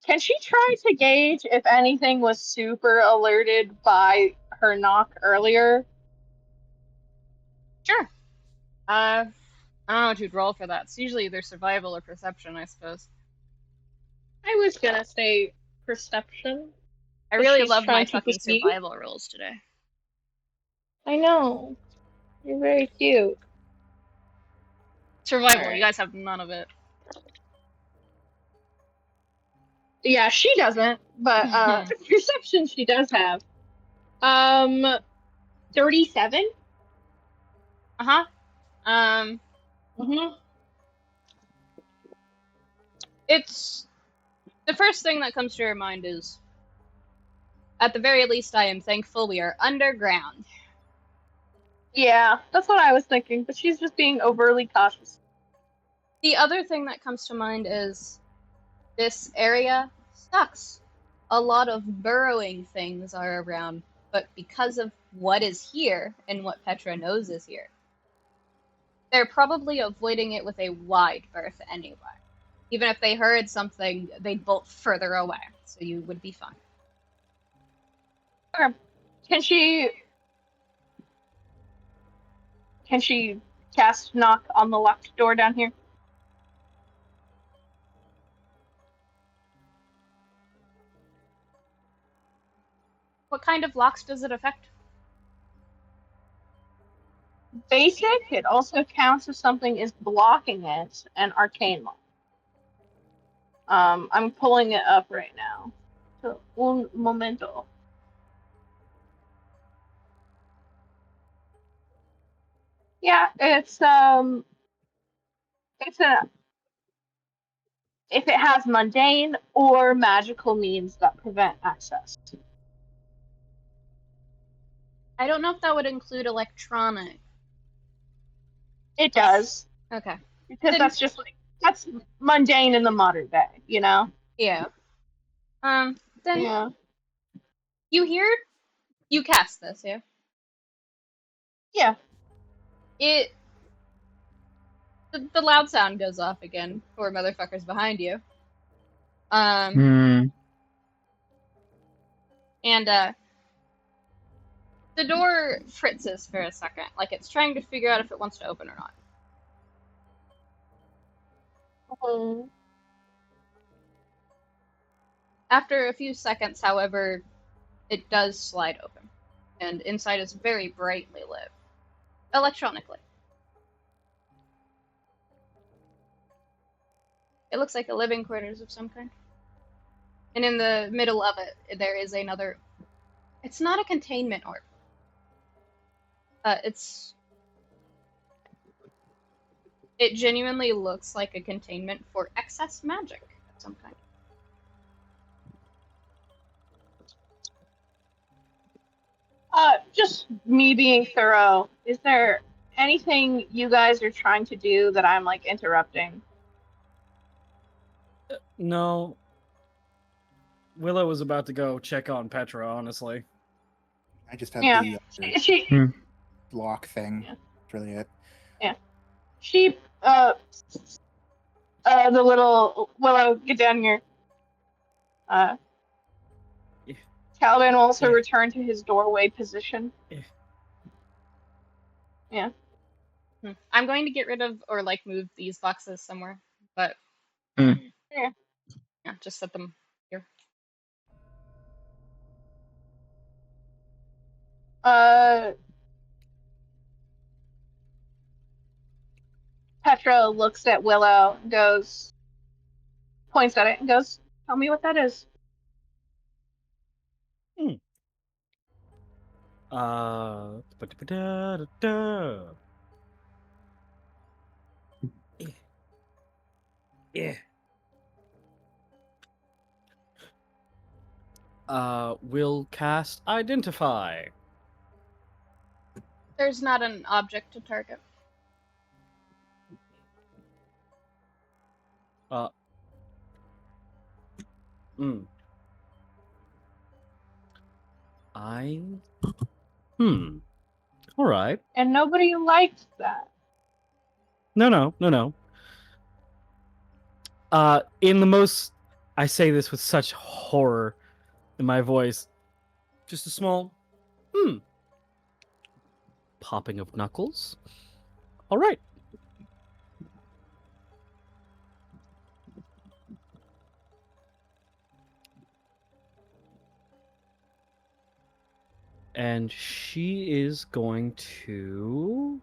Can she try to gauge if anything was super alerted by her knock earlier? Sure. I don't know what you'd roll for that. It's usually either survival or perception, I suppose. I was gonna say perception. I really She's love my trying to fucking perceive. survival rolls today. I know. You're very cute. Survival, Alright. you guys have none of it. Yeah, she doesn't, but perception she does have. 37? Uh-huh. Mm-hmm. It's... The first thing that comes to your mind is, at the very least, I am thankful we are underground. Yeah, that's what I was thinking, but she's just being overly cautious. The other thing that comes to mind is, this area sucks. A lot of burrowing things are around, but because of what is here and what Petra knows is here, they're probably avoiding it with a wide berth anyway. Even if they heard something, they'd bolt further away, so you would be fine. Okay. Can she cast knock on the locked door down here? What kind of locks does it affect? basic. It also counts if something is blocking it, and arcane law. I'm pulling it up right now. So, un momento. Yeah, it's a if it has mundane or magical means that prevent access. I don't know if that would include electronic. It does, Okay. because Then- that's just like that's mundane in the modern day, you know? Yeah. Then Yeah. you cast this, yeah? Yeah. The loud sound goes off again for motherfuckers behind you. Hmm. And the door fritzes for a second, like it's trying to figure out if it wants to open or not. Mhm. After a few seconds, however, it does slide open, and inside is very brightly lit, electronically. It looks like a living quarters of some kind. And in the middle of it, there is another. It's not a containment orb. It genuinely looks like a containment for excess magic of some kind. Just me being thorough. Is there anything you guys are trying to do that I'm like interrupting? No. Willow was about to go check on Petra, honestly. I just had Yeah. the She block thing. Yeah. That's really it. she the little Willow, get down here. Yeah. Caliban will also Yeah. return to his doorway position. I'm going to get rid of or like move these boxes somewhere, but Yeah. yeah, just set them here. Petra looks at Willow, points at it, and goes, "Tell me what that is." Da-da-da-da-da. Yeah. Will cast Identify. There's not an object to target. Hmm. All right. And nobody liked that. No. In the most, I say this with such horror in my voice. Just a small, popping of knuckles. All right. And she is going to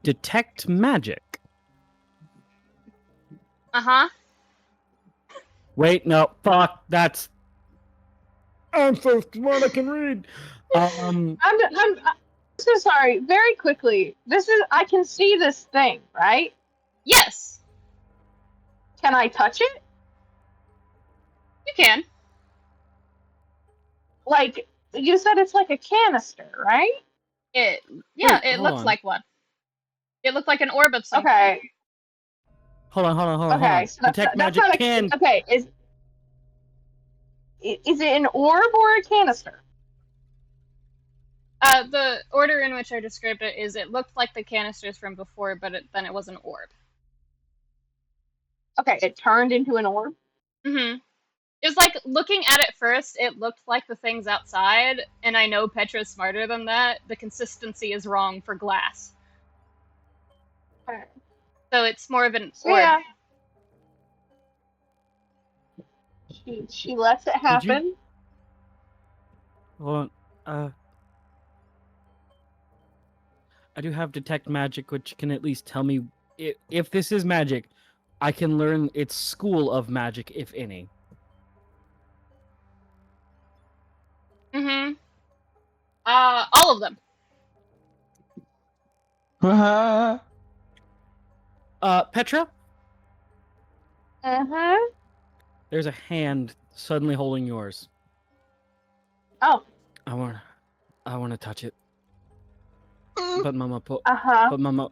detect magic. Uh-huh. Wait, no, fuck, that's... I'm so smart I can read. I'm so sorry. Very quickly, I can see this thing, right? Yes, Can I touch it? you can. Like you said, it's like a canister, right? It Wait, it hold looks on. like one. It looked like an orb of some Okay. Hold on. Okay. So Detect magic not can... okay. Is it an orb or a canister? The order in which I described it is it looked like the canisters from before, but then it was an orb. Okay, it turned into an orb. Mm-hmm. It was like, looking at it first, it looked like the things outside, and I know Petra's smarter than that. The consistency is wrong for glass. Okay. So it's more of an So orb. yeah. She lets it happen. Hold on. have detect magic, which can at least tell me if this is magic. I can learn its school of magic, if any. Mm-hmm. All of them. Petra, Uh-huh. there's a hand suddenly holding yours. Oh. I want to touch it. But Mama Uh-huh.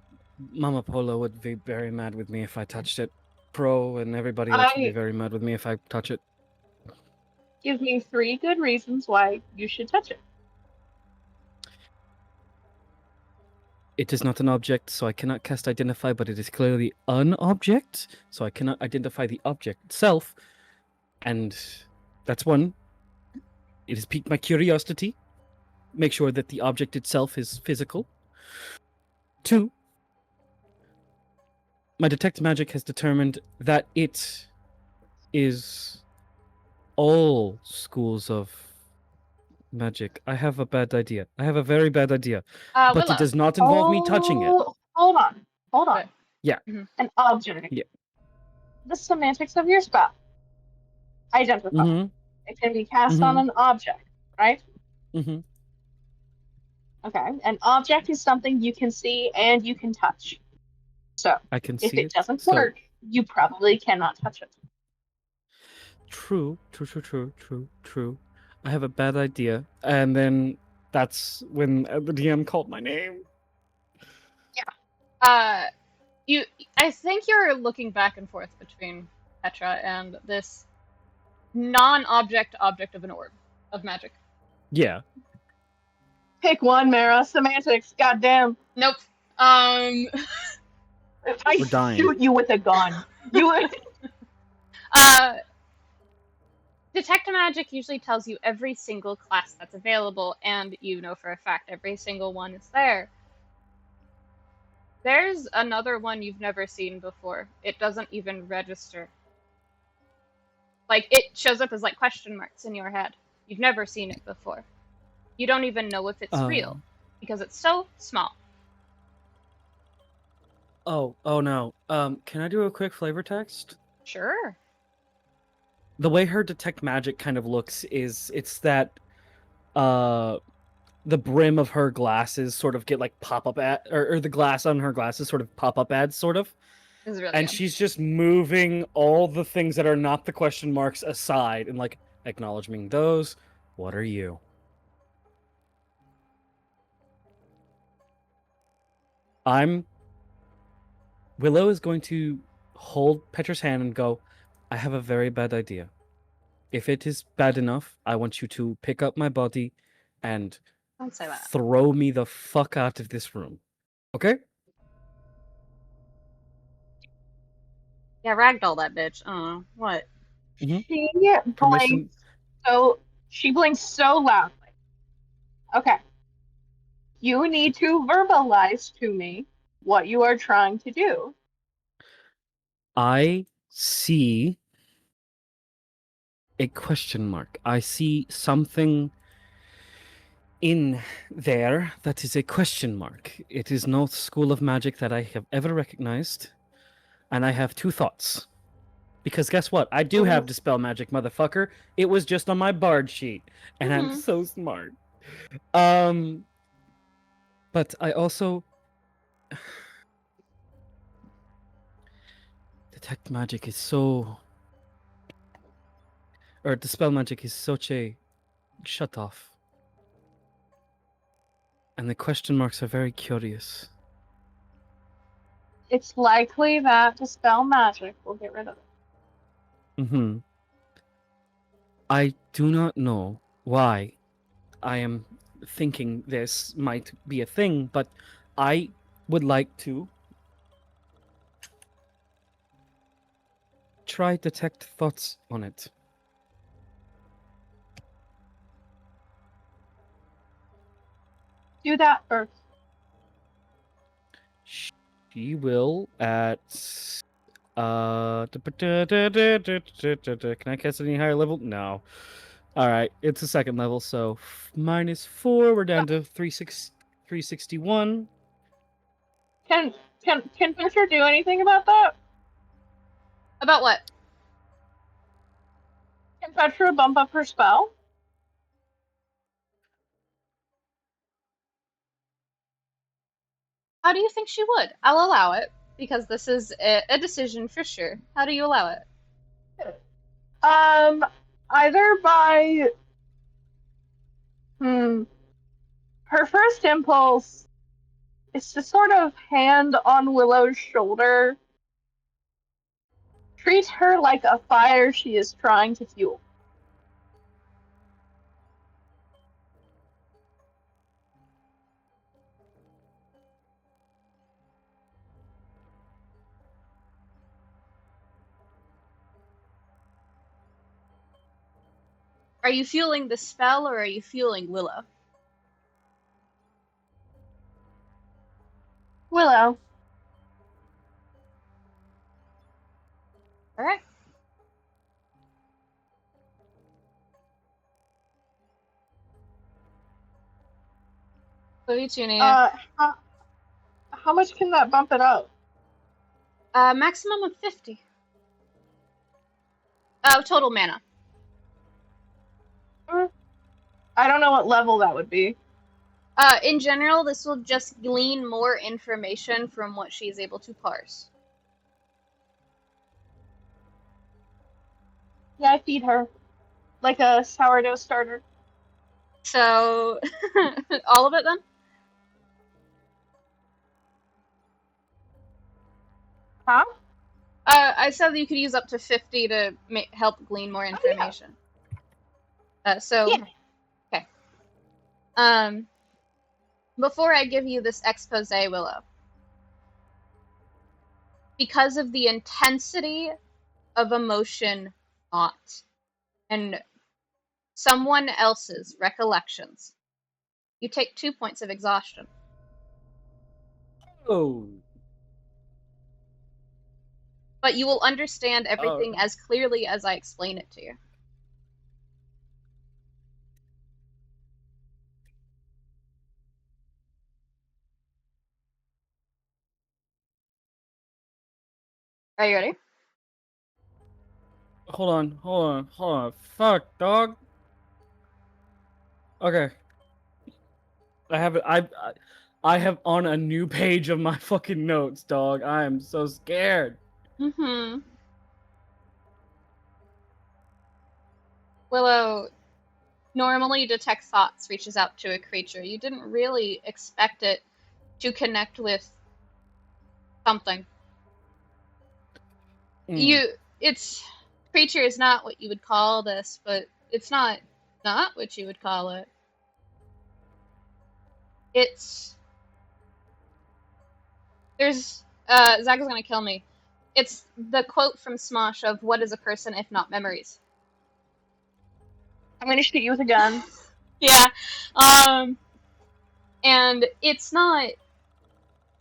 Mama Polo would be very mad with me if I touched it. Pro and everybody else would be very mad with me if I touch it. Give me 3 good reasons why you should touch it. It is not an object, so I cannot cast Identify, but it is clearly an object, so I cannot identify the object itself. And that's one. It has piqued my curiosity. Make sure that the object itself is physical. 2. My Detect Magic has determined that it is all schools of magic. I have a bad idea. I have a very bad idea. But Willow. it does not involve me touching it. Hold on. Okay. Yeah. Mhm. An object. Yeah. The semantics of your spell. Identify. Mm-hmm. It can be cast on an object, right? Mm-hmm. Okay. An object is something you can see and you can touch. So, I can if see it doesn't work, you probably cannot touch it. True. I have a bad idea. And then that's when the DM called my name. I think you're looking back and forth between Petra and this non-object object of an orb of magic. Yeah. Pick one, Mera. Semantics. Goddamn. Nope. I We're dying. shoot you with a gun. You. Detect Magic usually tells you every single class that's available, and you know for a fact every single one is there. There's another one you've never seen before. It doesn't even register. Like, it shows up as, like, question marks in your head. You've never seen it before. You don't even know if it's real, because it's so small. Oh no. Can I do a quick flavor text? Sure. The way her Detect Magic kind of looks is it's that the brim of her glasses sort of get like pop-up ad, or the glass on her glasses sort of pop-up ads sort of. This is really And good. she's just moving all the things that are not the question marks aside and like acknowledging those. What are you? Willow is going to hold Petra's hand and go, I have a very bad idea. If it is bad enough, I want you to pick up my body and Don't say that. throw me the fuck out of this room. Okay? Yeah, ragdoll that bitch. What? She Permission. blinks so loudly. Okay. You need to verbalize to me what you are trying to do. I see a question mark. I see something in there that is a question mark. It is no school of magic that I have ever recognized. And I have 2 thoughts. Because guess what? I do have Dispel Magic, motherfucker. It was just on my bard sheet. And I'm so smart. But I also... Detect Magic is so... Or Dispel Magic is such a shut off. And the question marks are very curious. It's likely that Dispel Magic will get rid of it. I do not know why I am thinking this might be a thing, but I would like to try detect thoughts on it. Do that first. She will at can I cast any higher level? No. All right, it's a 2nd level, so -4. We're down to 361. Can can Petra do anything about that? About what? Can Petra bump up her spell? How do you think she would? I'll allow it, because this is a decision for sure. How do you allow it? Either by her first impulse is to sort of hand on Willow's shoulder, treat her like a fire she is trying to fuel. Are you fueling the spell, or are you fueling Willow? Willow. Alright. How much can that bump it up? Maximum of 50. Total mana. I don't know what level that would be. In general, this will just glean more information from what she is able to parse. Yeah, I feed her. Like a sourdough starter. So, all of it then? Huh? I said that you could use up to 50 to help glean more information. Yeah. Okay. Before I give you this expose, Willow, because of the intensity of emotion thought and someone else's recollections, you take 2 points of exhaustion. Oh. But you will understand everything as clearly as I explain it to you. Are you ready? Hold on. Fuck, dog. Okay. I have it. I have on a new page of my fucking notes, dog. I am so scared. Mm-hmm. Willow normally detect thoughts, reaches out to a creature. You didn't really expect it to connect with something. It's creature is not what you would call this, but it's not what you would call it. Zach is gonna kill me. It's the quote from Smosh of "What is a person if not memories?" I'm gonna shoot you with a gun. Yeah. And it's not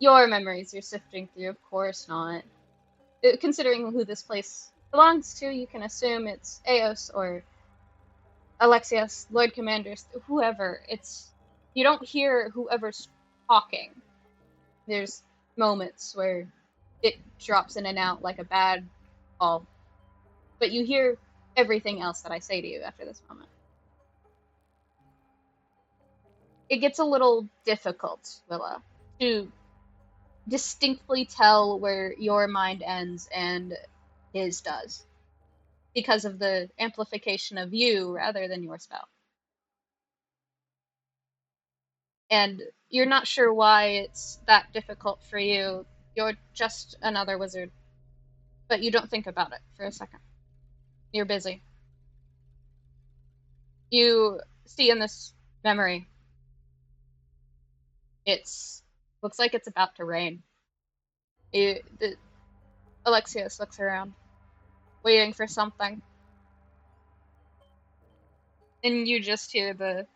your memories you're sifting through, of course not. Considering who this place belongs to, you can assume it's Eos or Alexios, Lord Commanders, whoever. You don't hear whoever's talking. There's moments where it drops in and out like a bad call. But you hear everything else that I say to you after this moment. It gets a little difficult, Willow, to distinctly tell where your mind ends and his does, because of the amplification of you rather than your spell. And you're not sure why it's that difficult for you. You're just another wizard. But you don't think about it for a second. You're busy. You see in this memory, looks like it's about to rain. Alexios looks around, waiting for something. And you just hear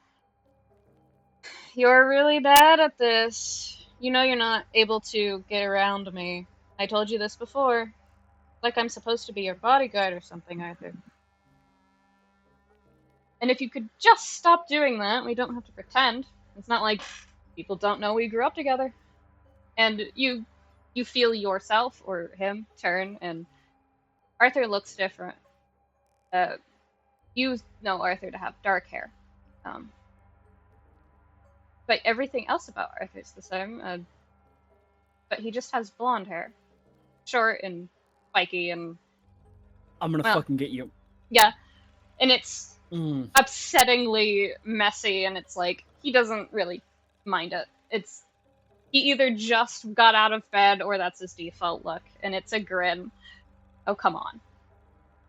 "You're really bad at this. You know you're not able to get around me. I told you this before. Like I'm supposed to be your bodyguard or something, Arthur. And if you could just stop doing that, we don't have to pretend. It's not like people don't know we grew up together." And you feel yourself or him turn, and Arthur looks different. You know Arthur to have dark hair. But everything else about Arthur's the same. But he just has blonde hair. Short and spiky and... I'm gonna fucking get you. Yeah. And it's upsettingly messy, and it's like, he doesn't really mind it. It's... He either just got out of bed, or that's his default look. And it's a grin. Oh, come on.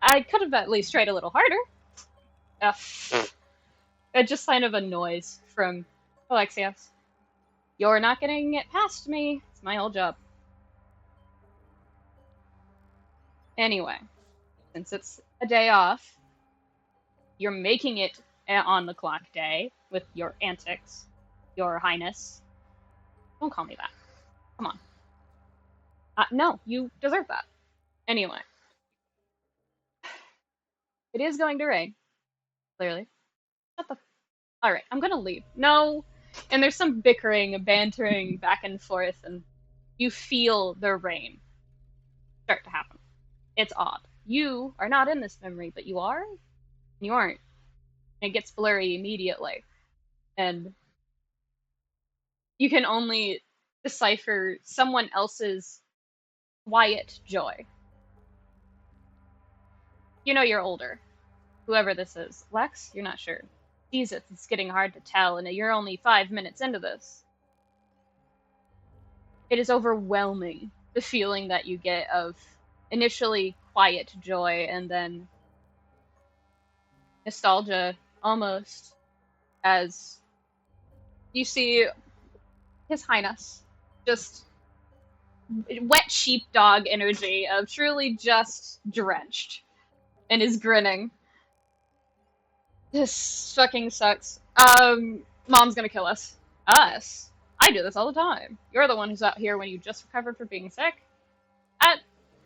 I could have at least tried a little harder. Just kind of a noise from Alexios. You're not getting it past me. It's my whole job. Anyway, since it's a day off, you're making it on the clock day with your antics, Your Highness. Don't call me that. Come on. No, you deserve that. Anyway. It is going to rain. Clearly. Alright, I'm gonna leave. No! And there's some bickering, bantering back and forth, and you feel the rain start to happen. It's odd. You are not in this memory, but you are? You aren't. And it gets blurry immediately. And you can only decipher someone else's quiet joy. You know you're older. Whoever this is. Lex, you're not sure. Jesus, it's getting hard to tell, and you're only 5 minutes into this. It is overwhelming, the feeling that you get of initially quiet joy, and then nostalgia, almost, as you see His Highness, just wet sheepdog energy of truly just drenched, and is grinning. This fucking sucks. Mom's gonna kill us. Us? I do this all the time. You're the one who's out here when you just recovered from being sick.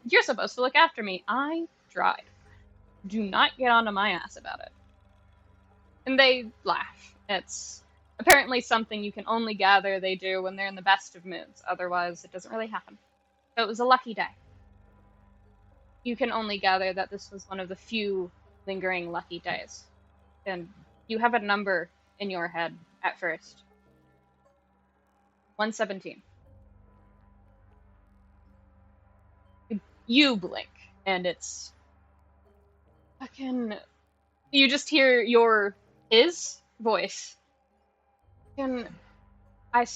You're supposed to look after me. I tried. Do not get onto my ass about it. And they laugh. It's apparently something you can only gather they do when they're in the best of moods. Otherwise, it doesn't really happen. So it was a lucky day. You can only gather that this was one of the few lingering lucky days. And you have a number in your head at first. 117. You blink, and it's fucking... You just hear his voice. I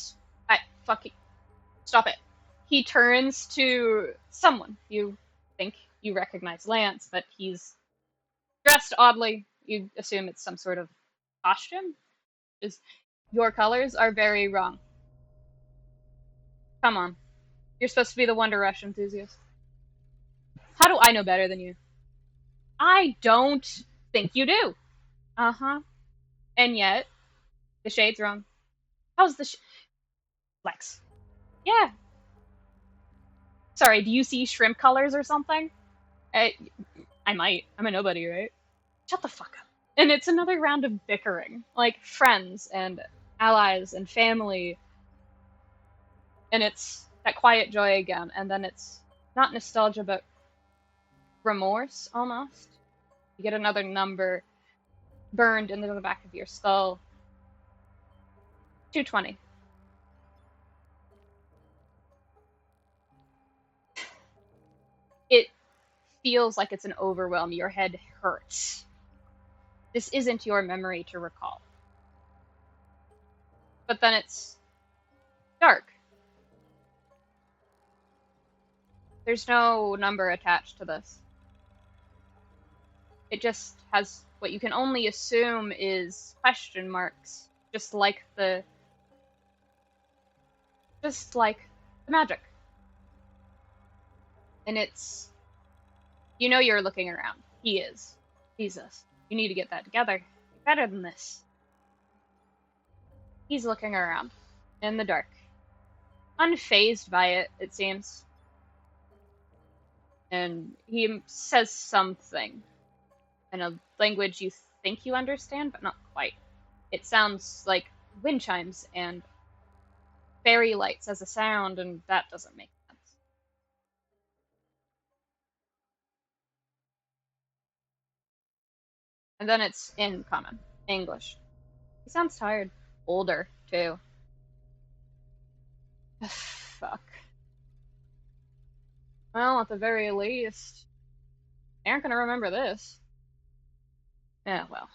fucking... Stop it. He turns to someone. You think you recognize Lance, but he's dressed oddly. You assume it's some sort of costume. Your colors are very wrong. Come on. You're supposed to be the Wonder Rush enthusiast. How do I know better than you? I don't think you do. Uh-huh. And yet, the shade's wrong. How's the Lex. Yeah. Sorry, do you see shrimp colors or something? I might. I'm a nobody, right? Shut the fuck up. And it's another round of bickering. Like, friends and allies and family. And it's that quiet joy again. And then it's not nostalgia, but remorse, almost. You get another number burned into the back of your skull. 220. It feels like it's an overwhelm. Your head hurts. This isn't your memory to recall. But then it's dark. There's no number attached to this. It just has what you can only assume is question marks, just like the magic. And it's, you know, you're looking around. He is. Jesus. You need to get that together. Better than this. He's looking around in the dark. Unfazed by it, it seems. And he says something in a language you think you understand, but not quite. It sounds like wind chimes and fairy lights as a sound, and that doesn't make sense. And then it's in common English. He sounds tired. Older, too. Fuck. Well, at the very least, they aren't gonna remember this. Yeah, well,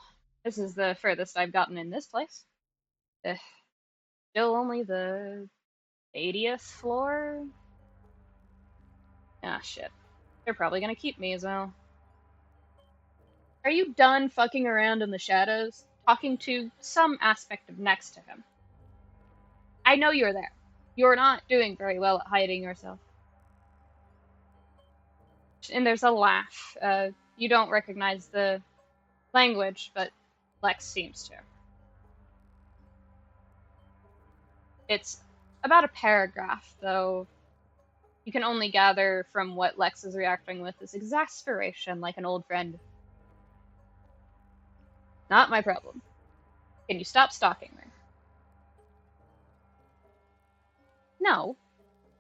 this is the furthest I've gotten in this place. Still only the 80th floor? Ah, shit. They're probably gonna keep me as well. Are you done fucking around in the shadows, talking to some aspect of next to him? I know you're there. You're not doing very well at hiding yourself. And there's a laugh. You don't recognize the language, but Lex seems to. It's about a paragraph, though you can only gather from what Lex is reacting with is exasperation, like an old friend. Not my problem. Can you stop stalking me? No,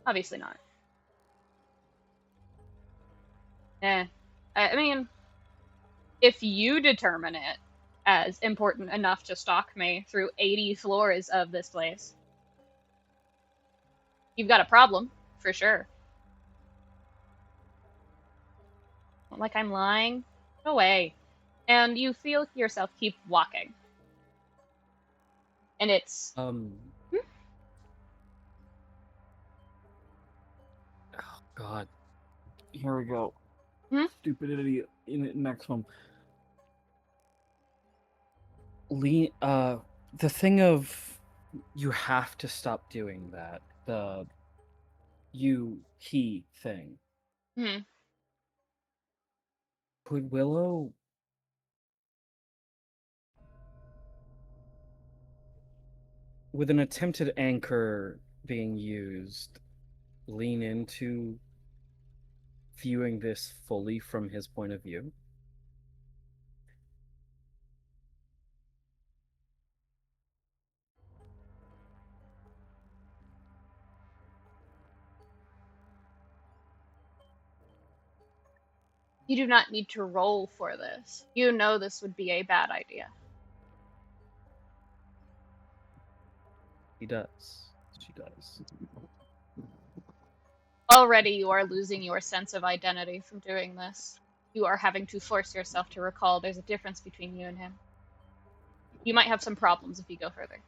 obviously not. I mean, if you determine it as important enough to stalk me through 80 floors of this place, you've got a problem, for sure. Like I'm lying? No way. And you feel yourself keep walking. And it's... Oh God. Here we go. Stupid idiot in the next one. The thing of you have to stop doing that. The he thing. Could Willow with an attempted anchor being used lean into viewing this fully from his point of view? You do not need to roll for this. You know this would be a bad idea. He does. She does. Already you are losing your sense of identity from doing this. You are having to force yourself to recall there's a difference between you and him. You might have some problems if you go further.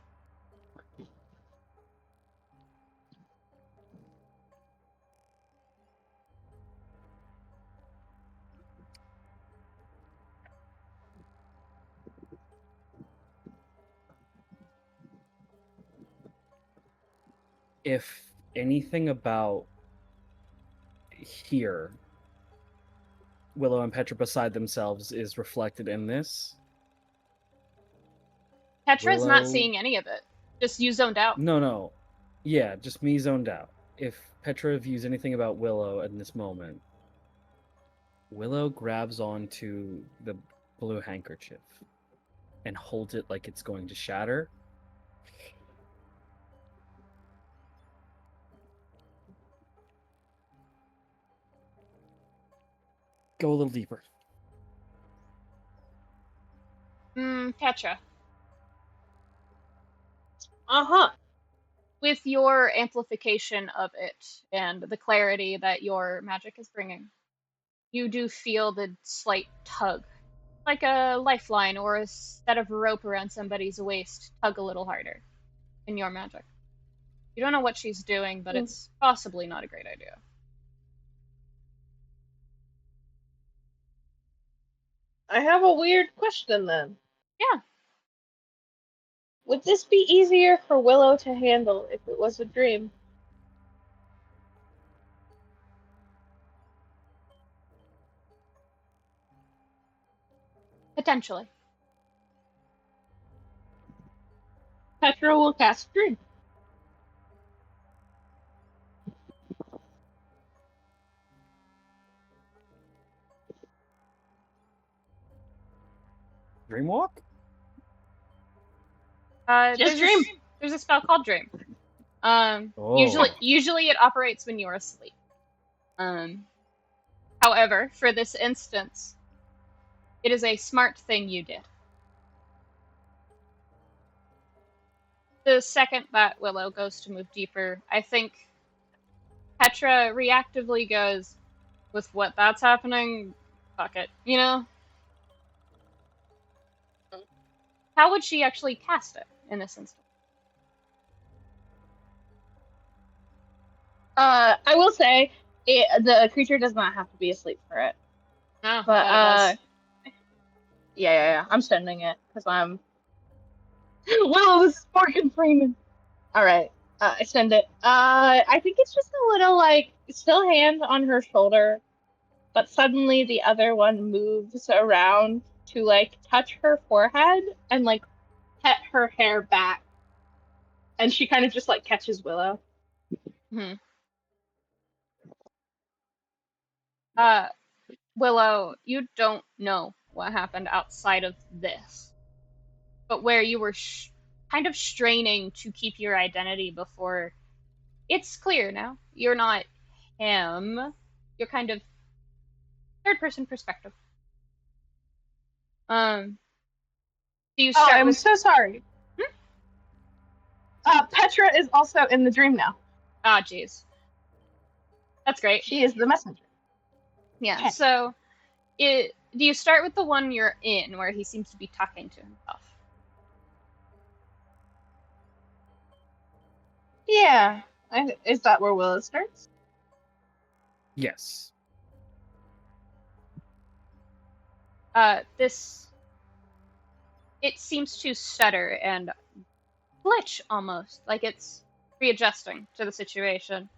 If anything about here, Willow and Petra beside themselves is reflected in this. Petra's not seeing any of it. Just you zoned out. No. Yeah, just me zoned out. If Petra views anything about Willow in this moment, Willow grabs onto the blue handkerchief and holds it like it's going to shatter. Go a little deeper. Petra. With your amplification of it and the clarity that your magic is bringing, you do feel the slight tug. Like a lifeline or a set of rope around somebody's waist tug a little harder in your magic. You don't know what she's doing, but it's possibly not a great idea. I have a weird question then. Yeah. Would this be easier for Willow to handle if it was a dream? Potentially. Petra will cast Dream. Dreamwalk? Just Dream. There's a spell called Dream. Oh. Usually it operates when you're asleep. However, for this instance, it is a smart thing you did. The second that Willow goes to move deeper, I think Petra reactively goes, with what that's happening, fuck it, you know? How would she actually cast it in this instance? I will say, the creature does not have to be asleep for it. No, But, that yeah. I'm sending it, because I'm... Willow is Morgan Freeman! Alright, I send it. I think it's just a little, like, still hand on her shoulder, but suddenly the other one moves around to, like, touch her forehead and, like, pet her hair back. And she kind of just, like, catches Willow. was. Willow, you don't know what happened outside of this, but where you were kind of straining to keep your identity before, it's clear now. You're not him. You're kind of third person perspective. Do you start I'm with? so sorry. Petra is also in the dream now. Ah, jeez, that's great. She is the messenger. Yeah. Okay. So, do you start with the one you're in, where he seems to be talking to himself? Yeah. Is that where Willow starts? Yes. This, it seems to stutter and glitch almost, like it's readjusting to the situation.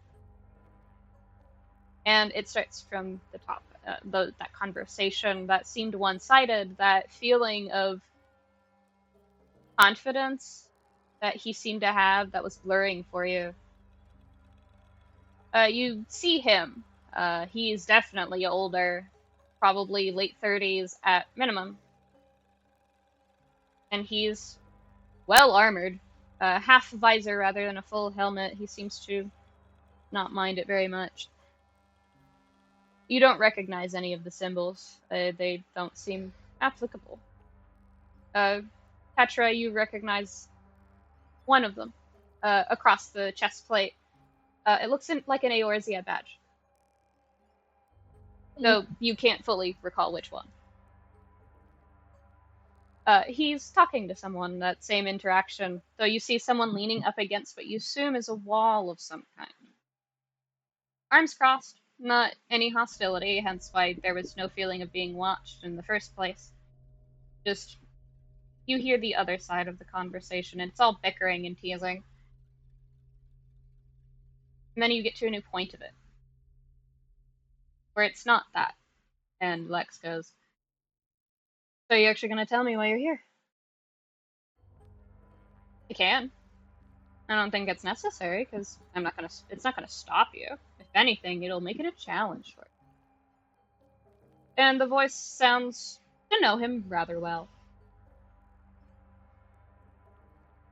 And it starts from the top. That conversation that seemed one-sided, that feeling of confidence that he seemed to have that was blurring for you. You see him. He's definitely older, probably late 30s at minimum. And he's well armored. Half visor rather than a full helmet. He seems to not mind it very much. You don't recognize any of the symbols. They don't seem applicable. Petra, you recognize one of them across the chest plate. It looks like an Eorzea badge, though you can't fully recall which one. He's talking to someone, that same interaction, though you see someone leaning up against what you assume is a wall of some kind. Arms crossed, not any hostility, hence why there was no feeling of being watched in the first place. Just, you hear the other side of the conversation, and it's all bickering and teasing. And then you get to a new point of it, where it's not that. And Lex goes, "So you're actually going to tell me why you're here?" I can. I don't think it's necessary, because it's not gonna stop you. If anything, it'll make it a challenge for you. And the voice sounds to know him rather well.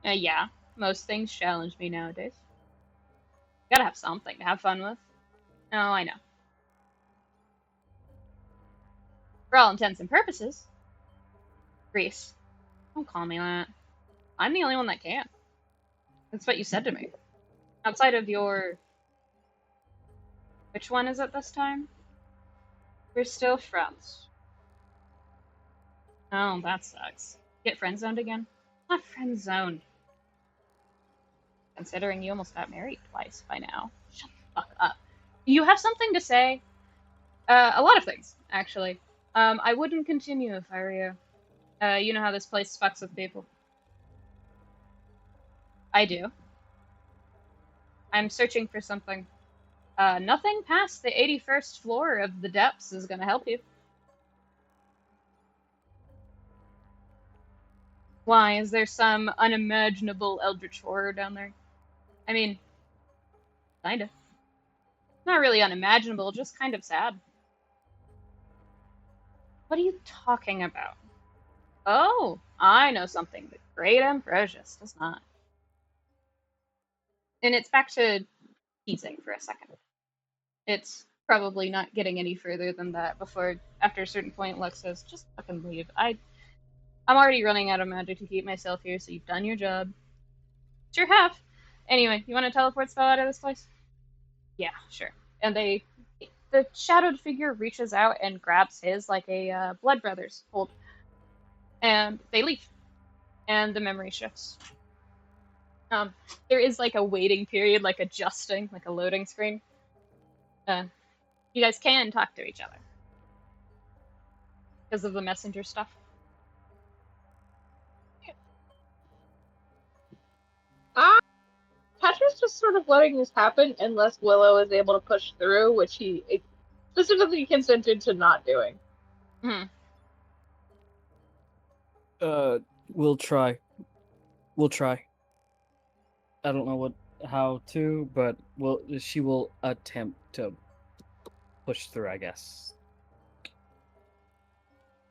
Yeah, most things challenge me nowadays. Gotta have something to have fun with. Oh, I know. For all intents and purposes, Reese, don't call me that. I'm the only one that can. That's what you said to me. Outside of your... Which one is it this time? We're still friends. Oh, that sucks. Get friend-zoned again? Not friend-zoned. Considering you almost got married twice by now. Shut the fuck up. You have something to say? A lot of things, actually. I wouldn't continue if I were you. You know how this place fucks with people. I do. I'm searching for something. Nothing past the 81st floor of the depths is gonna help you. Why? Is there some unimaginable eldritch horror down there? I mean, kinda. Not really unimaginable, just kind of sad. What are you talking about? Oh, I know something the great Ambrosius does not. And it's back to teasing for a second. It's probably not getting any further than that before, after a certain point, Lux says, just fucking leave. I'm already running out of magic to keep myself here, so you've done your job. Sure have. Anyway, you want to teleport spell out of this place? Yeah, sure. And the shadowed figure reaches out and grabs his like a Blood Brothers hold. And they leave. And the memory shifts. There is like a waiting period, like adjusting, like a loading screen. You guys can talk to each other. Because of the messenger stuff. Petra's just sort of letting this happen unless Willow is able to push through, which he specifically consented to not doing. Hmm. We'll try. We'll try. I don't know how to, but she will attempt to push through, I guess.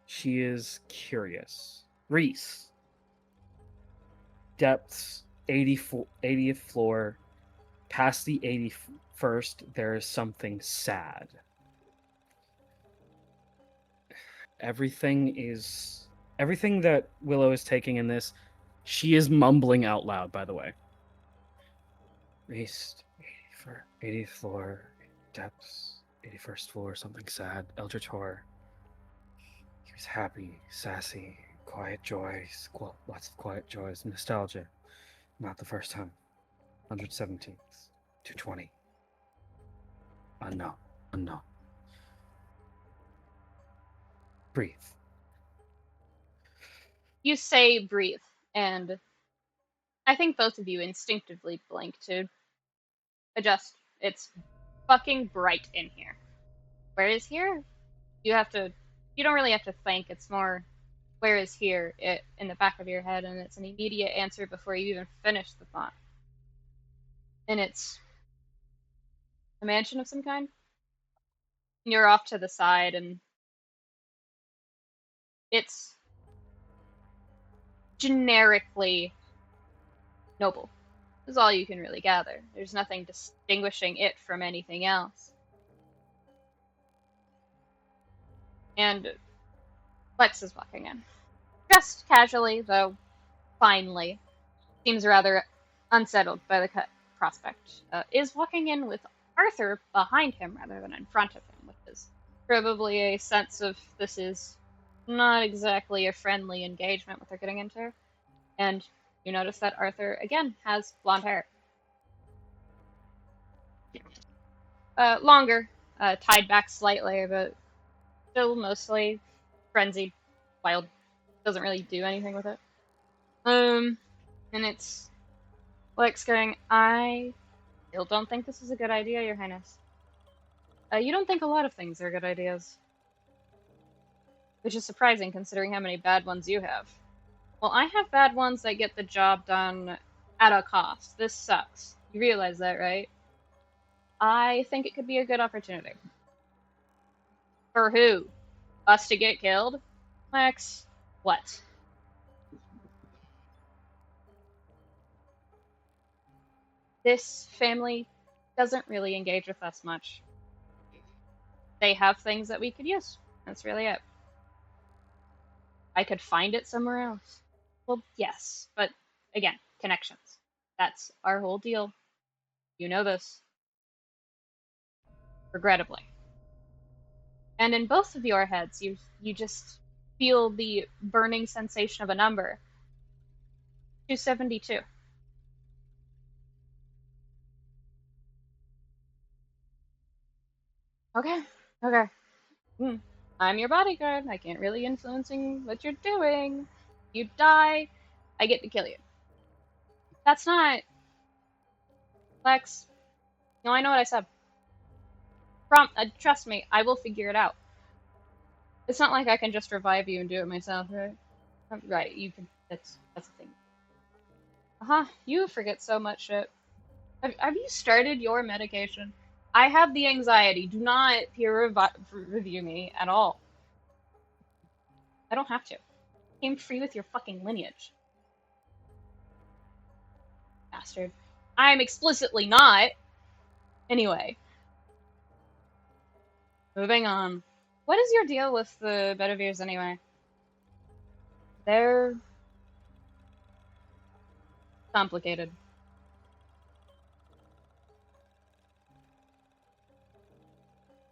She is curious. Reese. Depths 80th floor. Past the 81st, there is something sad. Everything that Willow is taking in this, she is mumbling out loud, by the way. East, 80th floor, depths, 81st floor, something sad, Eldritch horror. He was happy, sassy, quiet joys, lots of quiet joys, nostalgia. Not the first time. 117th, 220. Unknown. Breathe. You say breathe, and I think both of you instinctively blink to adjust. It's fucking bright in here. Where is here? You don't really have to think. It's more, where is here in the back of your head, and it's an immediate answer before you even finish the thought. And it's a mansion of some kind. And you're off to the side, and it's generically noble. Is all you can really gather. There's nothing distinguishing it from anything else. And Lex is walking in. Dressed casually, though finely. Seems rather unsettled by the prospect. Is walking in with Arthur behind him rather than in front of him, which is probably a sense of this is not exactly a friendly engagement what they're getting into. And you notice that Arthur, again, has blonde hair. Longer, tied back slightly, but still mostly frenzied, wild. Doesn't really do anything with it. And it's Lex going, I still don't think this is a good idea, Your Highness. You don't think a lot of things are good ideas. Which is surprising considering how many bad ones you have. Well, I have bad ones that get the job done at a cost. This sucks. You realize that, right? I think it could be a good opportunity. For who? Us to get killed? Lex, what? This family doesn't really engage with us much. They have things that we could use. That's really it. I could find it somewhere else. Well, yes, but again, connections. That's our whole deal. You know this. Regrettably. And in both of your heads, you just feel the burning sensation of a number. 272. Okay. I'm your bodyguard. I can't really influencing what you're doing. You die, I get to kill you. That's not... Lex. No, I know what I said. Trust me, I will figure it out. It's not like I can just revive you and do it myself, right? Right, you can... That's the thing. You forget so much shit. Have you started your medication? I have the anxiety. Do not peer review me at all. I don't have to. Came free with your fucking lineage. Bastard. I'm explicitly not. Anyway. Moving on. What is your deal with the Bedivere anyway? They're complicated.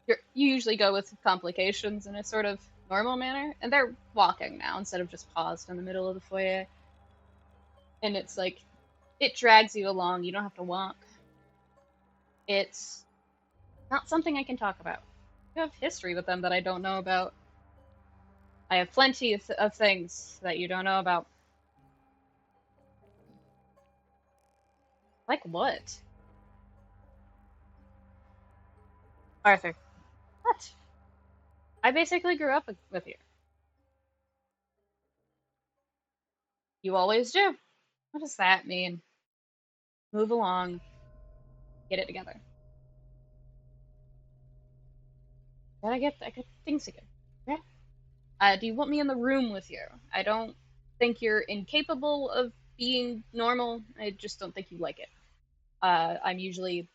You usually go with complications in a sort of normal manner, and they're walking now instead of just paused in the middle of the foyer. And it's like, it drags you along, you don't have to walk. It's not something I can talk about. You have history with them that I don't know about. I have plenty of things that you don't know about. Like what? Arthur. What? I basically grew up with you. You always do. What does that mean? Move along. Get it together. I got things to do. Okay? Do you want me in the room with you? I don't think you're incapable of being normal. I just don't think you like it. I'm usually...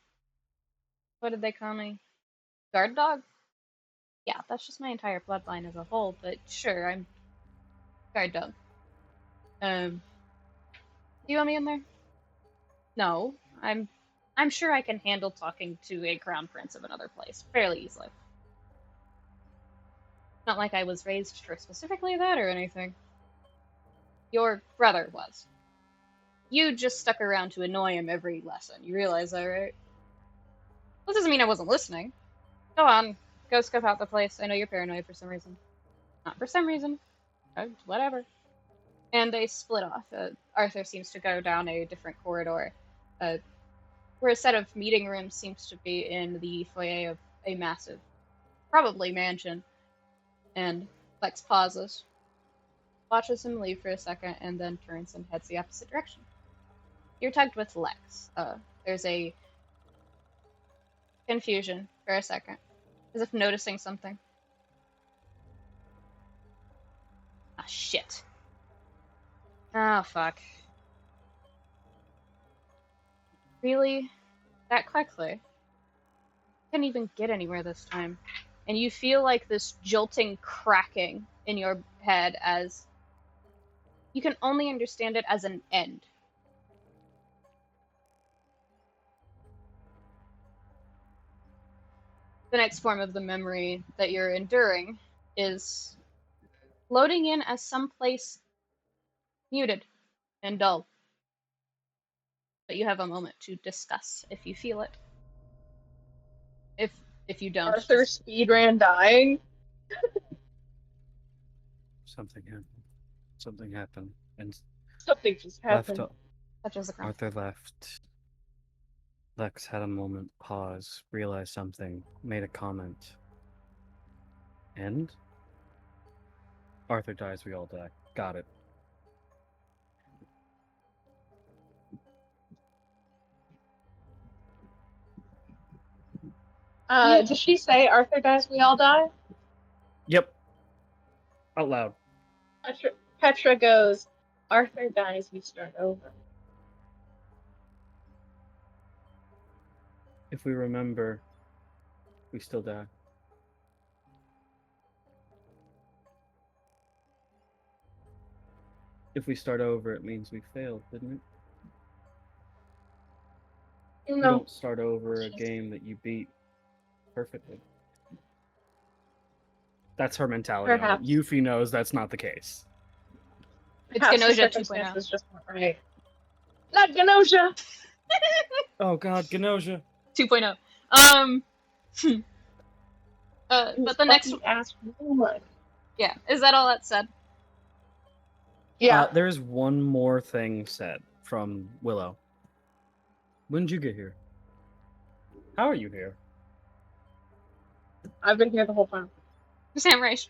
What did they call me? Guard dog? Yeah, that's just my entire bloodline as a whole, but sure, I'm guard dog. Do you want me in there? No, I'm sure I can handle talking to a crown prince of another place fairly easily. Not like I was raised for specifically that or anything. Your brother was. You just stuck around to annoy him every lesson. You realize that, right? That doesn't mean I wasn't listening. Go on. Go scope out the place. I know you're paranoid for some reason. Not for some reason. Whatever. And they split off. Arthur seems to go down a different corridor. Where a set of meeting rooms seems to be in the foyer of a massive, probably mansion. And Lex pauses. Watches him leave for a second and then turns and heads the opposite direction. You're tugged with Lex. There's a confusion for a second, as if noticing something. Ah, shit. Oh, fuck. Really? That quickly? Couldn't even get anywhere this time. And you feel like this jolting cracking in your head as you can only understand it as an end. The next form of the memory that you're enduring is loading in as someplace muted and dull. But you have a moment to discuss if you feel it. If you don't. Arthur speedran dying. Something happened. And Something just happened. Such as the crown. Arthur left. Lex had a moment, pause, realized something, made a comment. And? Arthur dies, we all die. Got it. Did she say Arthur dies, we all die? Yep. Out loud. Petra goes, Arthur dies, we start over. If we remember, we still die. If we start over, it means we failed, didn't it? No. You don't start over a game that you beat perfectly. That's her mentality. Perhaps. Yufi knows that's not the case. It's Perhaps the Ganoja 2.0. circumstances just weren't right. Not Ganoja! Oh god, Ganoja. 2.0. But the next one. Yeah, is that all that said? Yeah. There's one more thing said from Willow. When did you get here? How are you here? I've been here the whole time. Sam Reich.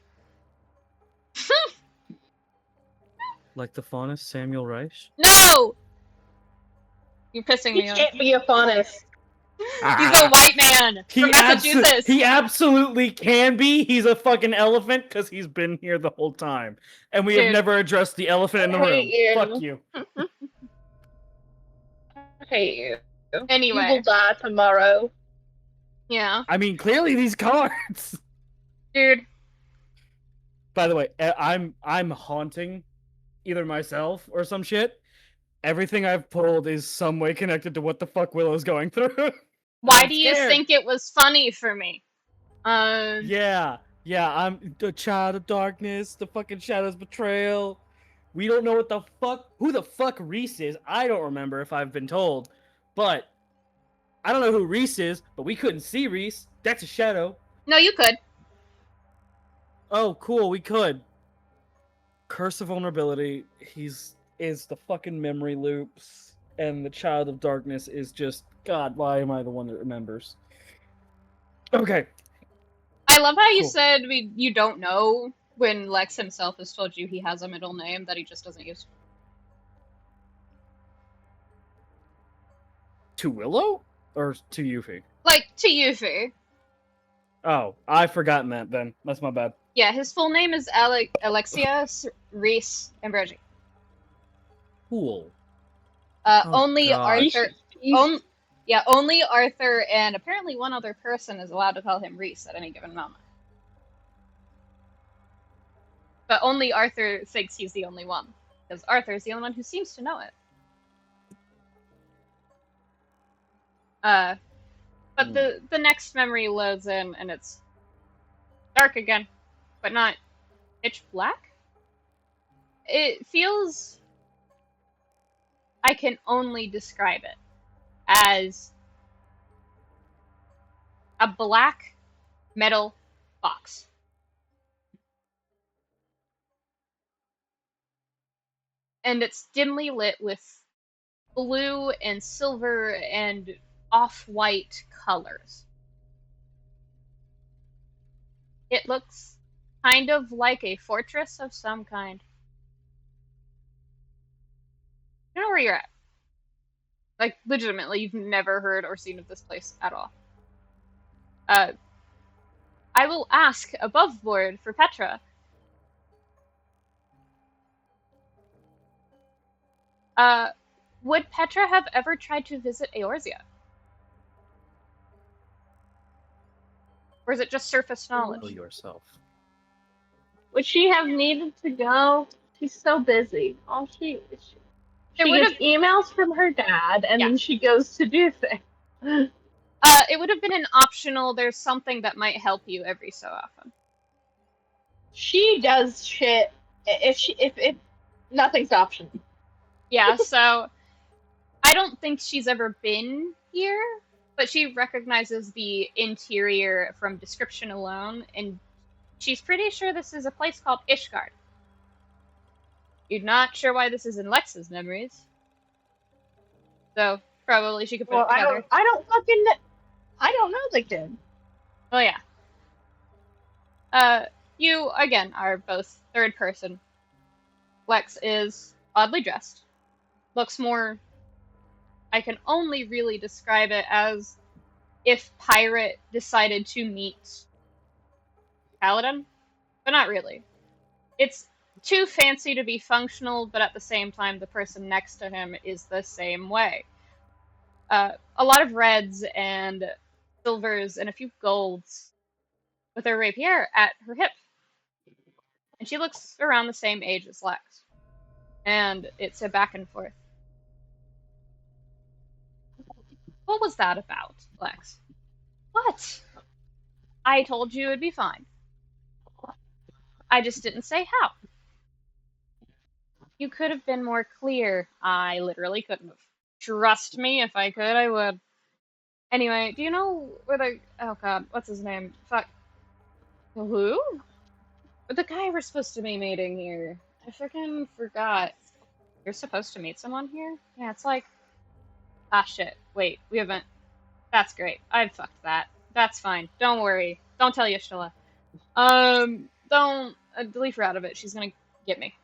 Like the faunus, Samuel Reich? No! You're pissing He me off. can't be a faunus. He's a white man from Massachusetts. He absolutely can be. He's a fucking elephant because he's been here the whole time. And we have Dude. never addressed the elephant in the I room. hate you. Fuck you. I hate you. You Anyway, will die tomorrow. yeah, I mean, clearly these cards. dude. By the way, I'm haunting either myself or some shit. Everything I've pulled is some way connected to what the fuck Willow's going through. Why I'm do you scared. think it was funny for me? Yeah, I'm the child of darkness, the fucking shadow's betrayal. We don't know what the fuck, who the fuck Reese is. I don't remember if I've been told, but I don't know who Reese is. But we couldn't see Reese. That's a shadow. No, you could. Oh, cool, we could. Curse of vulnerability. Is the fucking memory loops, and the child of darkness is just God. Why am I the one that remembers? Okay. I love how you Cool. said you don't know when Lex himself has told you he has a middle name that he just doesn't use. To Willow or to Yufi? Like, to Yufi. Oh, I've forgotten that then. That's my bad. Yeah, his full name is Alexia Reese Ambrogi. Cool. Only God. Arthur. Only Arthur and apparently one other person is allowed to call him Reese at any given moment. But only Arthur thinks he's the only one, because Arthur's the only one who seems to know it. But the next memory loads in, and it's dark again, but not pitch black. It feels... I can only describe it as a black metal box. And it's dimly lit with blue and silver and off-white colors. It looks kind of like a fortress of some kind. You know where you're at. Like, legitimately, you've never heard or seen of this place at all. I will ask above board for Petra. Would Petra have ever tried to visit Eorzea? Or is it just surface knowledge? Know yourself. Would she have needed to go? She's so busy. All she would've- gets emails from her dad, and Yeah. then she goes to do things. It would have been an optional, there's something that might help you every so often. She does shit. If nothing's optional. Yeah, so I don't think she's ever been here, but she recognizes the interior from description alone, and she's pretty sure this is a place called Ishgard. You're not sure why this is in Lex's memories. So, probably she could put Well, it together. I don't fucking know. I don't know the kid. Oh, yeah. You, again, are both third person. Lex is oddly dressed. Looks more... I can only really describe it as if Pirate decided to meet Paladin, but not really. It's too fancy to be functional, but at the same time, the person next to him is the same way. A lot of reds and silvers and a few golds with her rapier at her hip. And she looks around the same age as Lex. And it's a back and forth. What was that about, Lex? What? I told you it'd be fine. I just didn't say how. You could have been more clear. I literally couldn't have. Trust me, if I could, I would. Anyway, do you know where the... Oh god, what's his name? Fuck. Who? The guy we're supposed to be meeting here. I freaking forgot. You're supposed to meet someone here? Yeah, it's like... Ah, shit. Wait, we haven't... That's great. I fucked that. That's fine. Don't worry. Don't tell Y'shtola. Don't... leave her out of it. She's gonna get me.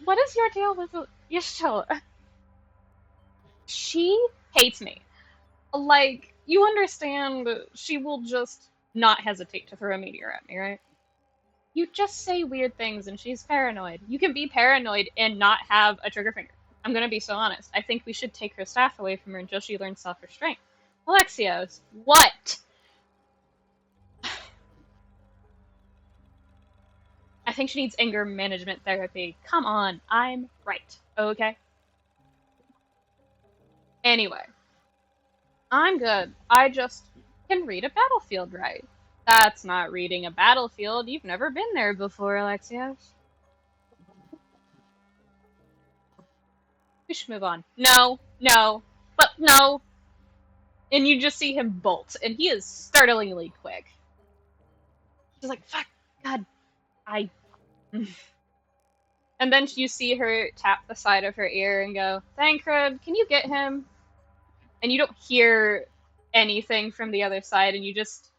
What is your deal with Y'shtola? She hates me. Like, you understand, she will just not hesitate to throw a meteor at me, right? You just say weird things and she's paranoid. You can be paranoid and not have a trigger finger. I'm gonna be so honest. I think we should take her staff away from her until she learns self-restraint. Alexios, what? I think she needs anger management therapy. Come on, I'm right, okay? Anyway, I'm good. I just can read a battlefield right. That's not reading a battlefield. You've never been there before, Alexios. We should move on. No, no, but no. And you just see him bolt, and he is startlingly quick. She's like, fuck, God, I... And then you see her tap the side of her ear and go, Thancred, can you get him? And you don't hear anything from the other side, and you just...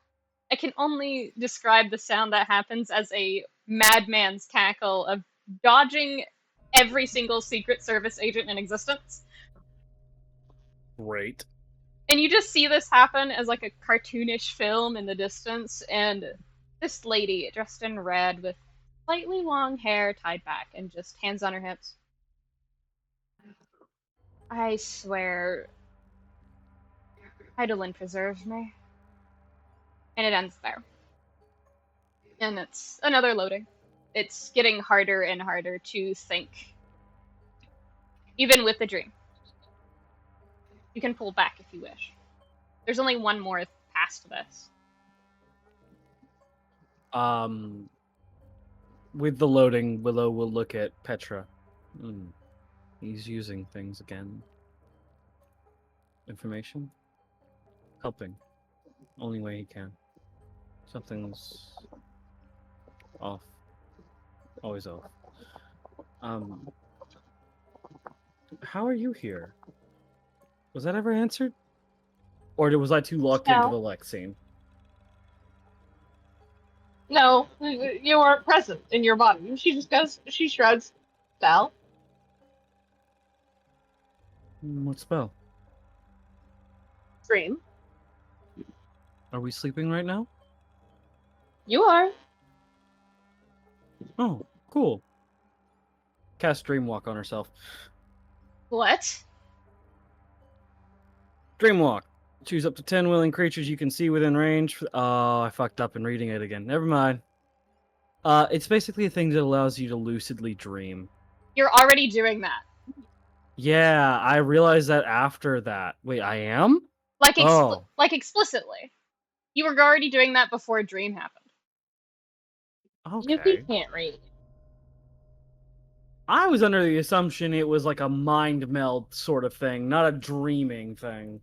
I can only describe the sound that happens as a madman's cackle of dodging every single Secret Service agent in existence. Great. And you just see this happen as like a cartoonish film in the distance, and this lady dressed in red with slightly long hair tied back and just hands on her hips. I swear, Heidelin preserves me. And it ends there. And it's another loading. It's getting harder and harder to think. Even with the dream. You can pull back if you wish. There's only one more past this. With the loading, Willow will look at Petra. He's using things again. Information? Helping. Only way he can. Something's off. Always off. How are you here? Was that ever answered? Or was I too locked into the Lex scene? No, you weren't present in your body. She just goes, she shrugs. Spell? What spell? Dream. Are we sleeping right now? You are. Oh, cool. Cast Dreamwalk on herself. What? Dreamwalk. Choose up to 10 willing creatures you can see within range. Oh, I fucked up in reading it again. Never mind. It's basically a thing that allows you to lucidly dream. You're already doing that. Yeah, I realized that after that. Wait, I am? Like, explicitly. You were already doing that before a dream happened. Okay. Yufi can't read. I was under the assumption it was like a mind meld sort of thing, not a dreaming thing.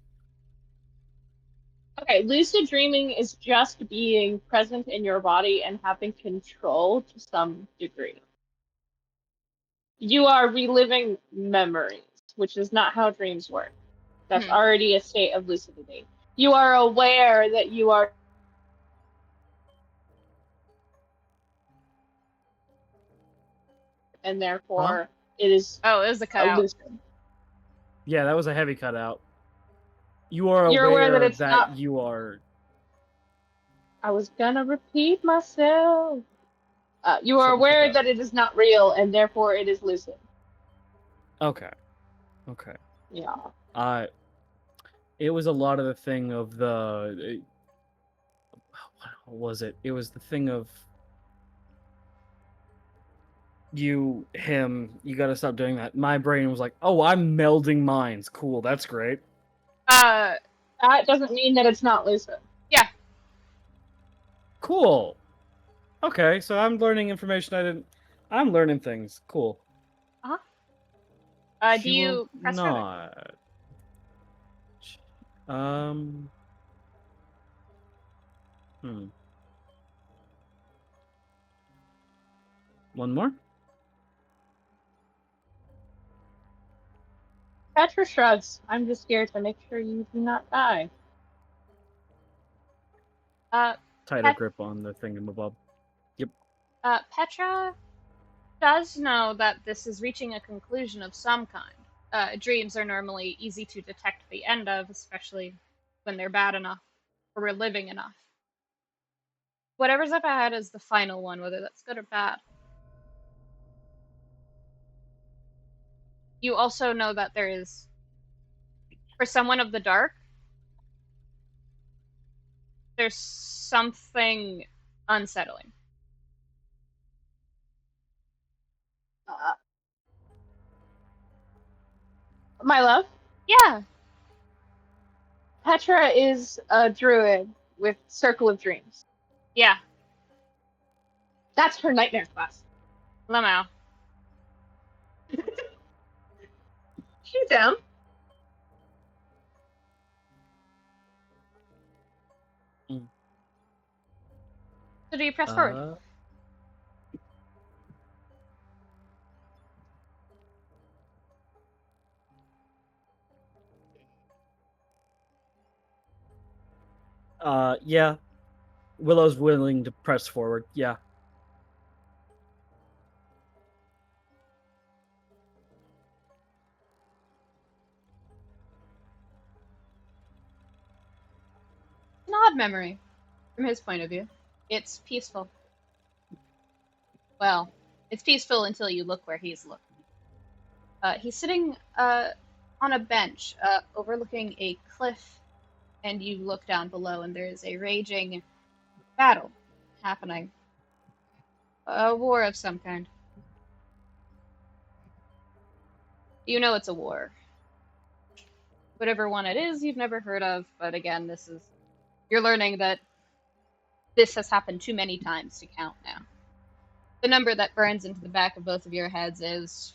Okay, lucid dreaming is just being present in your body and having control to some degree. You are reliving memories, which is not how dreams work. That's already a state of lucidity. You are aware that you are and therefore it is it was the cutout. lucid. Yeah, that was a heavy cutout. You're aware that it's not... you are... I was gonna repeat myself. You are aware that it is not real, and therefore it is lucid. Okay. Yeah. It was a lot of the thing of the... What was it? It was the thing of... You gotta stop doing that. My brain was like, oh, I'm melding minds. Cool, that's great. That doesn't mean that it's not lucid. Yeah. Cool. Okay, so I'm learning information I'm learning things. Cool. Uh-huh. Do you press not? One more? Petra shrugs. I'm just here to make sure you do not die. Tighter grip on the thingamabob. Yep. Petra does know that this is reaching a conclusion of some kind. Dreams are normally easy to detect the end of, especially when they're bad enough or reliving enough. Whatever's up ahead is the final one, whether that's good or bad. You also know that there is, for someone of the dark, there's something unsettling. Uh, my love, Yeah. Petra is a druid with Circle of Dreams. Yeah. That's her nightmare class. Lamau. She's down. So do you press forward? Yeah. Willow's willing to press forward. Yeah. An odd memory, from his point of view. It's peaceful. Well, it's peaceful until you look where he's looking. He's sitting on a bench overlooking a cliff, and you look down below, and there is a raging battle happening. A war of some kind. You know it's a war. Whatever one it is, you've never heard of, but again, you're learning that this has happened too many times to count now. The number that burns into the back of both of your heads is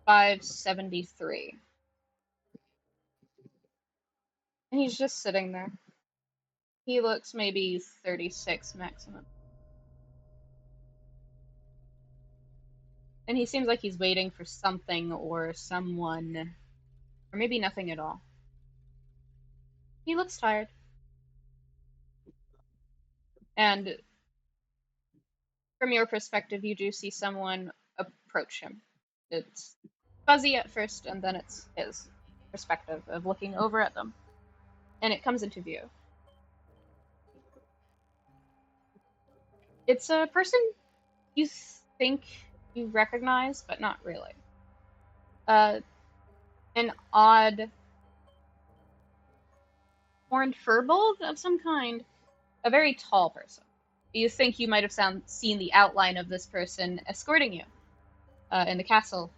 573. And he's just sitting there. He looks maybe 36 maximum. And he seems like he's waiting for something or someone, or maybe nothing at all. He looks tired. And from your perspective, you do see someone approach him. It's fuzzy at first, and then it's his perspective of looking over at them. And it comes into view. It's a person you think you recognize, but not really. An odd horned furbolg of some kind. A very tall person. You think you might have seen the outline of this person escorting you in the castle.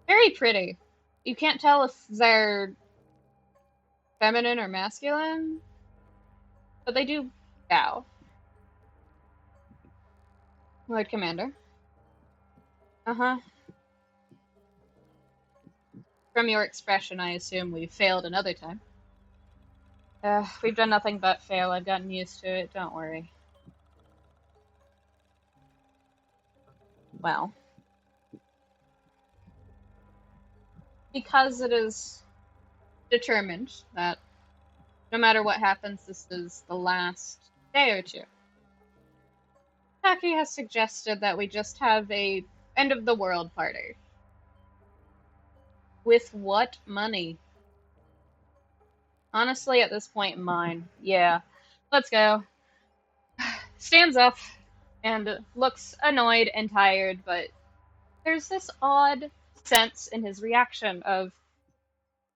Very pretty. You can't tell if they're feminine or masculine, but they do bow. Lord Commander. Uh-huh. From your expression, I assume we've failed another time. We've done nothing but fail. I've gotten used to it. Don't worry. Well. Because it is determined that no matter what happens, this is the last day or two. Taki has suggested that we just have a end of the world party. With what money? Honestly, at this point in mine, yeah. Let's go. Stands up and looks annoyed and tired, but there's this odd sense in his reaction of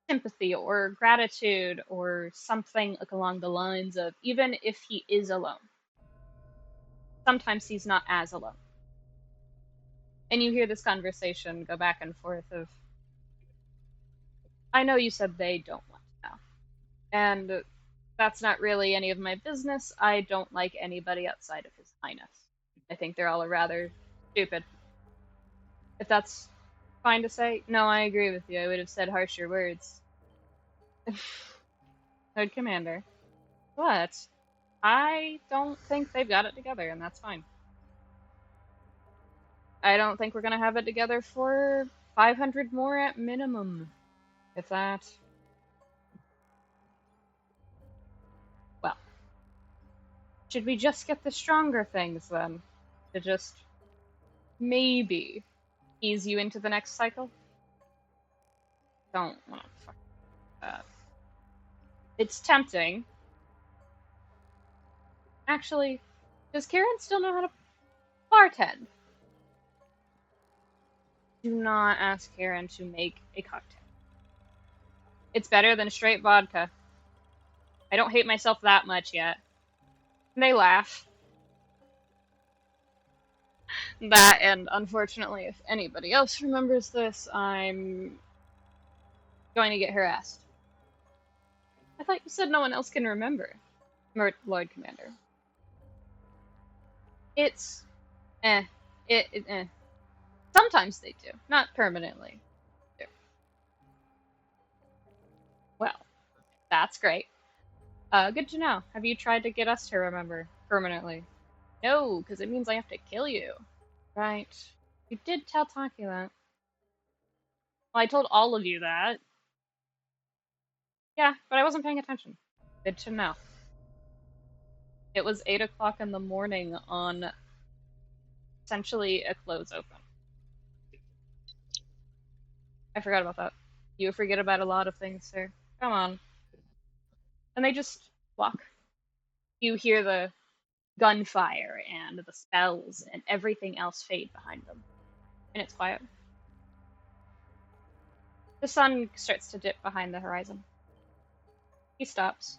sympathy or gratitude or something along the lines of even if he is alone, sometimes he's not as alone. And you hear this conversation go back and forth of, I know you said they don't want to know. And that's not really any of my business. I don't like anybody outside of His Highness. I think they're all rather stupid. If that's fine to say, no, I agree with you. I would have said harsher words. Lord Commander. But I don't think they've got it together, and that's fine. I don't think we're gonna have it together for 500 more at minimum. If that. Well. Should we just get the stronger things then? To just maybe ease you into the next cycle? Don't wanna fuck that. It's tempting. Actually, does Karen still know how to bartend? do not ask Karen to make a cocktail. It's better than straight vodka. I don't hate myself that much yet. And they laugh. That, and unfortunately, if anybody else remembers this, I'm going to get harassed. I thought you said no one else can remember, Lord Commander. It's eh. Sometimes they do, not permanently. Well, that's great. Good to know. Have you tried to get us to remember permanently? No, because it means I have to kill you. Right. You did tell Taki that. Well, I told all of you that. Yeah, but I wasn't paying attention. Good to know. It was 8 o'clock in the morning on essentially a close open. I forgot about that. You forget about a lot of things, sir. Come on. And they just walk. You hear the gunfire and the spells and everything else fade behind them. And it's quiet. The sun starts to dip behind the horizon. He stops.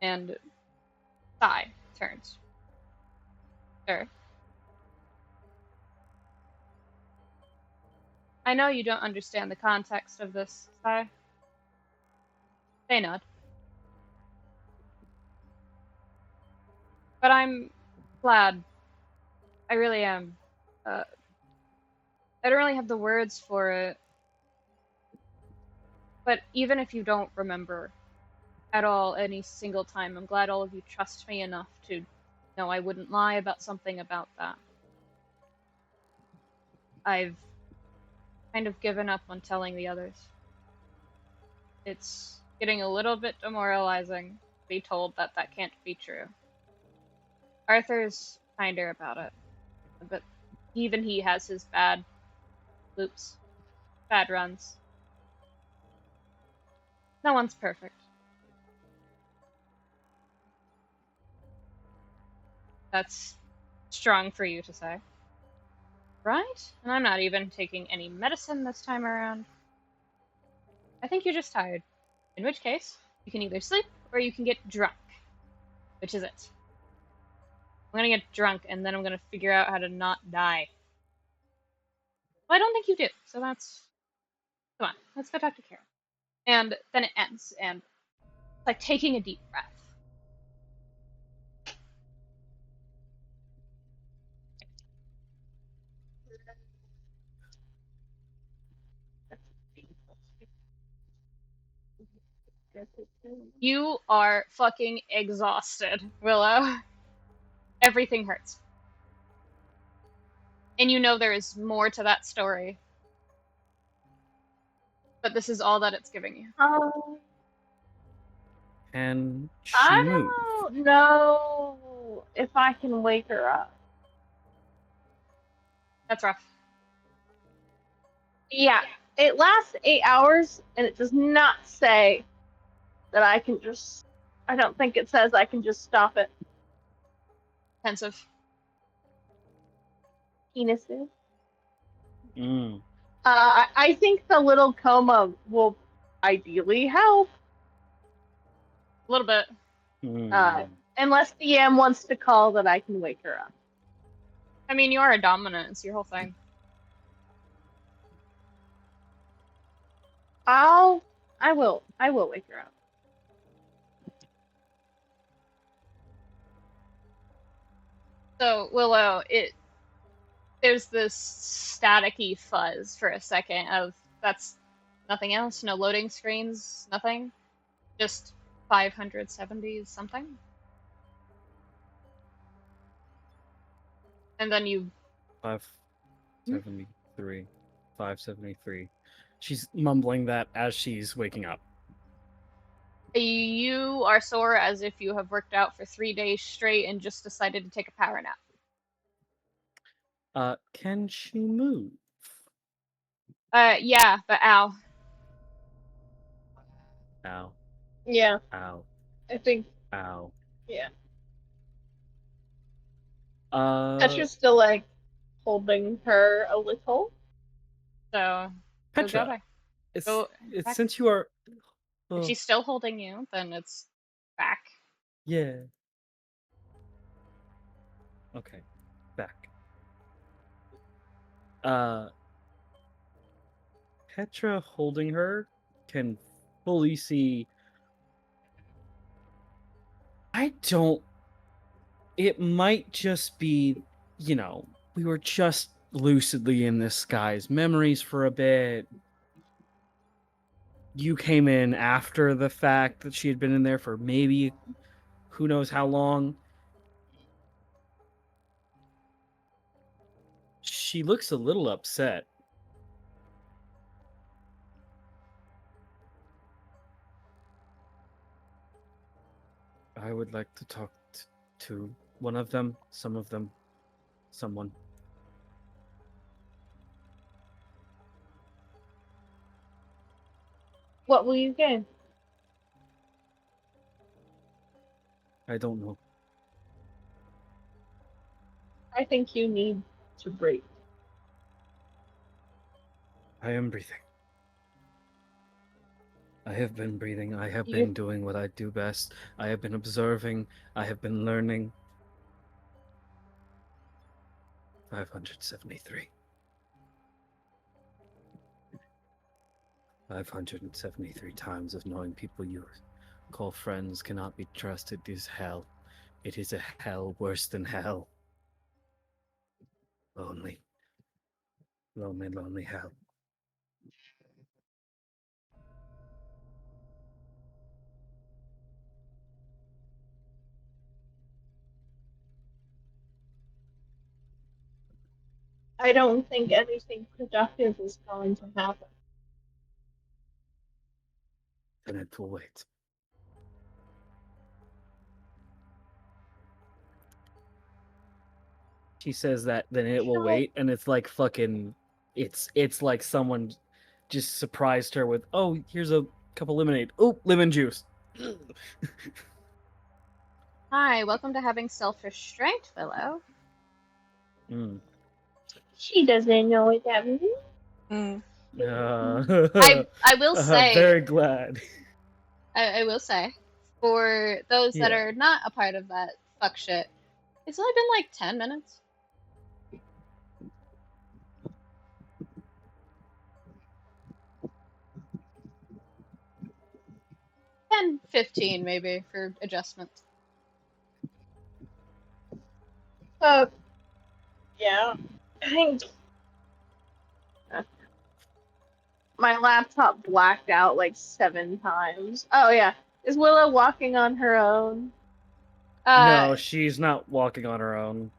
And Sai turns. Sir. I know you don't understand the context of this, Sai. They nod. But I'm glad. I really am. I don't really have the words for it. But even if you don't remember at all any single time, I'm glad all of you trust me enough to know I wouldn't lie about something about that. I've kind of given up on telling the others. It's getting a little bit demoralizing to be told that that can't be true. Arthur's kinder about it, but even he has his bad loops, bad runs. No one's perfect. That's strong for you to say. Right? And I'm not even taking any medicine this time around. I think you're just tired. In which case, you can either sleep or you can get drunk. Which is it? I'm gonna get drunk and then I'm gonna figure out how to not die. Well, I don't think you do, so that's... Come on, let's go talk to Karen. And then it ends, and it's like taking a deep breath. You are fucking exhausted, Willow. Everything hurts. And you know there is more to that story. But this is all that it's giving you. And she I moves. don't know if I can wake her up. That's rough. Yeah, it lasts 8 hours, and it does not say that I can just. I don't think it says I can just stop it. Pensive. Penises. Mm. I think the little coma will ideally help. A little bit. Unless DM wants to call that I can wake her up. I mean, you are a dominant. It's your whole thing. I will wake her up. So, Willow, there's this staticky fuzz for a second of that's nothing else, no loading screens, nothing. Just 570 something. And then you 573. 573. She's mumbling that as she's waking up. you are sore as if you have worked out for 3 days straight and just decided to take a power nap. Can she move? Yeah, but ow. Ow. Yeah, Ow. I think. Ow. Yeah. Uh, Petra's still like holding her a little. So go Petra, back. it's, Go it's back. since you are. If she's still holding you, then it's back. Yeah. Okay, back. Petra holding her can fully see. I don't. It might just be, we were just lucidly in this guy's memories for a bit. You came in after the fact that she had been in there for maybe who knows how long. She looks a little upset. I would like to talk to one of them, some of them, someone. What will you gain? I don't know. I think you need to breathe. I am breathing. I have been breathing. I have You- been doing what I do best. I have been observing. I have been learning. 573. 573 times of knowing people you call friends cannot be trusted is hell. It is a hell worse than hell. Lonely. Lonely, lonely hell. I don't think anything productive is going to happen. Then it will wait. She says that, then it will wait, and it's like fucking, it's like someone just surprised her with, oh, here's a cup of lemonade. Oh, lemon juice. Hi, welcome to having self-restraint, Willow. Mm. She doesn't know what that means. I will say, very glad. I will say, for those that Yeah. are not a part of that fuck shit, it's only been like 10 minutes. 10, 15 maybe for adjustments. Yeah. I think my laptop blacked out like 7 times. Oh yeah. Is Willow walking on her own? No, she's not walking on her own.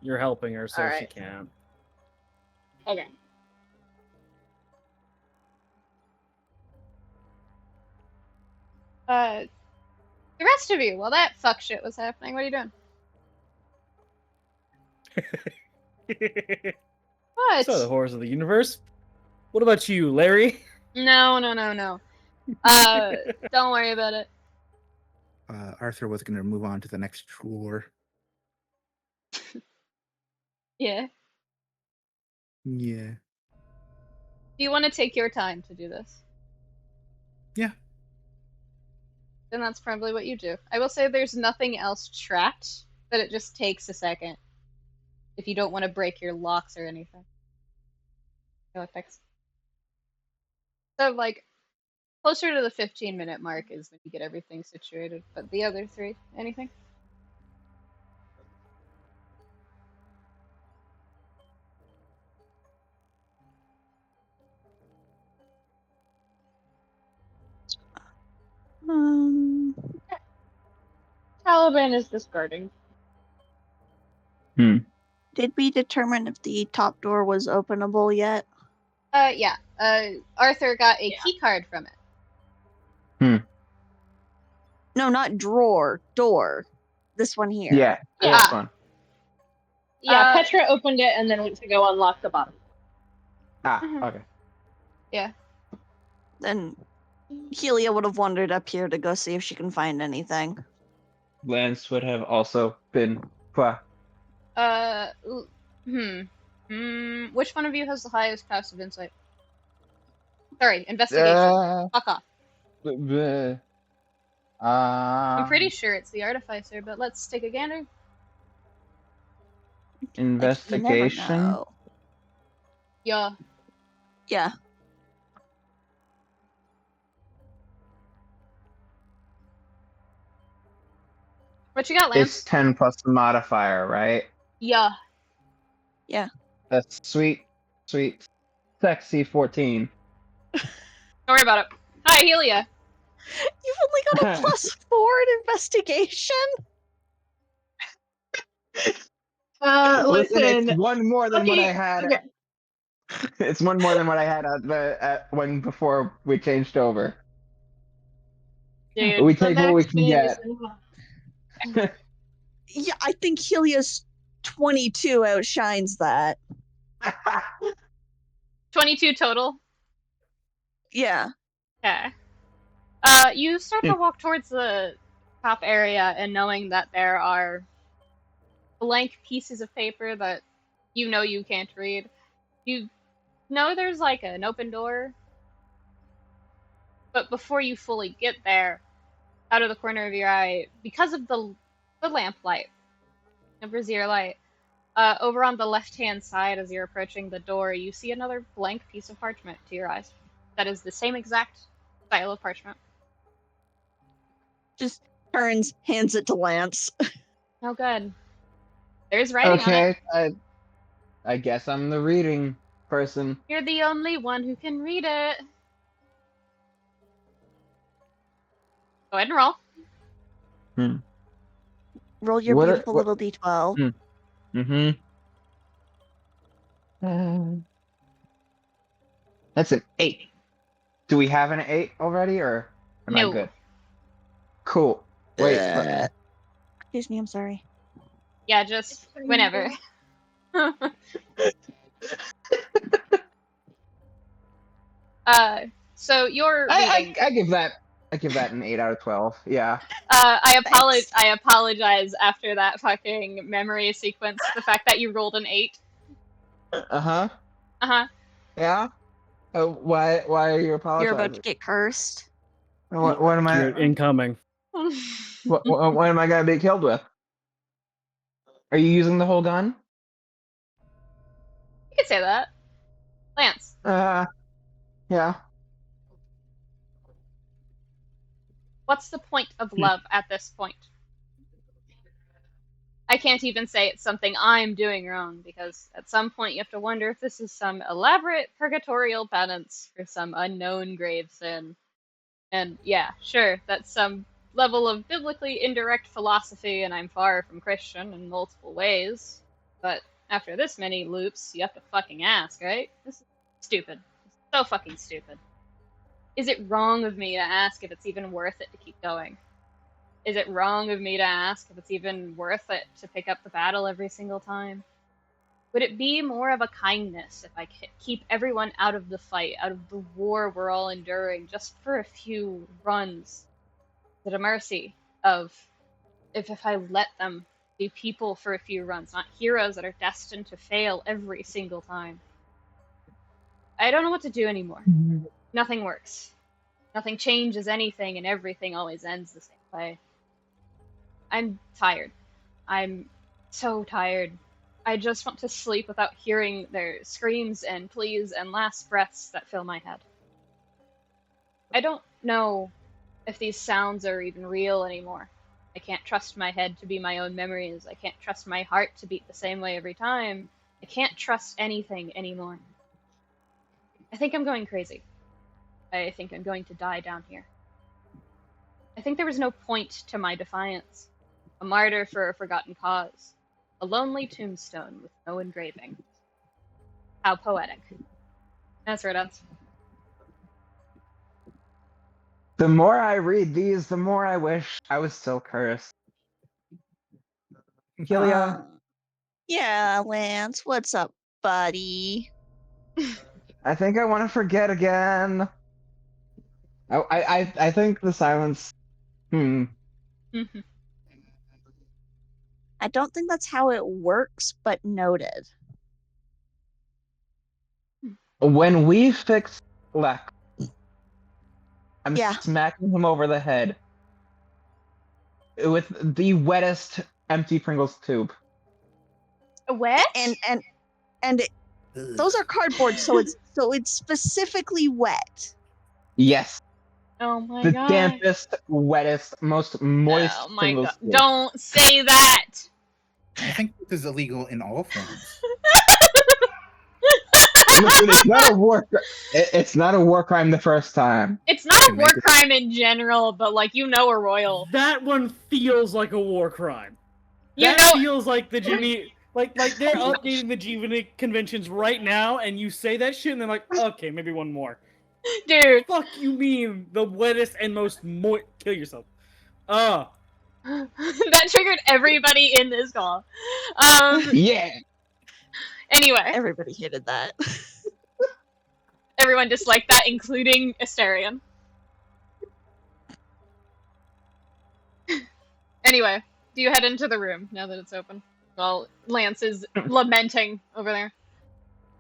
You're helping her, so she Alright. can. Okay. The rest of you, while that fuck shit was happening, what are you doing? What? So the horrors of the universe. What about you, Larry? No. Don't worry about it. Arthur was going to move on to the next drawer. Yeah. Yeah. Do you want to take your time to do this? Yeah. Then that's probably what you do. I will say there's nothing else trapped, but it just takes a second. If you don't want to break your locks or anything. No effects. So, like, closer to the 15-minute mark is when you get everything situated. But the other 3, anything? Caliban is discarding. Did we determine if the top door was openable yet? Yeah. Arthur got a key card from it. No, not drawer, door. This one here. Yeah, Yeah. this one. Yeah, Petra opened it and then went to go unlock the bottom. Okay. Yeah. Then Helia would have wandered up here to go see if she can find anything. Lance would have also been. Which one of you has the highest passive insight? Sorry, investigation. Fuck off. Bleh. I'm pretty sure it's the artificer, but let's take a gander. Like, you never Investigation. know. Yeah. Yeah. What you got, Lance? It's 10 plus the modifier, right? Yeah. That's sweet, sweet, sexy 14. Don't worry about it. Hi, Helia. You've only got a +4 in investigation. Listen, Listen. it's one more than what I Okay, had. okay. It's one more than what I had at when before we changed over. Dude. We The take what we next can phase. get. Yeah, I think Helia's 22 outshines that. 22 total. Yeah. Okay. You start to walk towards the top area, and knowing that there are blank pieces of paper that you know you can't read, you know there's like an open door, but before you fully get there, out of the corner of your eye, because of the lamplight, the brazier light, over on the left-hand side as you're approaching the door, you see another blank piece of parchment to your eyes. That is the same exact style of parchment. Just turns, hands it to Lance. Oh, good. There's writing on it. Okay, I guess I'm the reading person. You're the only one who can read it. Go ahead and roll. Roll your What- beautiful what- little d12. That's an 8. Do we have an 8 already, or am No. I good? Cool. Wait. Excuse me, I'm sorry. Yeah, just whenever. So you're reading. I give that an 8 out of 12. Yeah. I Thanks. apologize after that fucking memory sequence. The fact that you rolled an 8. Uh-huh. Uh-huh. Yeah. Why are you apologizing? You're about to get cursed. What am I? Accurate incoming. What am I gonna be killed with? Are you using the whole gun? You could say that. Lance. Yeah. What's the point of love at this point? I can't even say it's something I'm doing wrong, because at some point you have to wonder if this is some elaborate purgatorial penance for some unknown grave sin. And yeah, sure, that's some level of biblically indirect philosophy, and I'm far from Christian in multiple ways. But after this many loops, you have to fucking ask, right? This is stupid. It's so fucking stupid. Is it wrong of me to ask if it's even worth it to keep going? Is it wrong of me to ask if it's even worth it to pick up the battle every single time? Would it be more of a kindness if I keep everyone out of the fight, out of the war we're all enduring, just for a few runs? Is it a mercy of if I let them be people for a few runs, not heroes that are destined to fail every single time? I don't know what to do anymore. Nothing works. Nothing changes anything, and everything always ends the same way. I'm tired. I'm so tired. I just want to sleep without hearing their screams and pleas and last breaths that fill my head. I don't know if these sounds are even real anymore. I can't trust my head to be my own memories. I can't trust my heart to beat the same way every time. I can't trust anything anymore. I think I'm going crazy. I think I'm going to die down here. I think there was no point to my defiance. A martyr for a forgotten cause. A lonely tombstone with no engraving. How poetic. That's where it ends. The more I read these, the more I wish I was still cursed. Helia, Yeah, Lance, what's up, buddy? I think I want to forget again. I think the silence. I don't think that's how it works, but noted. When we fix Lex, I'm Yeah. smacking him over the head with the wettest empty Pringles tube. Wet? And those are cardboard, so it's specifically wet. Yes, Oh my the god. dampest, wettest, most moist Oh my Pringles god. tube. Don't say that! I think this is illegal in all forms. Listen, it's not a war. It's not a war crime the first time. It's not a You war make it- crime in general, but like, you know we're royal. That one feels like a war crime. You That know feels like the Jimmy, like they're updating the Geneva conventions right now, and you say that shit, and they're like, okay, maybe one more. dude. Fuck you mean the wettest and most kill yourself. That triggered everybody in this call. Yeah. Anyway, Everybody hated that. everyone disliked that, including Asterion. Anyway, do you head into the room now that it's open? Well, Lance is lamenting over there.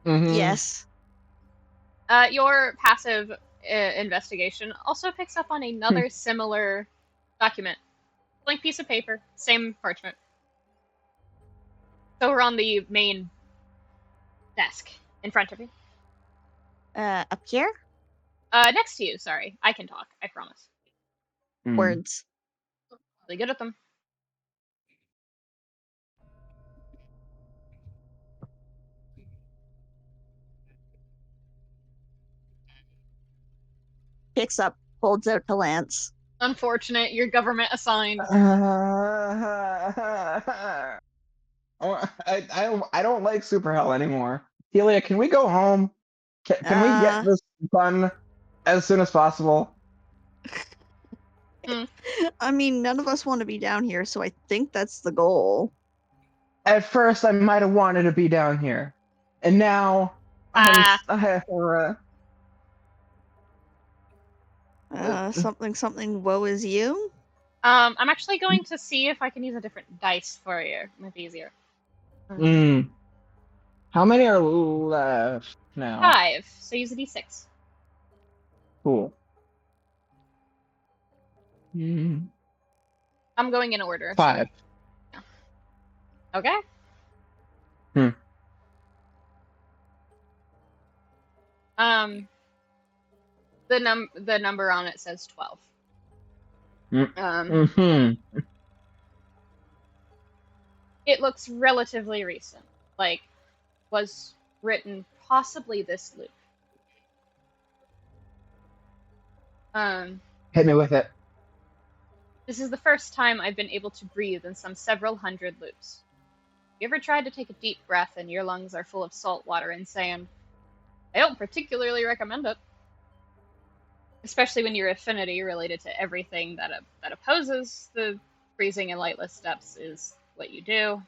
Mhm. Yes. Your passive investigation also picks up on another similar document. Blank piece of paper, same parchment. So we're on the main desk in front of you. Up here? Next to you, sorry. I can talk, I promise. Mm. Words. Really good at them. Picks up, holds out to Lance. Unfortunate, you're government assigned. I don't like Super Hell anymore. Helia, can we go home? Can we get this done as soon as possible? I mean, none of us want to be down here, so I think that's the goal. At first, I might have wanted to be down here, and now Something, woe is you? I'm actually going to see if I can use a different dice for you. It might be easier. How many are left now? 5, so use a d6. Cool. I'm going in order. 5. Okay. Hmm. The number on it says 12. It looks relatively recent. Like, was written possibly this loop. Hit me with it. This is the first time I've been able to breathe in some several hundred loops. You ever tried to take a deep breath and your lungs are full of salt water and saying, I don't particularly recommend it. Especially when your affinity related to everything that opposes the freezing and lightless steps is what you do.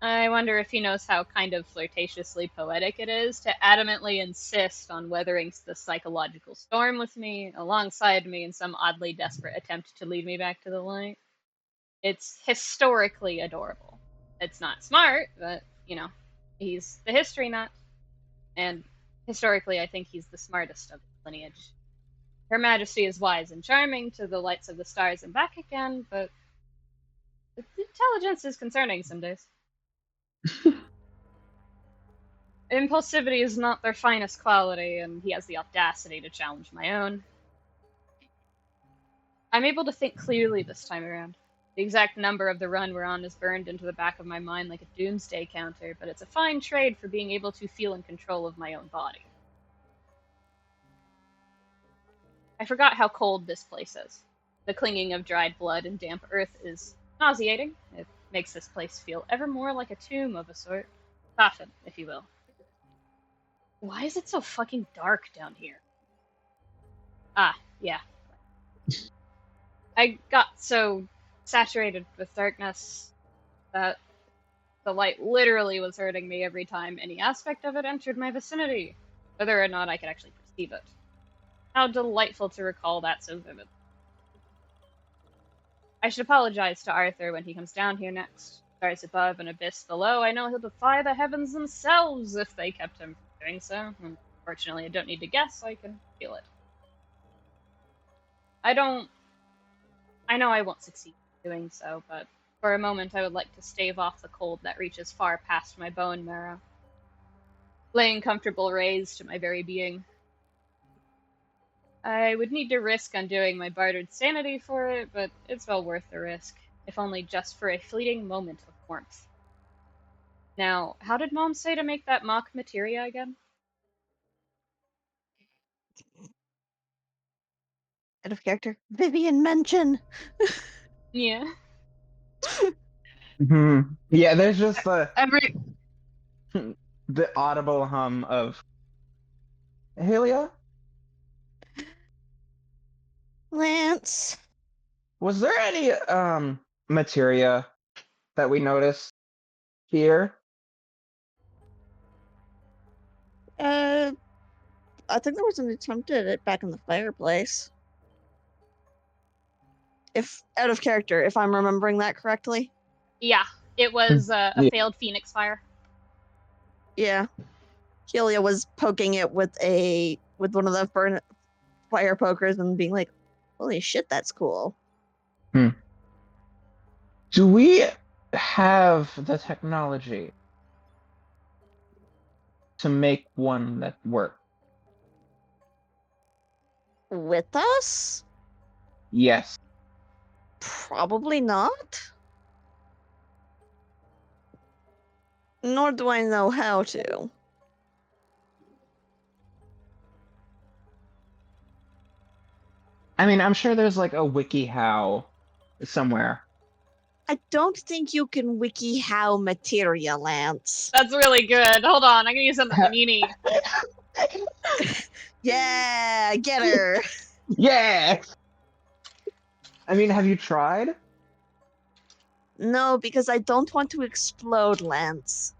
I wonder if he knows how kind of flirtatiously poetic it is to adamantly insist on weathering the psychological storm with me, alongside me in some oddly desperate attempt to lead me back to the light. It's historically adorable. It's not smart, but, you know, he's the history nut. And historically, I think he's the smartest of the lineage. Her Majesty is wise and charming to the lights of the stars and back again, but intelligence is concerning some days. Impulsivity is not their finest quality, and he has the audacity to challenge my own. I'm able to think clearly this time around. The exact number of the run we're on is burned into the back of my mind like a doomsday counter, but it's a fine trade for being able to feel in control of my own body. I forgot how cold this place is. The clinging of dried blood and damp earth is nauseating. It makes this place feel ever more like a tomb of a sort. Coffin, if you will. Why is it so fucking dark down here? Yeah. I got so saturated with darkness that the light literally was hurting me every time any aspect of it entered my vicinity, whether or not I could actually perceive it. How delightful to recall that so vividly. I should apologize to Arthur when he comes down here next. Stars above and abyss below, I know he'll defy the heavens themselves if they kept him from doing so. Unfortunately, I don't need to guess, I can feel it. I know I won't succeed in doing so, but for a moment I would like to stave off the cold that reaches far past my bone marrow, laying comfortable rays to my very being. I would need to risk undoing my bartered sanity for it, but it's well worth the risk, if only just for a fleeting moment of warmth. Now, how did Mom say to make that mock materia again? Out of character. Vivian mention. Yeah. Yeah, there's just the Every the audible hum of Helia. Lance. Was there any materia that we noticed here? I think there was an attempt at it back in the fireplace. If out of character, if I'm remembering that correctly. Yeah, it was a Yeah. failed phoenix fire. Yeah. Helia was poking it with one of the fire pokers and being like, "Holy shit, that's cool." Do we have the technology to make one that works? With us? Yes. Probably not. Nor do I know how to. I mean, I'm sure there's like a wiki how somewhere. I don't think you can wiki how materia, Lance. That's really good. Hold on, I'm gonna use something Nini. Yeah, get her. Yeah. I mean, have you tried? No, because I don't want to explode, Lance.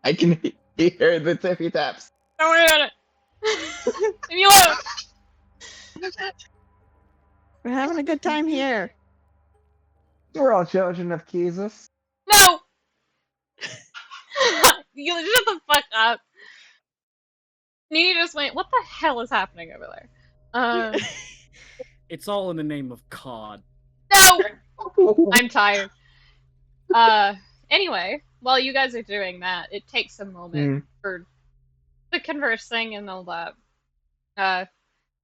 I can hear the tippy taps. Don't worry about it. Leave me alone. We're having a good time here. We're all children of Jesus. No! You shut the fuck up. Nini just went, what the hell is happening over there? It's all in the name of COD. No! I'm tired. Anyway, while you guys are doing that, it takes a moment for the conversing and all that.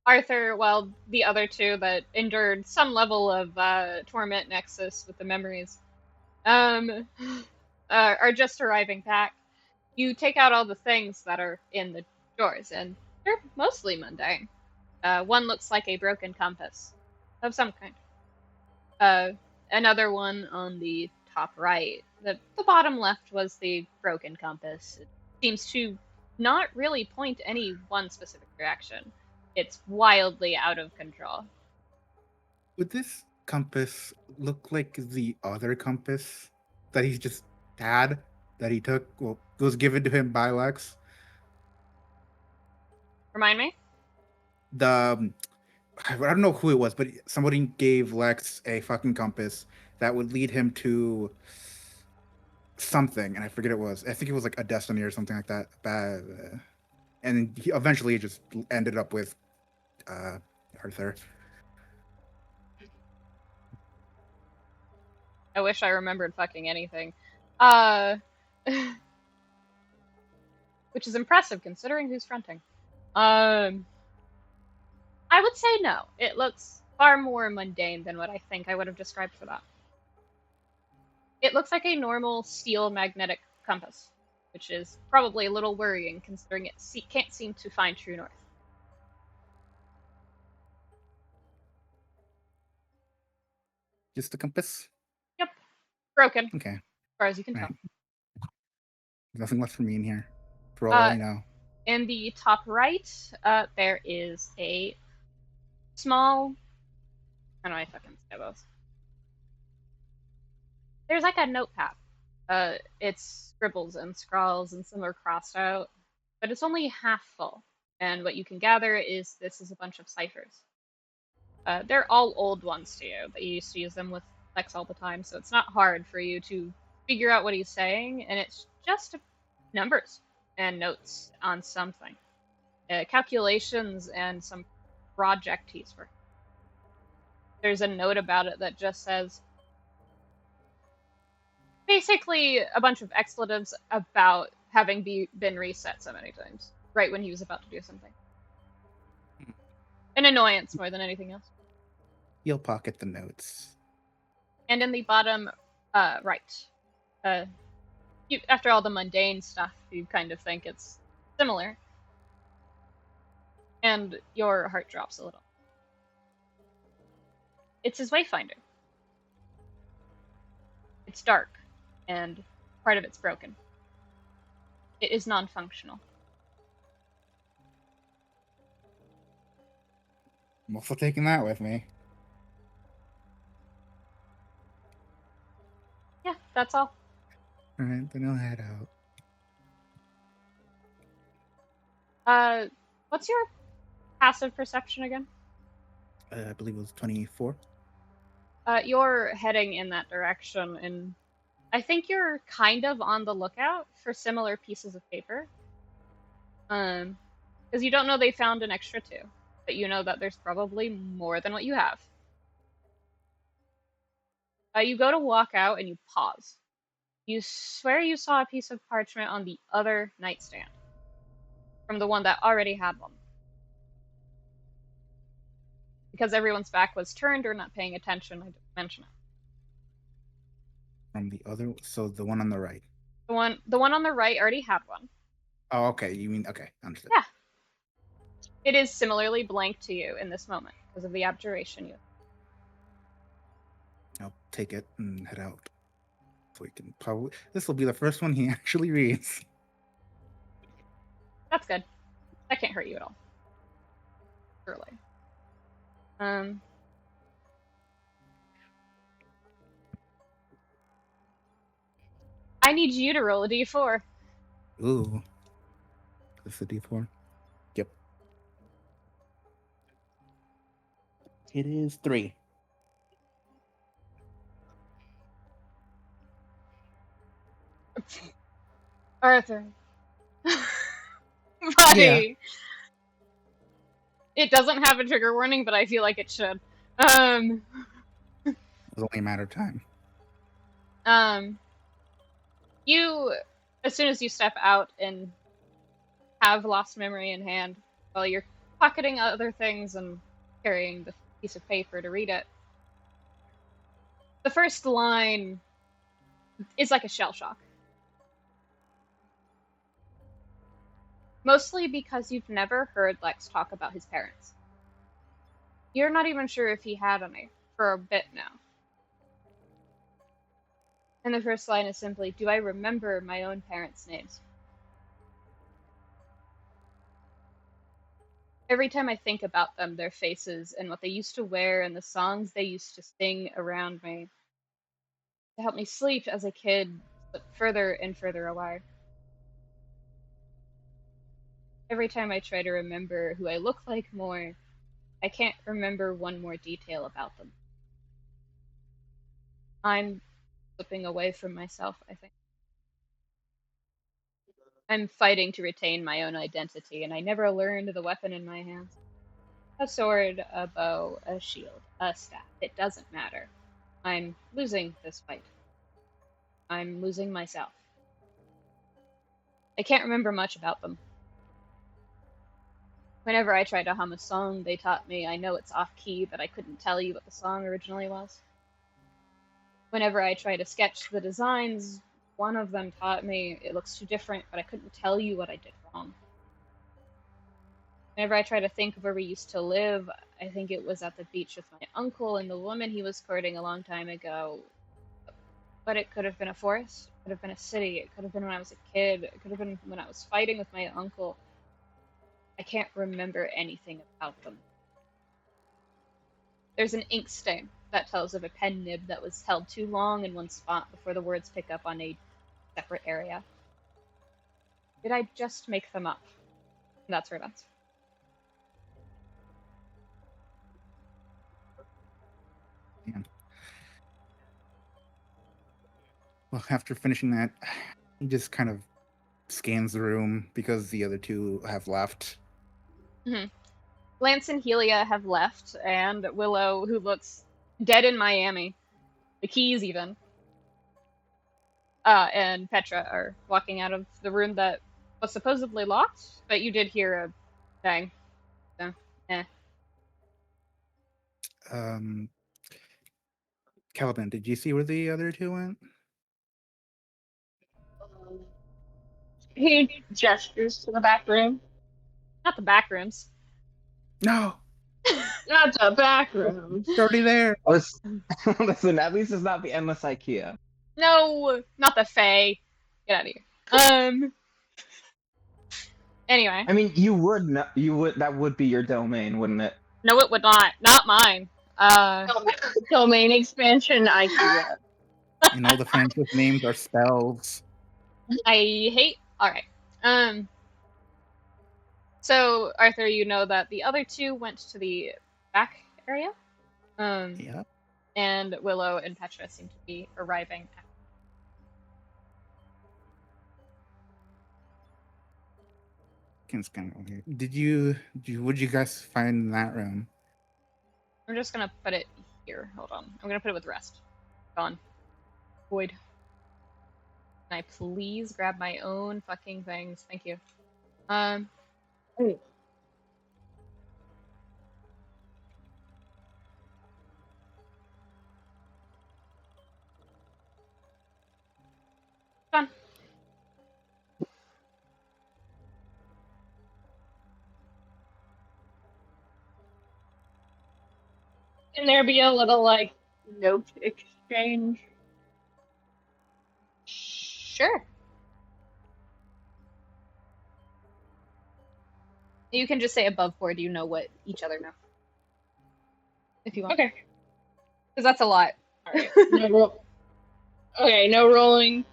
Arthur, well, the other two that endured some level of torment nexus with the memories, are just arriving back. You take out all the things that are in the drawers, and they're mostly mundane. One looks like a broken compass of some kind. Another one on the top right. The bottom left was the broken compass. It seems to not really point any one specific direction. It's wildly out of control. Would this compass look like the other compass that he just had, that he took, well, was given to him by Lex? Remind me? I don't know who it was, but somebody gave Lex a fucking compass that would lead him to something, and I forget it was. I think it was like a destiny or something like that. And he eventually just ended up with Arthur. I wish I remembered fucking anything. Which is impressive considering who's fronting. I would say no. It looks far more mundane than what I think I would have described for that. It looks like a normal steel magnetic compass, which is probably a little worrying considering it can't seem to find true north. Just a compass? Yep. Broken. Okay. As far as you can All tell. right. Nothing left for me in here, for all I know. In the top right, there is a small... How do I fucking say those? There's like a notepad. It's scribbles and scrawls and some are crossed out, but it's only half full. And what you can gather is this is a bunch of ciphers. They're all old ones to you, but you used to use them with Lex all the time, so it's not hard for you to figure out what he's saying, and it's just numbers and notes on something. Calculations and some project he's working. There's a note about it that just says basically a bunch of expletives about having been reset so many times, right when he was about to do something. An annoyance more than anything else. You'll pocket the notes. And in the bottom right, after all the mundane stuff, you kind of think it's similar. And your heart drops a little. It's his wayfinder. It's dark, and part of it's broken. It is non-functional. I'm also taking that with me. Yeah, that's all. Alright, then I'll head out. What's your passive perception again? I believe it was 24. You're heading in that direction, and I think you're kind of on the lookout for similar pieces of paper. Because you don't know they found an extra 2, but you know that there's probably more than what you have. You go to walk out and you pause. You swear you saw a piece of parchment on the other nightstand from the one that already had one. Because everyone's back was turned or not paying attention, I didn't mention it. From the other, so the one on the right. The one on the right already had one. Oh, okay. You mean, okay, understood. Yeah. It is similarly blank to you in this moment because of the abjuration you. I'll take it and head out. So we can probably, this will be the first one he actually reads. That's good. That can't hurt you at all. Surely. I need you to roll a d4. Ooh. This is a d4? Yep. It is 3. Arthur. Buddy. Yeah. It doesn't have a trigger warning, but I feel like it should. It was only a matter of time. You, as soon as you step out and have lost memory in hand, while you're pocketing other things and carrying the piece of paper to read it, the first line is like a shell shock. Mostly because you've never heard Lex talk about his parents. You're not even sure if he had any for a bit now. And the first line is simply, do I remember my own parents' names? Every time I think about them, their faces, and what they used to wear, and the songs they used to sing around me to help me sleep as a kid, but further and further away. Every time I try to remember who I look like more, I can't remember one more detail about them. I'm slipping away from myself, I think. I'm fighting to retain my own identity, and I never learned the weapon in my hands. A sword, a bow, a shield, a staff. It doesn't matter. I'm losing this fight. I'm losing myself. I can't remember much about them. Whenever I try to hum a song they taught me, I know it's off-key, but I couldn't tell you what the song originally was. Whenever I try to sketch the designs one of them taught me, it looks too different, but I couldn't tell you what I did wrong. Whenever I try to think of where we used to live, I think it was at the beach with my uncle and the woman he was courting a long time ago. But it could have been a forest, it could have been a city, it could have been when I was a kid, it could have been when I was fighting with my uncle. I can't remember anything about them. There's an ink stain that tells of a pen nib that was held too long in one spot before the words pick up on a separate area. Did I just make them up? And that's where it ends. Man. Well, after finishing that, he just kind of scans the room because the other two have left. Lance and Helia have left, and Willow, who looks dead in Miami, the keys even, and Petra are walking out of the room that was supposedly locked, but you did hear a bang. So, Caliban, did you see where the other two went? He gestures to the back room. Not the back rooms. No, Not the back room. it's already there. Listen, at least it's not the endless IKEA. No, not the Fae. Get out of here. Anyway. I mean, you would that would be your domain, wouldn't it? No, it would not. Not mine. Domain expansion IKEA. You know, the Francis names are spells. I hate. All right. So Arthur, you know that the other two went to the back area. Yeah. And Willow and Petra seem to be arriving. Would you guys find in that room? I'm just gonna put it here. Hold on. I'm gonna put it with rest. Gone. Void. Can I please grab my own fucking things? Thank you. Done. Can there be a little, like, note exchange? Sure. You can just say above board, you know what each other know. If you want. Okay. Because that's a lot. Alright. Okay, no rolling.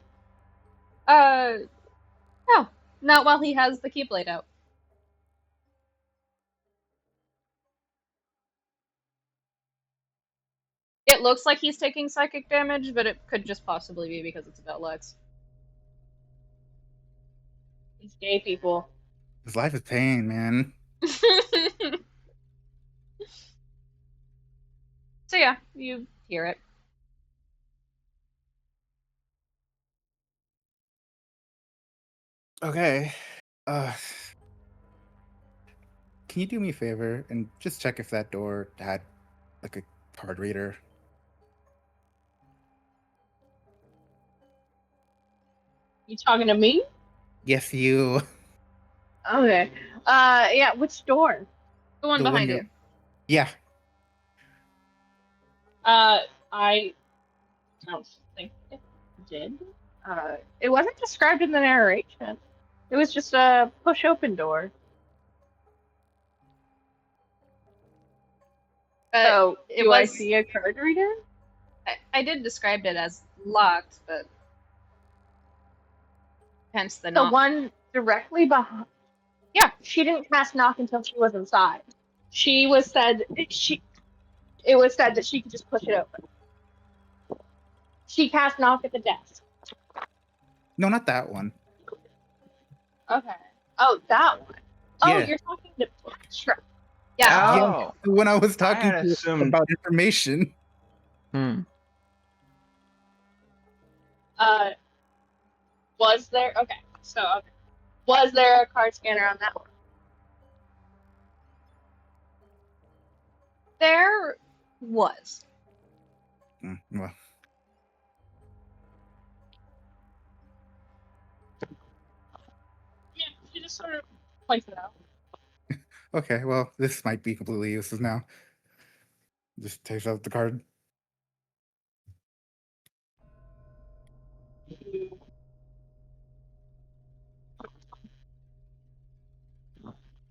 No. Not while he has the keyblade out. It looks like he's taking psychic damage, but it could just possibly be because it's about Lex. These gay people. His life is pain, man. So yeah, you hear it. Okay. Can you do me a favor and just check if that door had like a card reader? You talking to me? Yes, you. Okay. Yeah, which door? The one The one behind you- you. Yeah. I don't think it did. It wasn't described in the narration. It was just a push open door. So, it do I was- see a card reader? I did describe it as locked, but hence the The knock. one directly behind. Yeah. She didn't cast knock until she was inside. It was said that she could just push it open. She cast knock at the desk. No, not that one. Okay. Oh, that one. Oh, Yeah. you're talking to Petra. Yeah. Oh. The one I was talking had to assumed- about information. Was there? Okay. Was there a card scanner on that one? There was. Well, Yeah, she just sort of points it out. okay. Well, this might be completely useless now. Just takes out the card.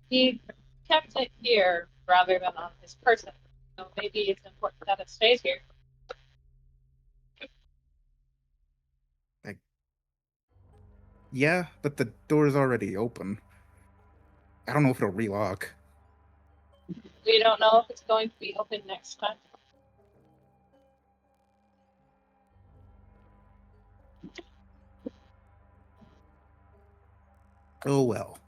He kept it here rather than on his person. So maybe it's important that it stays here. Yeah, but the door is already open. I don't know if it'll relock. We don't know if it's going to be open next time. Oh well.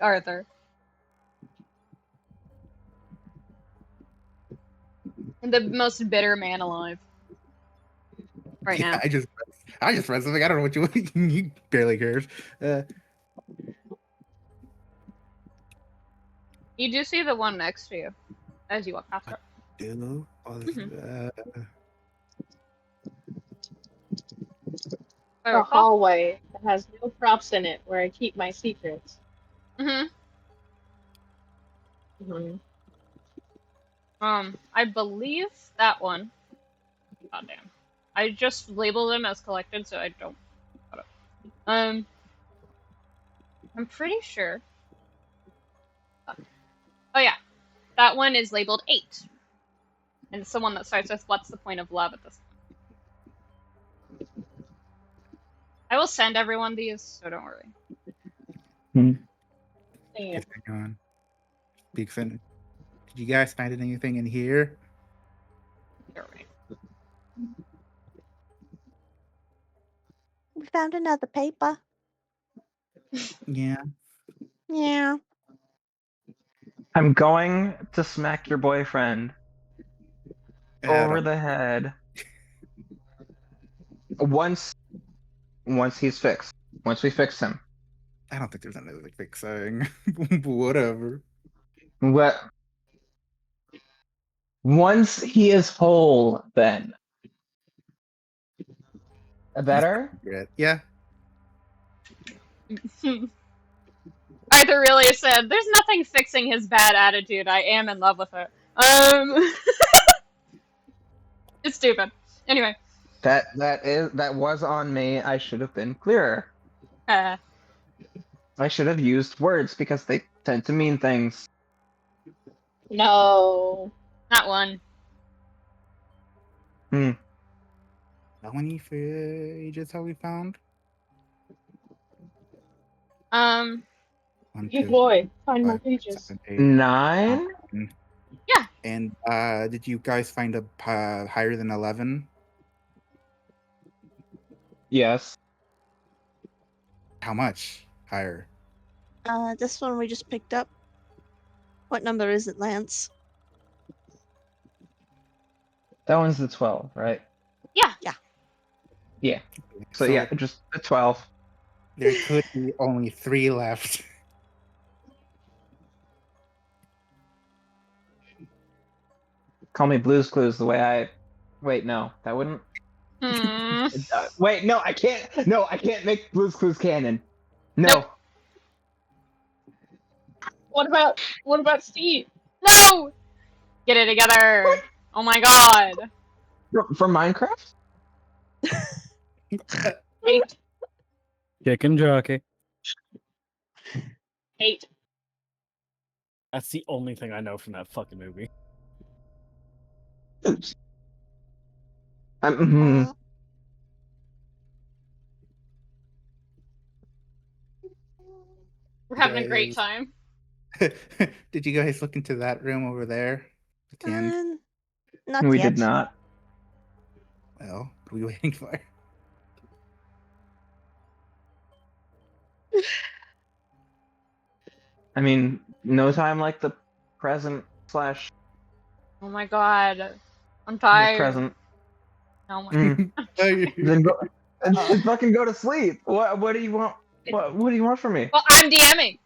Arthur. The most bitter man alive. Right Yeah, now. I just read something. I don't know what you you barely cares. You do see the one next to you as you walk past her. Do I A recall. hallway that has no props in it where I keep my secrets. Mm-hmm. I believe that one. God damn. I just labeled them as collected, so I don't. I'm pretty sure. Oh yeah, that one is labeled 8, and it's the one that starts with "What's the point of love?" at this point. I will send everyone these, so don't worry. Yeah. Hang on. Big fin. Did you guys find anything in here? You're right. We found another paper. Yeah. Yeah. I'm going to smack your boyfriend I over don't- the head once he's fixed. Once we fix him. I don't think there's anything fixing. Whatever. What? Once he is whole, then. Better? Good. Yeah. Arthur really said, "There's nothing fixing his bad attitude. I am in love with her." It's stupid. Anyway. That was on me. I should have been clearer. I should have used words because they tend to mean things. No. Not one. How many pages have we found? Um. 1, Hey 2, boy, find my 5, pages. 7, 8, 9? 9. Yeah. And did you guys find a higher than 11? Yes. How much higher? This one we just picked up. What number is it, Lance? That one's the 12, right? Yeah. Yeah. Yeah. So yeah, just the 12. There could be only 3 left. Call me Blue's Clues the way I. Wait, no, that wouldn't. Wait, no, I can't. No, I can't make Blue's Clues canon. No. Nope. What about Steve? No! Get it together. Oh my god. From Minecraft? 8. Chicken jockey. 8. That's the only thing I know from that fucking movie. We're having a great time. Did you guys look into that room over there? At the end? Not We yet. did not. Well, what are we waiting for? I mean, no time like the present slash Oh my god. I'm the tired. present. Oh my Then go, then fucking go to sleep. What do you want? What do you want from me? Well, I'm DMing.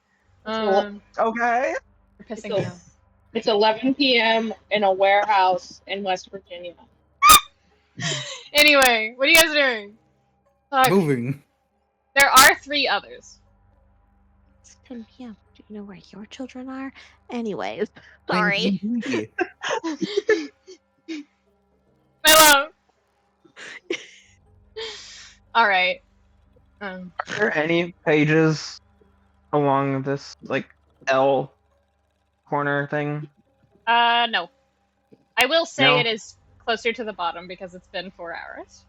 Okay. You're pissing me off. It's 11 p.m. in a warehouse in West Virginia. Anyway, what are you guys doing? Fuck. Moving. There are 3 others. It's 10 p.m. Do you know where your children are? Anyways, sorry. My love. Alright. Are there any pages along this like L corner thing? No. I will say No? it is closer to the bottom because it's been 4 hours.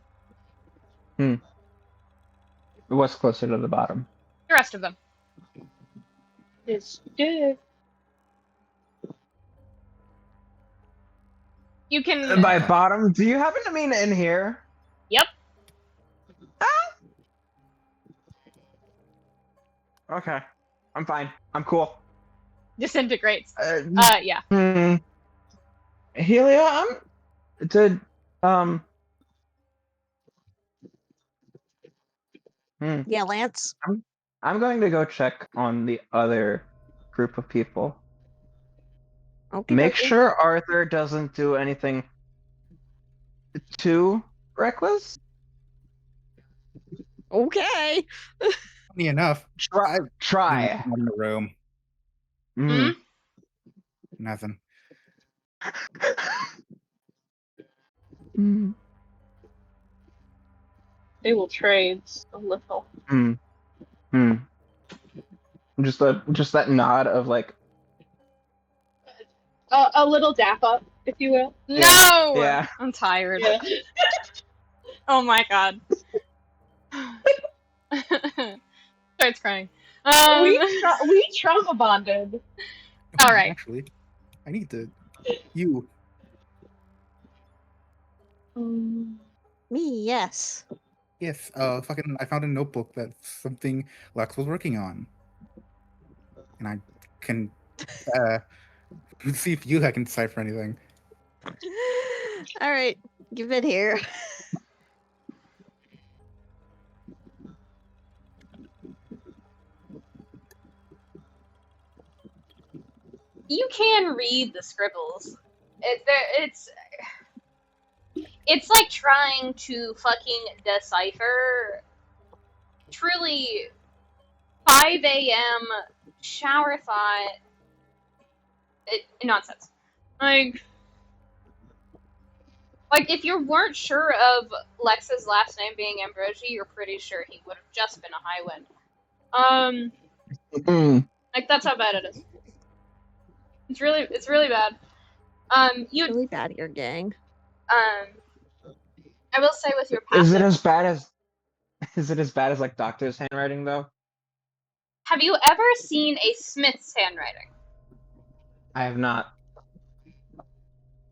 What's closer to the bottom? The rest of them. It's good. You can. By bottom, do you happen to mean in here? Yep. Okay. I'm fine. I'm cool. Disintegrates. Yeah. Helia, did um hmm, Yeah, Lance. I'm going to go check on the other group of people. Okay, Make okay. sure Arthur doesn't do anything too reckless. Okay. Funny enough, Try. I Try. in the room. Mm. Nothing. Mm. They will trade a little. Mm. Mm. Just that nod of like, A little dap up, if you will. No! yeah. I'm tired. Yeah. Oh my god. Starts crying. We trauma bonded. All right. Actually, I need to. You. Me, yes. Yes. Fucking. I found a notebook that's something Lex was working on, and I can see if I can decipher anything. All right, give it here. You can read the scribbles. It's like trying to fucking decipher truly 5 a.m. shower thought nonsense. Like if you weren't sure of Lex's last name being Ambrosi, you're pretty sure he would have just been a high wind. Like that's how bad it is. It's really bad. You Really bad here, gang. I will say with your passive. Is it as bad as like doctor's handwriting though? Have you ever seen a Smith's handwriting? I have not.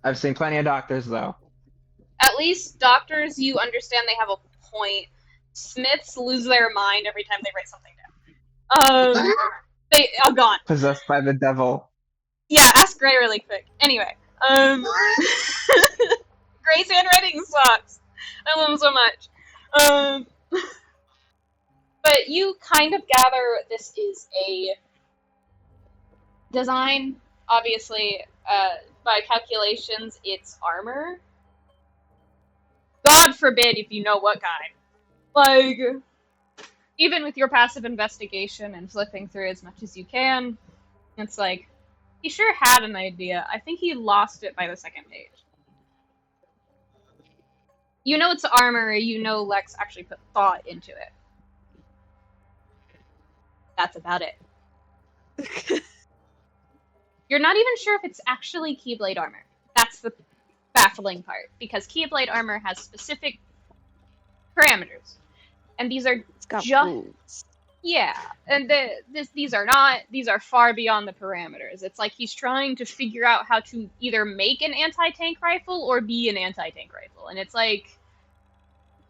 I've seen plenty of doctors though. At least doctors, you understand they have a point. Smiths lose their mind every time they write something down. They are gone. Possessed by the devil. Yeah, ask Gray really quick. Anyway, Gray's handwriting sucks. I love him so much. But you kind of gather this is a design. Obviously, by calculations, it's armor. God forbid if you know what kind. Like, even with your passive investigation and flipping through as much as you can, it's like, he sure had an idea. I think he lost it by the second page. You know it's armor, you know Lex actually put thought into it. That's about it. You're not even sure if it's actually Keyblade armor. That's the baffling part, because Keyblade armor has specific parameters. And these are It's got just... rules. Yeah, and these are not. These are far beyond the parameters. It's like he's trying to figure out how to either make an anti-tank rifle or be an anti-tank rifle, and it's like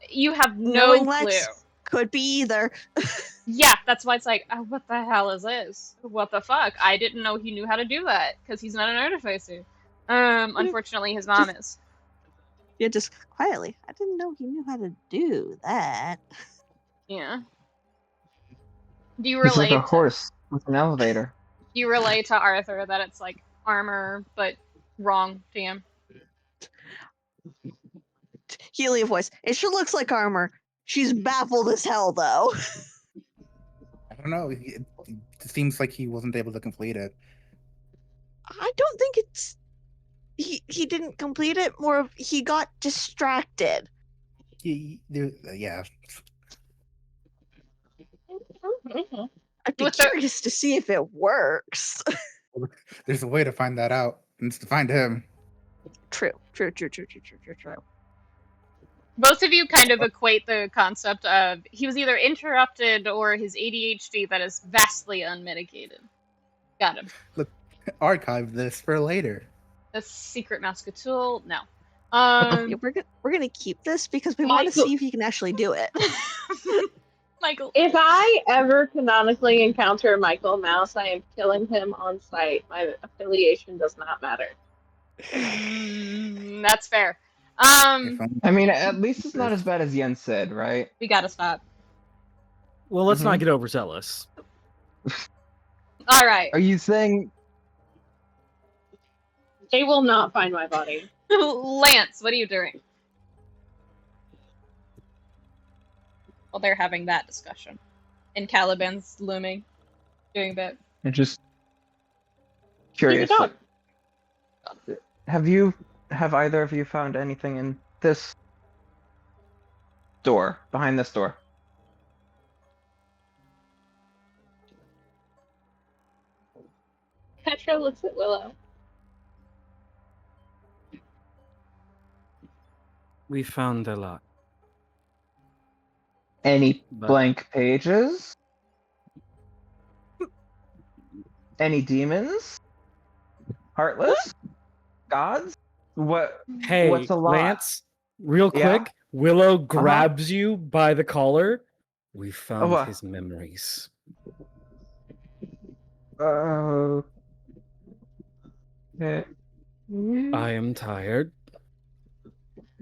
you have no Knowing clue. Lex, could be either. Yeah, that's why it's like, oh, what the hell is this? What the fuck? I didn't know he knew how to do that because he's not an artificer. Unfortunately, his mom is. Yeah, just quietly. I didn't know he knew how to do that. Yeah. Do you It's relate? like a horse with an elevator. Do you relate to Arthur that it's like armor, but wrong to him? Helia voice. It sure looks like armor. She's baffled as hell, though. I don't know. It seems like he wasn't able to complete it. I don't think it's... He didn't complete it. More of he got distracted. Yeah. I'd be With the- curious to see if it works. There's a way to find that out. And it's to find him. True. Both of you kind of equate the concept of he was either interrupted or his ADHD that is vastly unmitigated. Got him. Look, archive this for later. The secret Mascatool? No. Yeah, we're gonna keep this because we want to Michael- see if he can actually do it. Michael. If I ever canonically encounter Michael Mouse, I am killing him on sight. My affiliation does not matter. That's fair. If I'm- I mean, at least it's not as bad as Yen said, right? We gotta stop. Well, let's not Mhm. get overzealous. All right. Are you saying They will not find my body. Lance, what are you doing? Well, they're having that discussion. And Caliban's looming. Doing that. I'm just He's a curious? dog. Have either of you found anything in this door, behind this door? Petra looks at Willow. We found a lot. Any But- blank pages? Any demons? Heartless? Gods? What? Hey, What's a lot? Lance, real Yeah? quick, Willow grabs you by the collar. We found what? his memories. Okay. I am tired.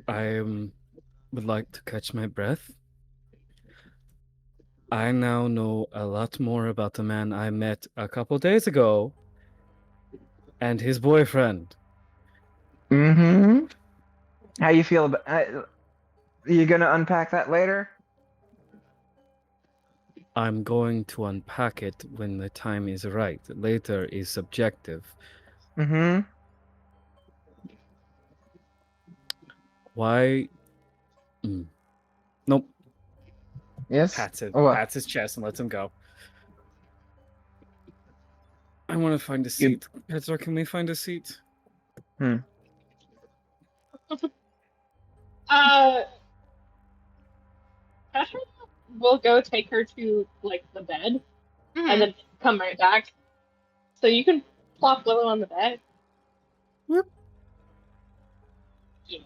Would like to catch my breath. I now know a lot more about the man I met a couple days ago and his boyfriend. Mm-hmm. How you feel about? You gonna unpack that later? I'm going to unpack it when the time is right. Later is subjective. Mm-hmm. Why? Nope. Yes. Pats what? his chest and lets him go. I want to find a You- seat. Petra, can we find a seat? Petra will go take her to like the bed Mhm. and then come right back. So you can plop Willow on the bed. Whoop. Yeah.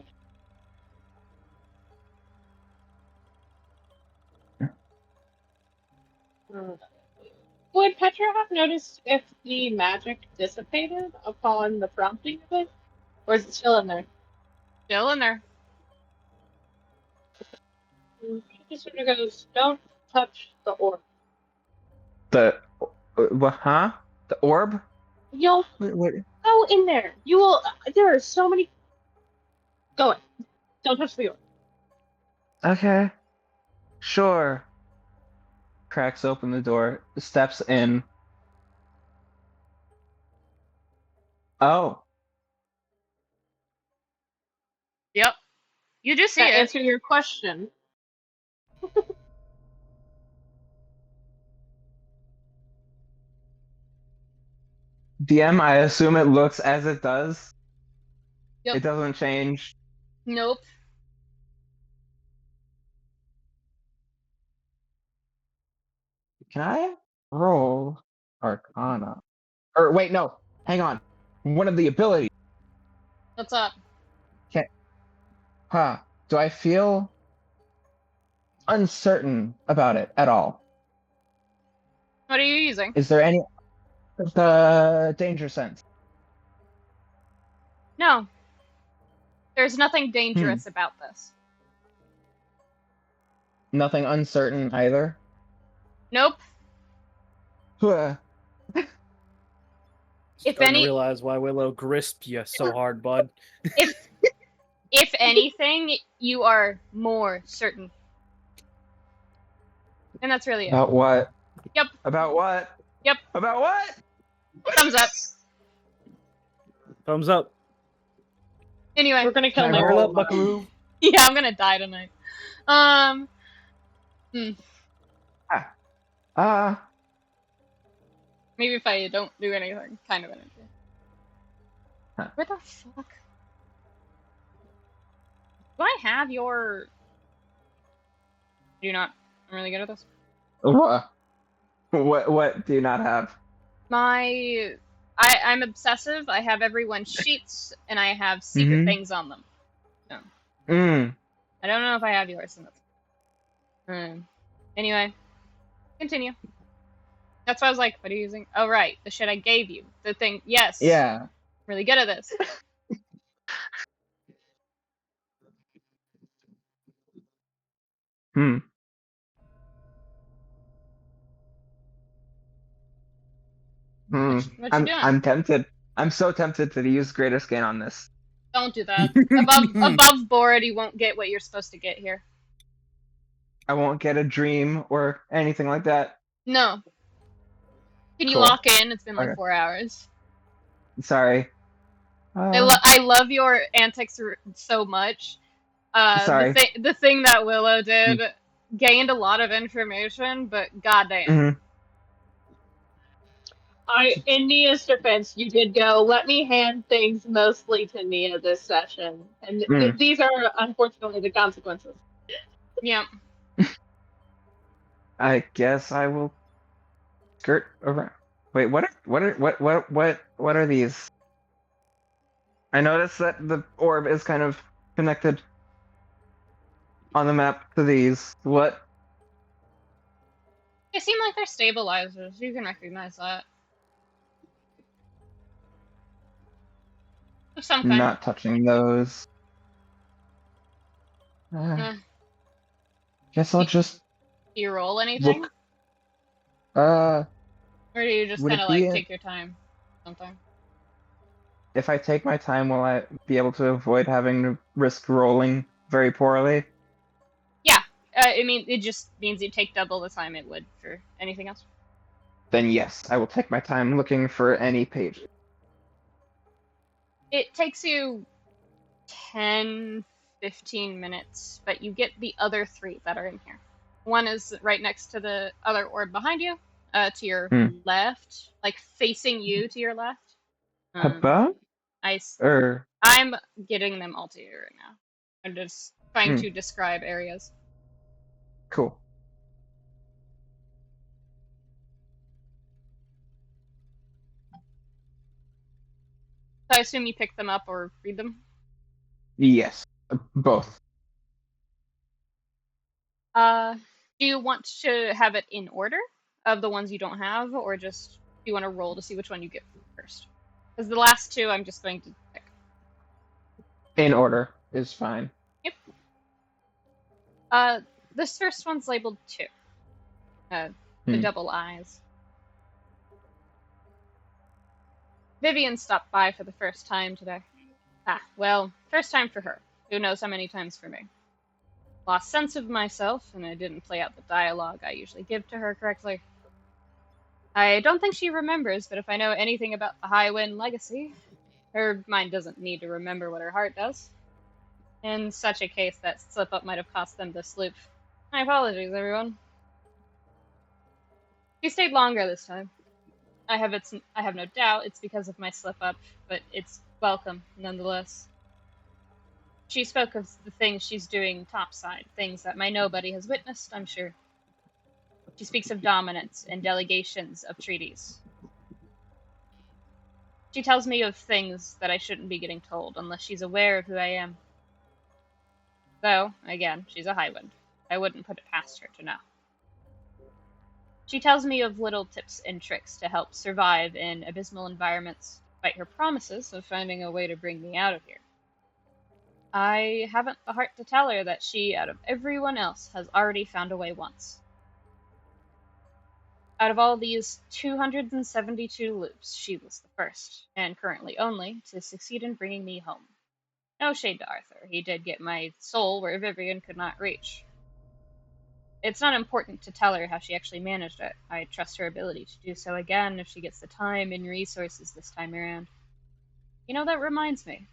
Would Petra have noticed if the magic dissipated upon the prompting of it? Or is it still in there? Still in there. She sort of goes, don't touch the orb. The what? Huh? The orb? You'll What? go in there. You will. There are so many. Go in. Don't touch the orb. Okay. Sure. Cracks open the door, steps in. Oh. Yep. You do see To it. answer your question, DM, I assume it looks as it does. Yep. It doesn't change. Nope. Can I roll Arcana? Or wait, no. Hang on. One of the abilities. What's up? Huh. Do I feel uncertain about it at all? What are you using? Is there any the danger sense? No. There's nothing dangerous about this. Nothing uncertain either. Nope. Huh. If Starting to any- realize why Willow grisped you so hard, bud. If anything, you are more certain. And that's really it. About what? Yep. About what? Yep. About what? Thumbs up. Thumbs up. Anyway. we're gonna kill Can I Mera. roll Roll up, buckaroo. Yeah, I'm gonna die tonight. Maybe if I don't do anything, kind of energy. Huh. Where the fuck? Do I have your... Do you not? I'm really good at this. What? What do you not have? I'm obsessive. I have everyone's sheets, and I have secret Mhm. things on them. Mm. I don't know if I have yours. Anyway, Continue. That's why I was like, what are you using? Oh, right. The shit I gave you. The thing. Yes. Yeah. Really good at this. Hmm. Hmm. What you doing? I'm tempted. I'm so tempted to use greater scan on this. Don't do that. Above board, you won't get what you're supposed to get here. I won't get a dream or anything like that. No. Can you Cool. lock in? It's been like Okay. 4 hours. Sorry. I love your antics so much. Sorry. The thing that Willow did gained a lot of information, but goddamn. Mhm. In Nia's defense, you did go, let me hand things mostly to Nia this session. And these are, unfortunately, the consequences. Yeah. I guess I will skirt around. Wait, what are these? I noticed that the orb is kind of connected on the map to these. What? They seem like they're stabilizers. You can recognize that. Of some kind. Not touching those. Guess I'll just Do you roll anything? look. Or do you just Would kind it of be like a- take your time? Something. If I take my time, will I be able to avoid having to risk rolling very poorly? Yeah. I mean, it just means you take double the time it would for anything else. Then yes, I will take my time looking for any page. It takes you 10, 15 minutes, but you get the other 3 that are in here. One is right next to the other orb behind you, to your left, like facing you to your left. Above? I'm getting them all to you right now. I'm just trying to describe areas. Cool. So I assume you pick them up or read them? Yes, both. Do you want to have it in order of the ones you don't have, or just do you want to roll to see which one you get first? Because the last 2 I'm just going to pick. In order is fine. Yep. This first one's labeled 2. The double eyes. Vivian stopped by for the first time today. Well, first time for her. Who knows how many times for me. Lost sense of myself, and I didn't play out the dialogue I usually give to her correctly. I don't think she remembers, but if I know anything about the High Wind legacy, her mind doesn't need to remember what her heart does. In such a case, that slip-up might have cost them the sloop. My apologies, everyone. She stayed longer this time. I have no doubt it's because of my slip-up, but it's welcome, nonetheless. She spoke of the things she's doing topside, things that my nobody has witnessed, I'm sure. She speaks of dominance and delegations of treaties. She tells me of things that I shouldn't be getting told unless she's aware of who I am. Though, again, she's a Highwind. I wouldn't put it past her to know. She tells me of little tips and tricks to help survive in abysmal environments, despite her promises of finding a way to bring me out of here. I haven't the heart to tell her that she, out of everyone else, has already found a way once. Out of all these 272 loops, she was the first, and currently only, to succeed in bringing me home. No shade to Arthur, he did get my soul where Vivian could not reach. It's not important to tell her how she actually managed it. I trust her ability to do so again if she gets the time and resources this time around. You know, that reminds me.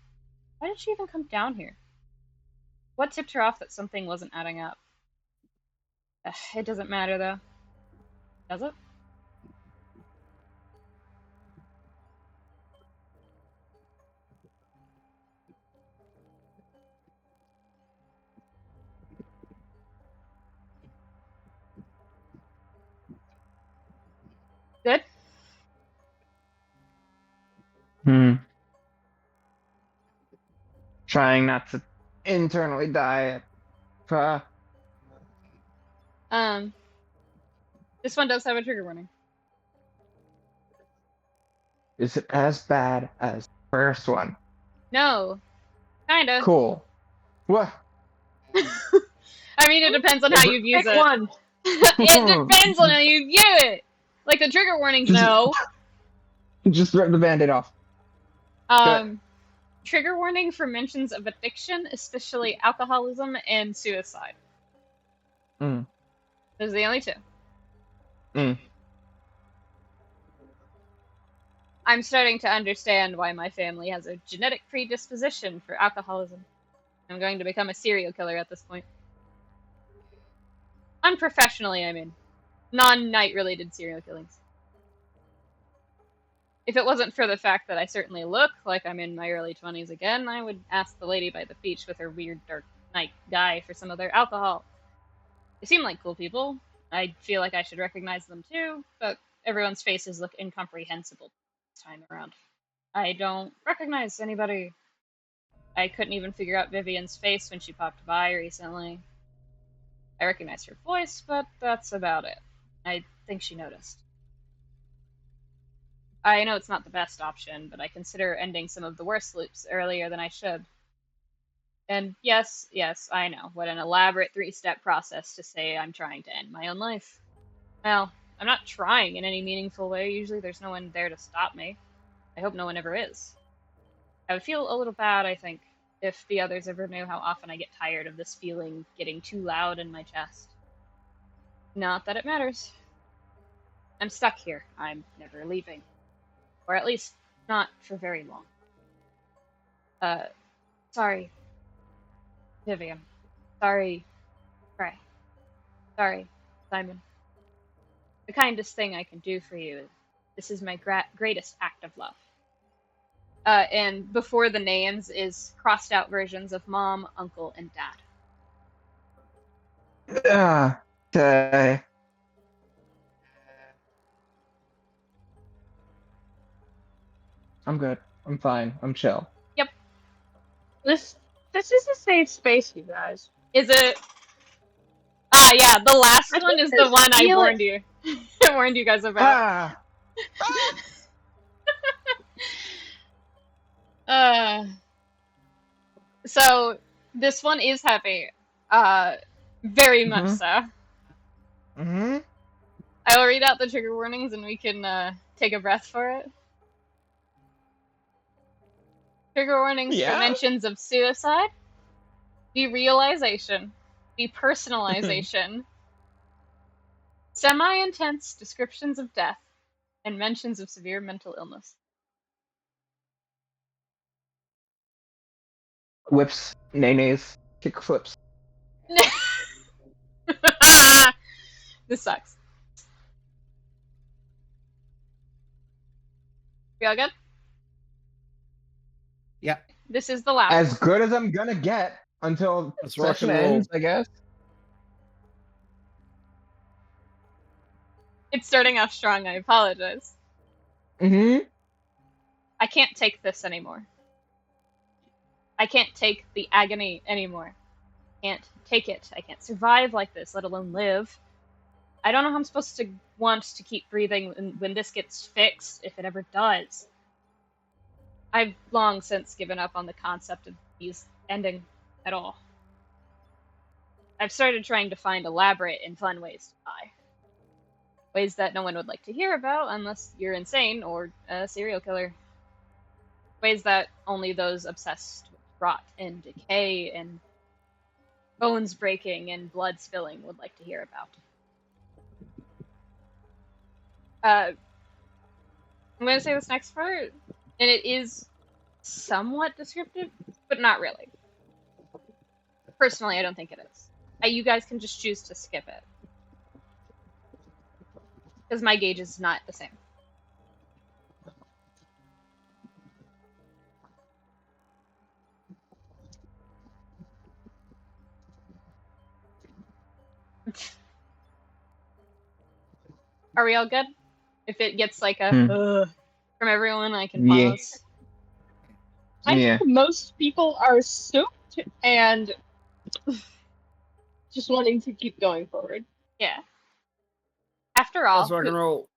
Why did she even come down here? What tipped her off that something wasn't adding up? It doesn't matter, though. Does it? Good? Trying not to internally die. Um, This one does have a trigger warning. Is it as bad as the first one? No. Kinda. Cool. What? I mean, it depends on how you use Pick it. one. It depends on how you view it. Like the trigger warnings, no. Just rip the band-aid off. Trigger warning for mentions of addiction, especially alcoholism and suicide. Mm. Those are the only two. Mm. I'm starting to understand why my family has a genetic predisposition for alcoholism. I'm going to become a serial killer at this point. Unprofessionally, I mean. Non-night related serial killings. If it wasn't for the fact that I certainly look like I'm in my early 20s again, I would ask the lady by the beach with her weird dark night guy for some of their alcohol. They seem like cool people. I feel like I should recognize them too, but everyone's faces look incomprehensible this time around. I don't recognize anybody. I couldn't even figure out Vivian's face when she popped by recently. I recognized her voice, but that's about it. I think she noticed. I know it's not the best option, but I consider ending some of the worst loops earlier than I should. And yes, I know, what an elaborate 3-step process to say I'm trying to end my own life. Well, I'm not trying in any meaningful way. Usually there's no one there to stop me. I hope no one ever is. I would feel a little bad, I think, if the others ever knew how often I get tired of this feeling getting too loud in my chest. Not that it matters. I'm stuck here. I'm never leaving. Or at least, not for very long. Sorry. Vivian. Sorry. Frey. Sorry, Simon. The kindest thing I can do for you is this is my greatest act of love. And before the names is crossed out versions of mom, uncle, and dad. Okay. I'm good. I'm fine. I'm chill. Yep. This is a safe space, you guys. Is it? Ah, yeah. The last one is the one I warned you. I warned you guys about. So this one is heavy. Very much so. Mm-hmm. I will read out the trigger warnings and we can take a breath for it. Trigger warnings for mentions of suicide, derealization, depersonalization, semi-intense descriptions of death, and mentions of severe mental illness. Whips, nays, kick flips. This sucks. We all good? Yeah. This is the last. As good as I'm gonna get until Let's rock session and roll. ends, I guess. It's starting off strong, I apologize. Mm-hmm. I can't take this anymore. I can't take the agony anymore. I can't take it. I can't survive like this, let alone live. I don't know how I'm supposed to want to keep breathing when this gets fixed, if it ever does. I've long since given up on the concept of these ending at all. I've started trying to find elaborate and fun ways to die. Ways that no one would like to hear about unless you're insane or a serial killer. Ways that only those obsessed with rot and decay and bones breaking and blood spilling would like to hear about. I'm going to say this next part, and it is somewhat descriptive, but not really. Personally, I don't think it is. You guys can just choose to skip it. Because my gauge is not the same. Are we all good? If it gets like a from everyone, I can pause. I think most people are soaked and just wanting to keep going forward. Yeah. After all, Let's rock and roll.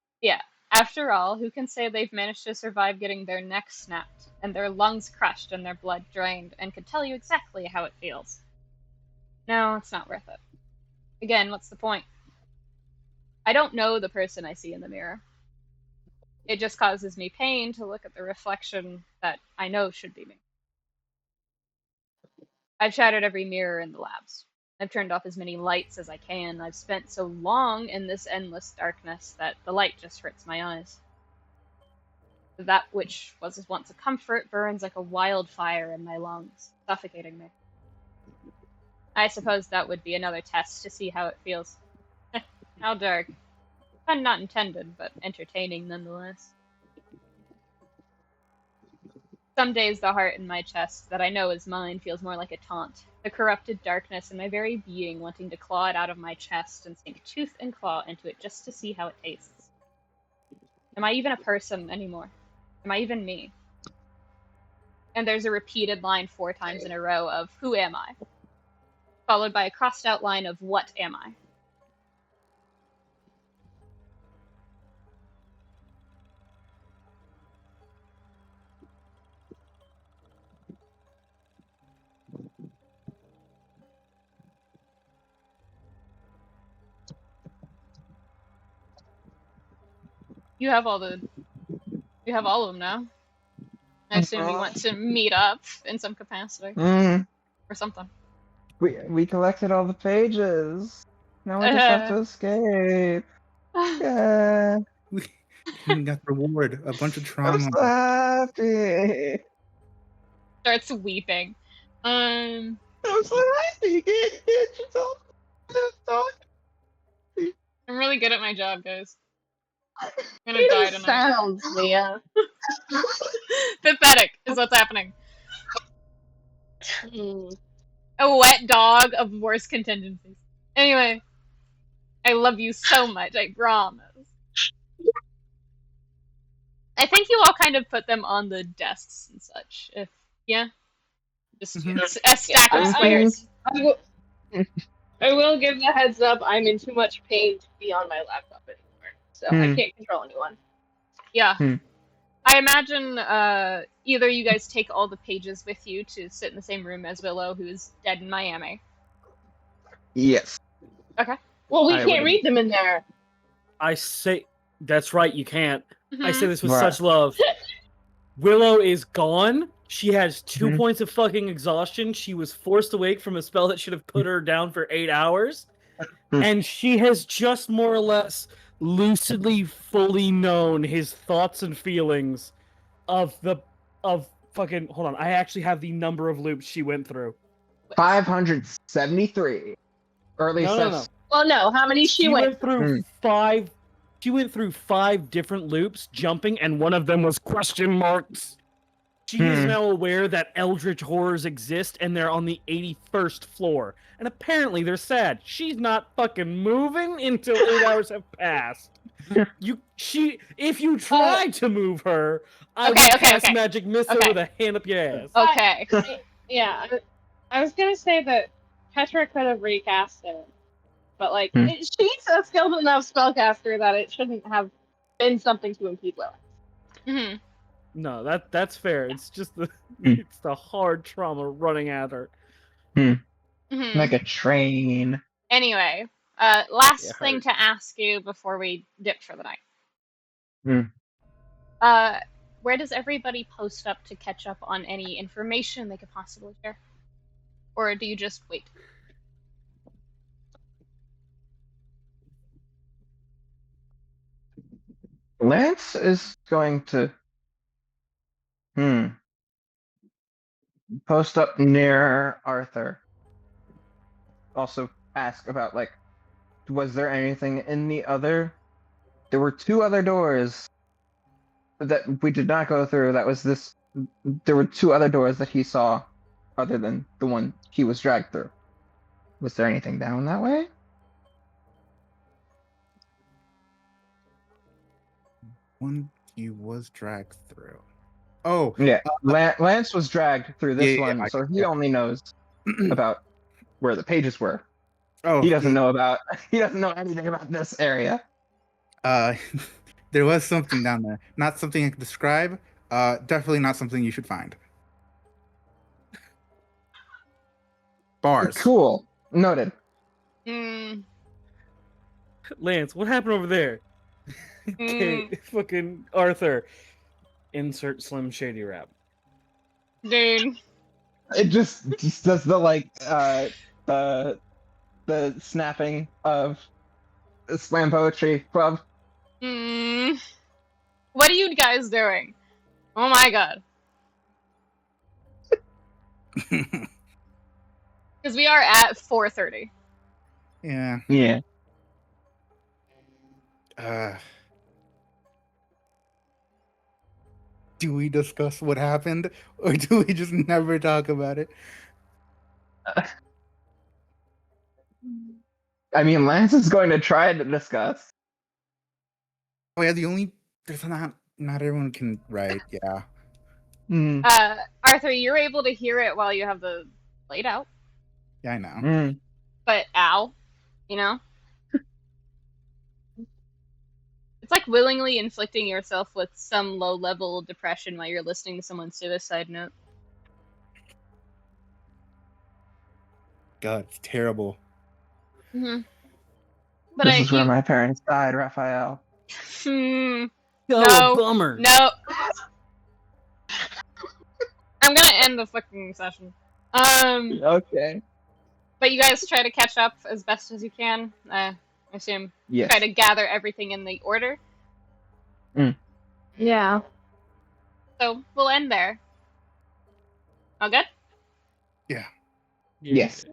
after all, who can say they've managed to survive getting their necks snapped and their lungs crushed and their blood drained and could tell you exactly how it feels? No, it's not worth it. Again, what's the point? I don't know the person I see in the mirror. It just causes me pain to look at the reflection that I know should be me. I've shattered every mirror in the labs. I've turned off as many lights as I can. I've spent so long in this endless darkness that the light just hurts my eyes. That which was once a comfort burns like a wildfire in my lungs, suffocating me. I suppose that would be another test to see how it feels. How dark. Pun not intended, but entertaining nonetheless. Some days the heart in my chest that I know is mine feels more like a taunt. The corrupted darkness in my very being wanting to claw it out of my chest and sink tooth and claw into it just to see how it tastes. Am I even a person anymore? Am I even me? And there's a repeated line 4 times in a row of, who am I? Followed by a crossed out line of, what am I? You have all of them now. I assume you want to meet up in some capacity. Or something. We collected all the pages. Now we just have to escape. Yeah. We got reward, a bunch of I'm trauma. so happy. Starts weeping. I'm so happy. I'm really good at my job, guys. I'm gonna die tonight. Sounds, Leah. Pathetic is what's happening. A wet dog of worst contingencies. Anyway, I love you so much, I promise. I think you all kind of put them on the desks and such. Just a stack of squares. I will give the heads up. I'm in too much pain to be on my laptop anymore, so I can't control anyone. Yeah. I imagine either you guys take all the pages with you to sit in the same room as Willow, who's dead in Miami. Yes. Okay. Well, we can't read them in there. I say that's right. You can't. I say this with Right. such love. Willow is gone. She has 2 points of fucking exhaustion. She was forced awake from a spell that should have put her down for 8 hours. And she has just more or less lucidly fully known his thoughts and feelings of fucking hold on. I actually have the number of loops she went through. 573. Or at least No. that's... Well, no. How many she went? Through 5. She went through 5 different loops, jumping, and one of them was question marks. She is now aware that eldritch horrors exist, and they're on the 81st floor. And apparently they're sad. She's not fucking moving until 8 hours have passed. If you try to move her, I will cast magic missile with a hand up your ass. Okay. Yeah, I was gonna say that Petra could have recast it, but like she's a skilled enough spellcaster that it shouldn't have been something to impede Willow. Mm-hmm. No, that's fair. It's just it's the hard trauma running at her. Mm-hmm. Like a train. Anyway, last thing to ask you before we dip for the night. Where does everybody post up to catch up on any information they could possibly share? Or do you just wait? Lance is going to post up near Arthur. Also ask about, like, was there anything in the other? There were 2 other doors that we did not go through. There were 2 other doors that he saw other than the one he was dragged through. Was there anything down that way? One he was dragged through. Oh yeah, Lance was dragged through this one, so he only knows about where the pages were. Oh, he doesn't know anything about this area. Uh, there was something down there. Not something I can describe. Definitely not something you should find. Bars. Cool. Noted. Mm, Lance, what happened over there? Okay, fucking Arthur. Insert Slim Shady rap. dude. It just does the like the snapping of slam poetry club. Mm, what are you guys doing? Oh my god. Because we are at 4:30. Yeah. Yeah. Do we discuss what happened, or do we just never talk about it? I mean, Lance is going to try to discuss. Oh yeah, there's not everyone can write. Yeah. Hmm. Arthur, you're able to hear it while you have the light out. Yeah, I know. Hmm. But ow, you know? It's like willingly inflicting yourself with some low-level depression while you're listening to someone's suicide note. God, it's terrible. Mm-hmm. But This is where my parents died, Raphael. Oh, No. a bummer. No. I'm gonna end the fucking session. Okay. But you guys try to catch up as best as you can. I assume. Yes. Try to gather everything in the order. Yeah. So we'll end there. All good? Yeah. Yes.